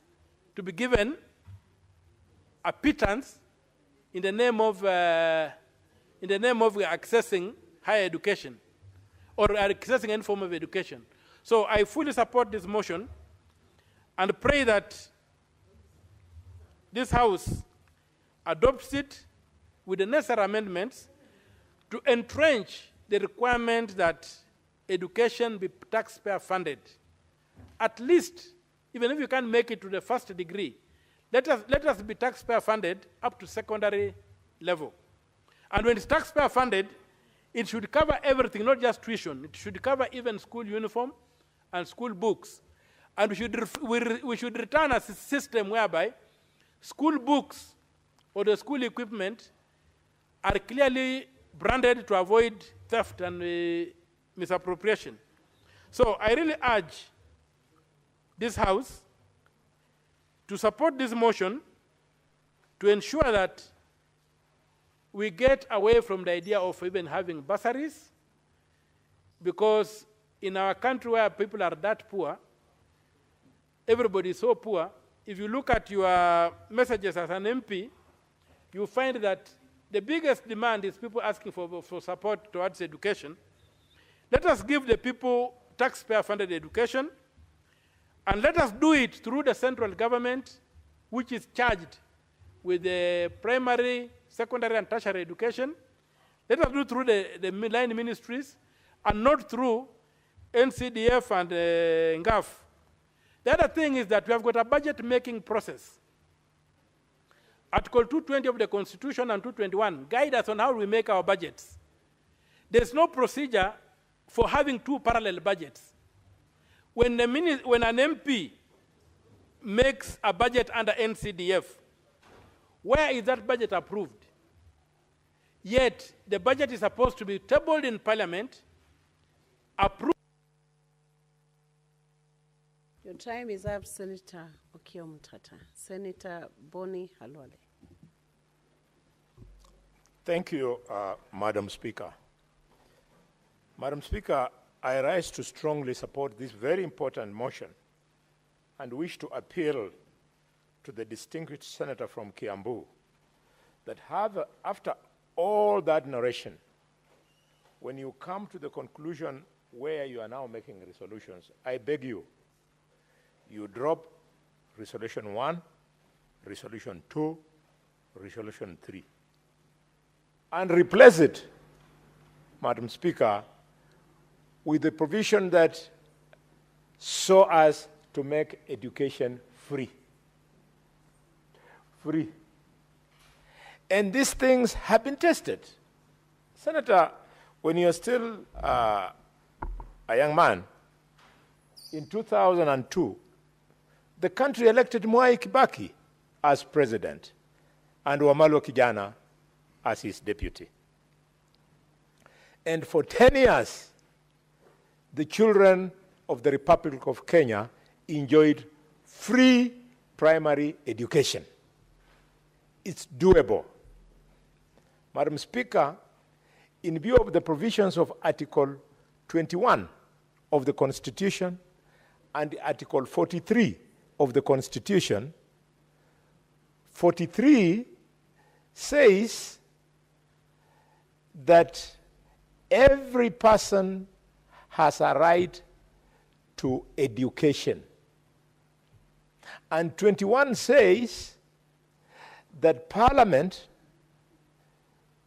to be given a pittance in the name of accessing higher education or accessing any form of education. So I fully support this motion and pray that this House adopts it with the necessary amendments to entrench the requirement that education be taxpayer funded. At least, even if you can't make it to the first degree, let us be taxpayer funded up to secondary level. And when it's taxpayer funded, it should cover everything, not just tuition. It should cover even school uniform and school books. And we should return a system whereby school books or the school equipment are clearly branded to avoid theft and misappropriation. So I really urge this House to support this motion to ensure that we get away from the idea of even having bursaries, because in our country where people are that poor, everybody is so poor, if you look at your messages as an MP, you find that the biggest demand is people asking for support towards education. Let us give the people taxpayer-funded education, and let us do it through the central government, which is charged with the primary, secondary, and tertiary education. Let us do it through the line ministries, and not through NCDF and NGAF. The other thing is that we have got a budget-making process. Article 220 of the Constitution and 221 guide us on how we make our budgets. There's no procedure for having two parallel budgets. When an MP makes a budget under NCDF, where is that budget approved? Yet, the budget is supposed to be tabled in Parliament, approved. Your time is up, Senator Okiya Mutata. Senator Boni Halwale. Thank you, Madam Speaker. Madam Speaker, I rise to strongly support this very important motion and wish to appeal to the distinguished senator from Kiambu that after all that narration, when you come to the conclusion where you are now making resolutions, I beg you, you drop Resolution 1, Resolution 2, Resolution 3, and replace it, Madam Speaker, with the provision that so as to make education free. Free. And these things have been tested. Senator, when you're still a young man, in 2002, the country elected Mwai Kibaki as president and Wamalo Kijana as his deputy. And for 10 years, the children of the Republic of Kenya enjoyed free primary education. It's doable. Madam Speaker, in view of the provisions of Article 21 of the Constitution and Article 43 of the Constitution, 43 says that every person has a right to education. And 21 says that Parliament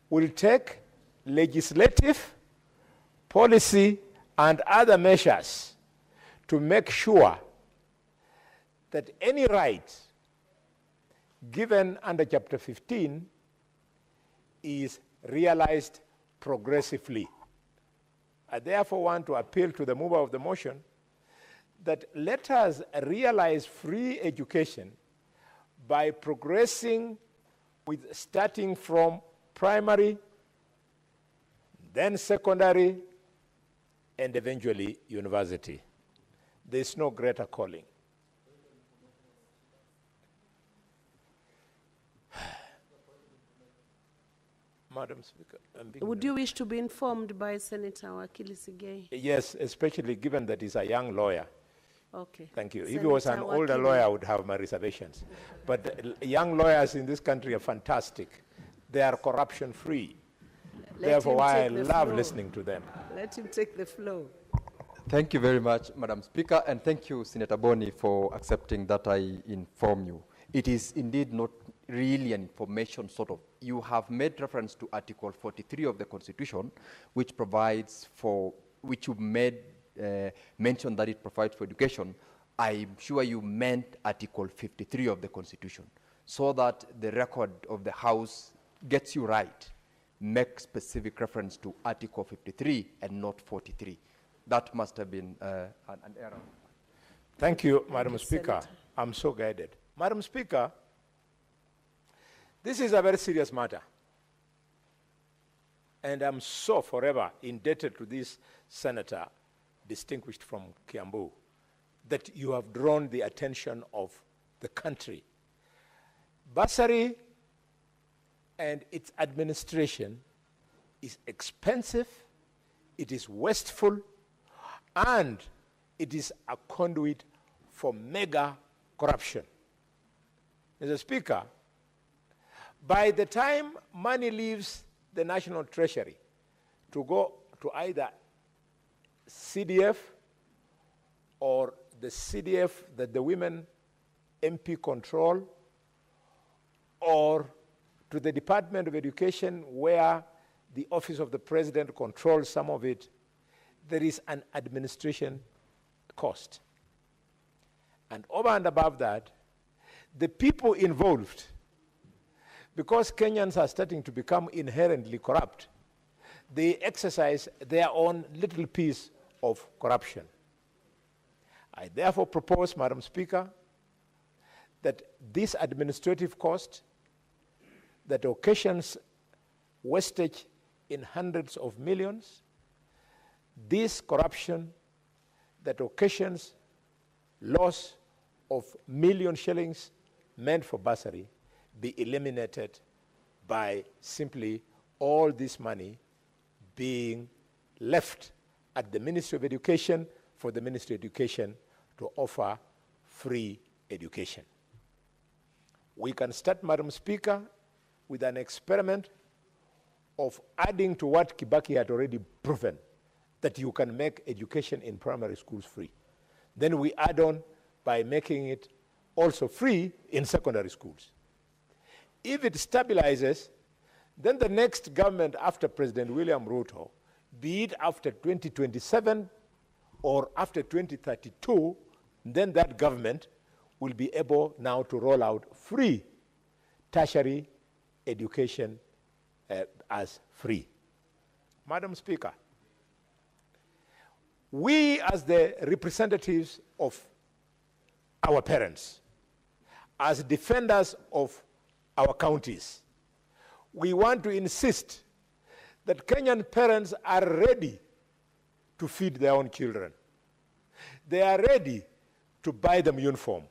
will take legislative, policy, and other measures to make sure that any right given under Chapter 15 is realized progressively. I therefore want to appeal to the mover of the motion that let us realize free education by progressing with starting from primary, then secondary, and eventually university. There is no greater calling. Madam Speaker. Would you wish to be informed by Senator Wakili Sigei? Yes, especially given that he's a young lawyer. Okay. Thank you. If he was an older lawyer, I would have my reservations. But young lawyers in this country are fantastic. They are corruption-free. Therefore, I love listening to them. Let him take the floor. Thank you very much, Madam Speaker, and thank you, Senator Boni, for accepting that I inform you. It is indeed not really an information sort of. You have made reference to Article 43 of the Constitution, which provides for, which you made mention that it provides for education. I'm sure you meant Article 53 of the Constitution, so that the record of the House gets you right. Make specific reference to Article 53 and not 43. That must have been an error. Thank you, Madam Speaker. I'm so guided. Madam Speaker, this is a very serious matter. And I'm so forever indebted to this senator, distinguished from Kiambu, that you have drawn the attention of the country. Bursary and its administration is expensive, it is wasteful, and it is a conduit for mega corruption. Mr. Speaker, by the time money leaves the National Treasury to go to either CDF or the CDF that the women MP control, or to the Department of Education where the Office of the President controls some of it, there is an administration cost. And over and above that, the people involved, because Kenyans are starting to become inherently corrupt, they exercise their own little piece of corruption. I therefore propose, Madam Speaker, that this administrative cost that occasions wastage in hundreds of millions, this corruption that occasions loss of million shillings meant for bursary, be eliminated by simply all this money being left at the Ministry of Education for the Ministry of Education to offer free education. We can start, Madam Speaker, with an experiment of adding to what Kibaki had already proven, that you can make education in primary schools free. Then we add on by making it also free in secondary schools. If it stabilizes, then the next government after President William Ruto, be it after 2027 or after 2032, then that government will be able now to roll out free tertiary education as free. Madam Speaker, we as the representatives of our parents, as defenders of our counties, we want to insist that Kenyan parents are ready to feed their own children. They are ready to buy them uniform.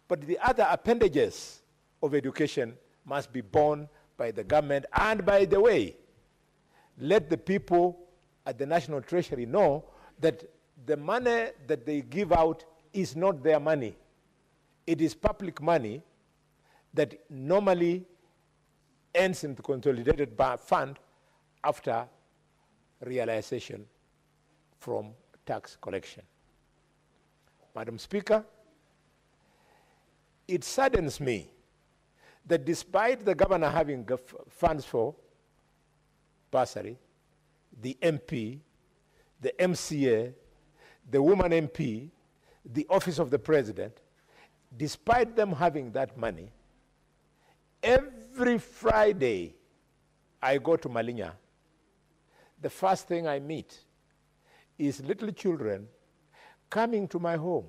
But the other appendages of education must be borne by the government. And by the way, let the people at the National Treasury know that the money that they give out is not their money. It is public money that normally ends in the consolidated fund after realization from tax collection. Madam Speaker, it saddens me that despite the governor having funds for bursary, the MP, the MCA, the woman MP, the office of the president, despite them having that money, every Friday I go to Malinya, the first thing I meet is little children coming to my home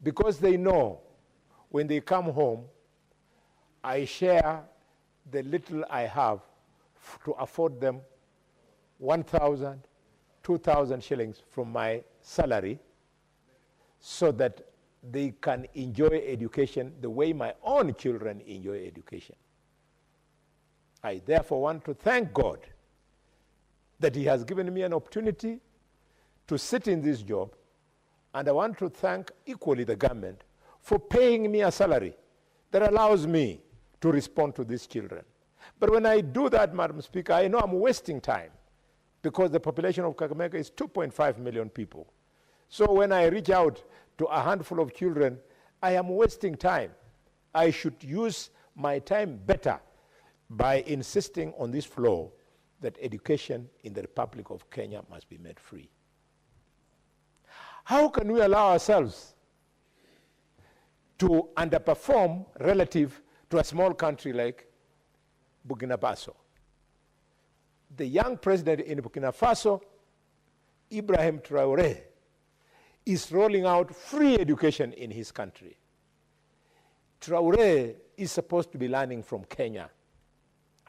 because they know when they come home, I share the little I have to afford them 1,000, 2,000 shillings from my salary so that they can enjoy education the way my own children enjoy education. I therefore want to thank God that He has given me an opportunity to sit in this job, and I want to thank equally the government for paying me a salary that allows me to respond to these children. But when I do that, Madam Speaker, I know I'm wasting time because the population of Kakamega is 2.5 million people. So when I reach out to a handful of children, I am wasting time. I should use my time better by insisting on this floor that education in the Republic of Kenya must be made free. How can we allow ourselves to underperform relative to a small country like Burkina Faso? The young president in Burkina Faso, Ibrahim Traoré, is rolling out free education in his country. Traoré is supposed to be learning from Kenya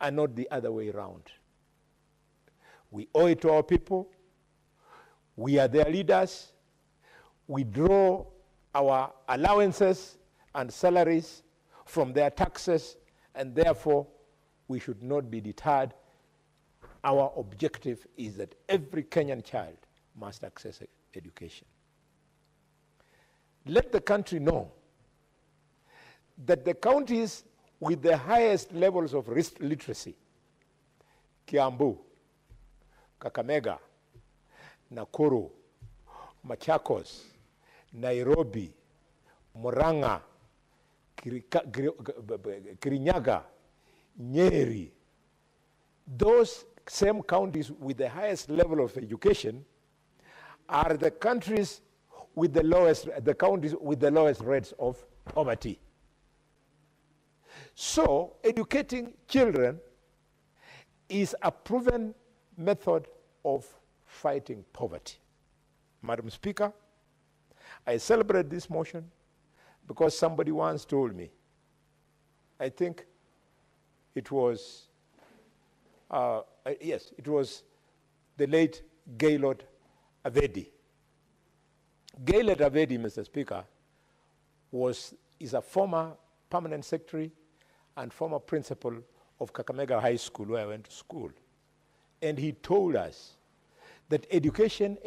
and not the other way around. We owe it to our people. We are their leaders. We draw our allowances and salaries from their taxes, and therefore we should not be deterred. Our objective is that every Kenyan child must access education. Let the country know that the counties with the highest levels of literacy, Kiambu, Kakamega, Nakuru, Machakos, Nairobi, Murang'a, Kirinyaga, Nyeri, those same counties with the highest level of education are the countries with the lowest, the counties with the lowest rates of poverty. So educating children is a proven method of fighting poverty. Madam Speaker, I celebrate this motion because somebody once told me, I think it was, yes, it was the late Gaylord Avedi. Gaylord Avedi, Mr. Speaker, is a former permanent secretary and former principal of Kakamega High School, where I went to school. And he told us that education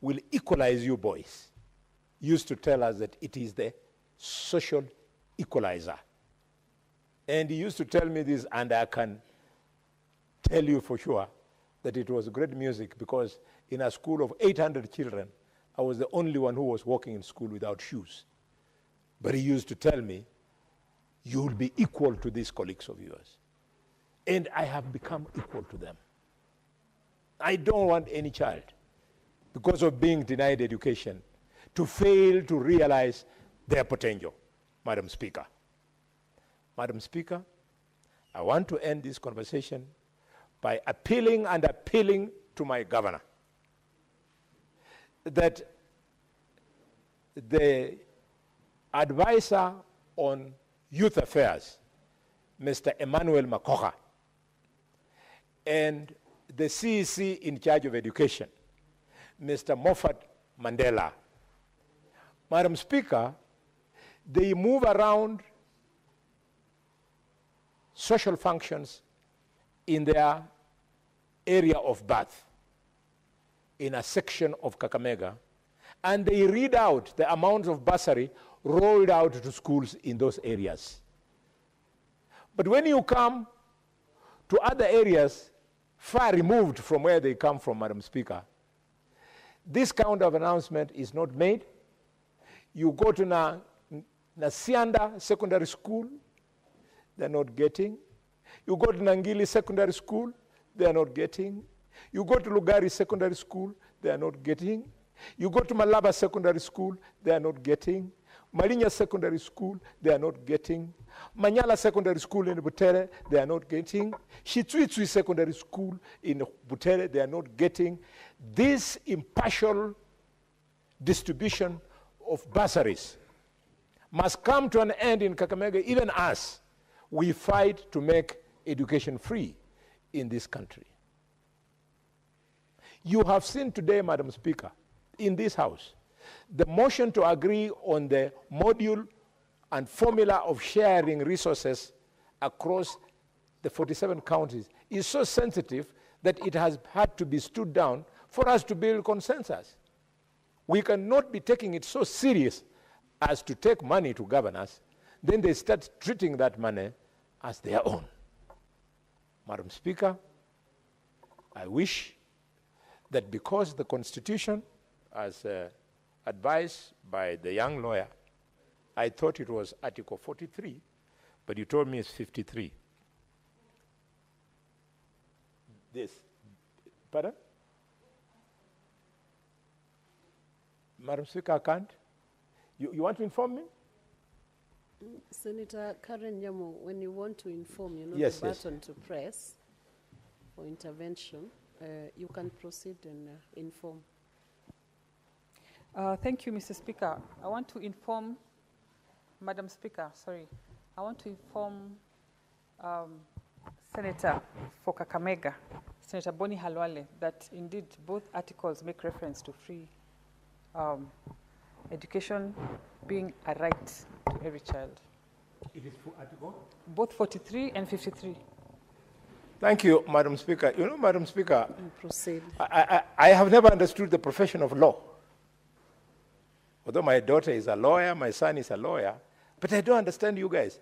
will equalize you boys. He used to tell us that it is the social equalizer. And he used to tell me this, and I can tell you for sure that it was great music, because in a school of 800 children, I was the only one who was walking in school without shoes. But he used to tell me, you will be equal to these colleagues of yours. And I have become equal to them. I don't want any child, because of being denied education, to fail to realize their potential, Madam Speaker. Madam Speaker, I want to end this conversation by appealing to my governor that the advisor on youth affairs, Mr. Emmanuel Makoha, and the CEC in charge of education, Mr. Moffat Mandela. Madam Speaker, they move around social functions in their area of birth in a section of Kakamega, and they read out the amount of bursary rolled out to schools in those areas. But when you come to other areas far removed from where they come from, Madam Speaker, this kind of announcement is not made. You go to Nasianda Secondary School, they're not getting. You go to Nangili Secondary School, they are not getting. You go to Lugari Secondary School, they are not getting. You go to Malaba Secondary School, they are not getting. Marinya Secondary School, they are not getting. Manyala Secondary School in Butere, they are not getting. Shitwitwi Secondary School in Butere, they are not getting. This impartial distribution of bursaries must come to an end in Kakamega, even as we fight to make education free in this country. You have seen today, Madam Speaker, in this House, the motion to agree on the module and formula of sharing resources across the 47 counties is so sensitive that it has had to be stood down for us to build consensus. We cannot be taking it so serious as to take money to governors, then they start treating that money as their own. Madam Speaker, I wish that because the Constitution, as advised by the young lawyer, I thought it was Article 43, but you told me it's 53. This. Pardon? Madam Speaker, I can't. You want to inform me? Senator Karen Nyamo, when you want to inform, you know Yes, the yes. button to press for intervention. You can proceed and inform. Thank you, Mr. Speaker. I want to inform, Madam Speaker, sorry. I want to inform Senator for Kakamega, Senator Boni Halwale, that indeed both articles make reference to free education being a right to every child. It is for article? Both 43 and 53. Thank you, Madam Speaker. You know, Madam Speaker, proceed. I have never understood the profession of law. Although my daughter is a lawyer, my son is a lawyer, but I don't understand you guys.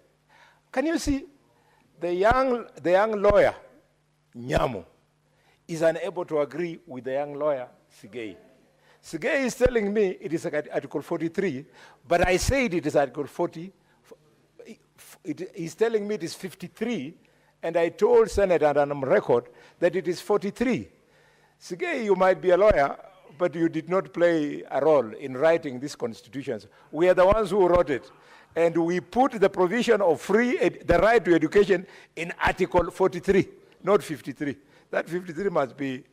Can you see the young lawyer, Nyamo, is unable to agree with the young lawyer, Sigei. Sigei is telling me it is Article 43, but I said it is Article 40. He's telling me it is 53, and I told Senate and on record that it is 43. Sigei, you might be a lawyer, but you did not play a role in writing these constitutions. We are the ones who wrote it. And we put the provision of the right to education in Article 43, not 53. That 53 must be...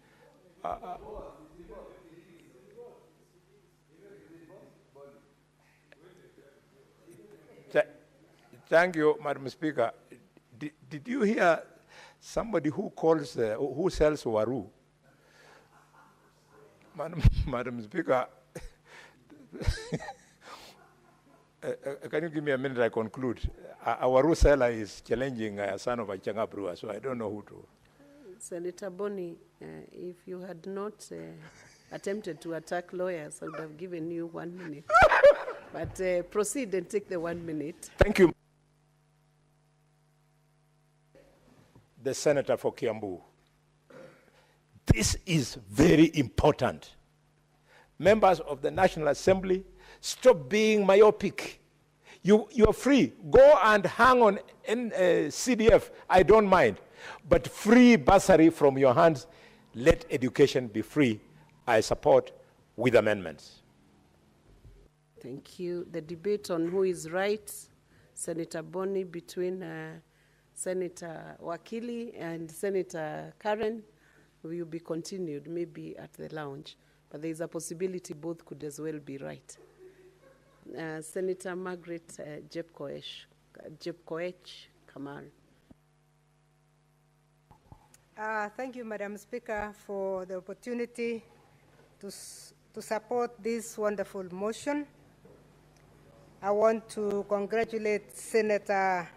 Thank you, Madam Speaker. Did you hear somebody who who sells waru? Madam Speaker, can you give me a minute? I conclude. Our waru seller is challenging a son of a Changa brewer, so I don't know who to. Senator Boni, if you had not attempted to attack lawyers, I would have given you 1 minute. But proceed and take the 1 minute. Thank you. The Senator for Kiambu. This is very important. Members of the National Assembly, stop being myopic. You are free. Go and hang on CDF. I don't mind. But free bursary from your hands. Let education be free. I support with amendments. Thank you. The debate on who is right, Senator Boni, between Senator Wakili and Senator Karen, will be continued maybe at the lounge. But there is a possibility both could as well be right. Senator Margaret Jepkoech Kamal. Thank you, Madam Speaker, for the opportunity to support this wonderful motion. I want to congratulate Senator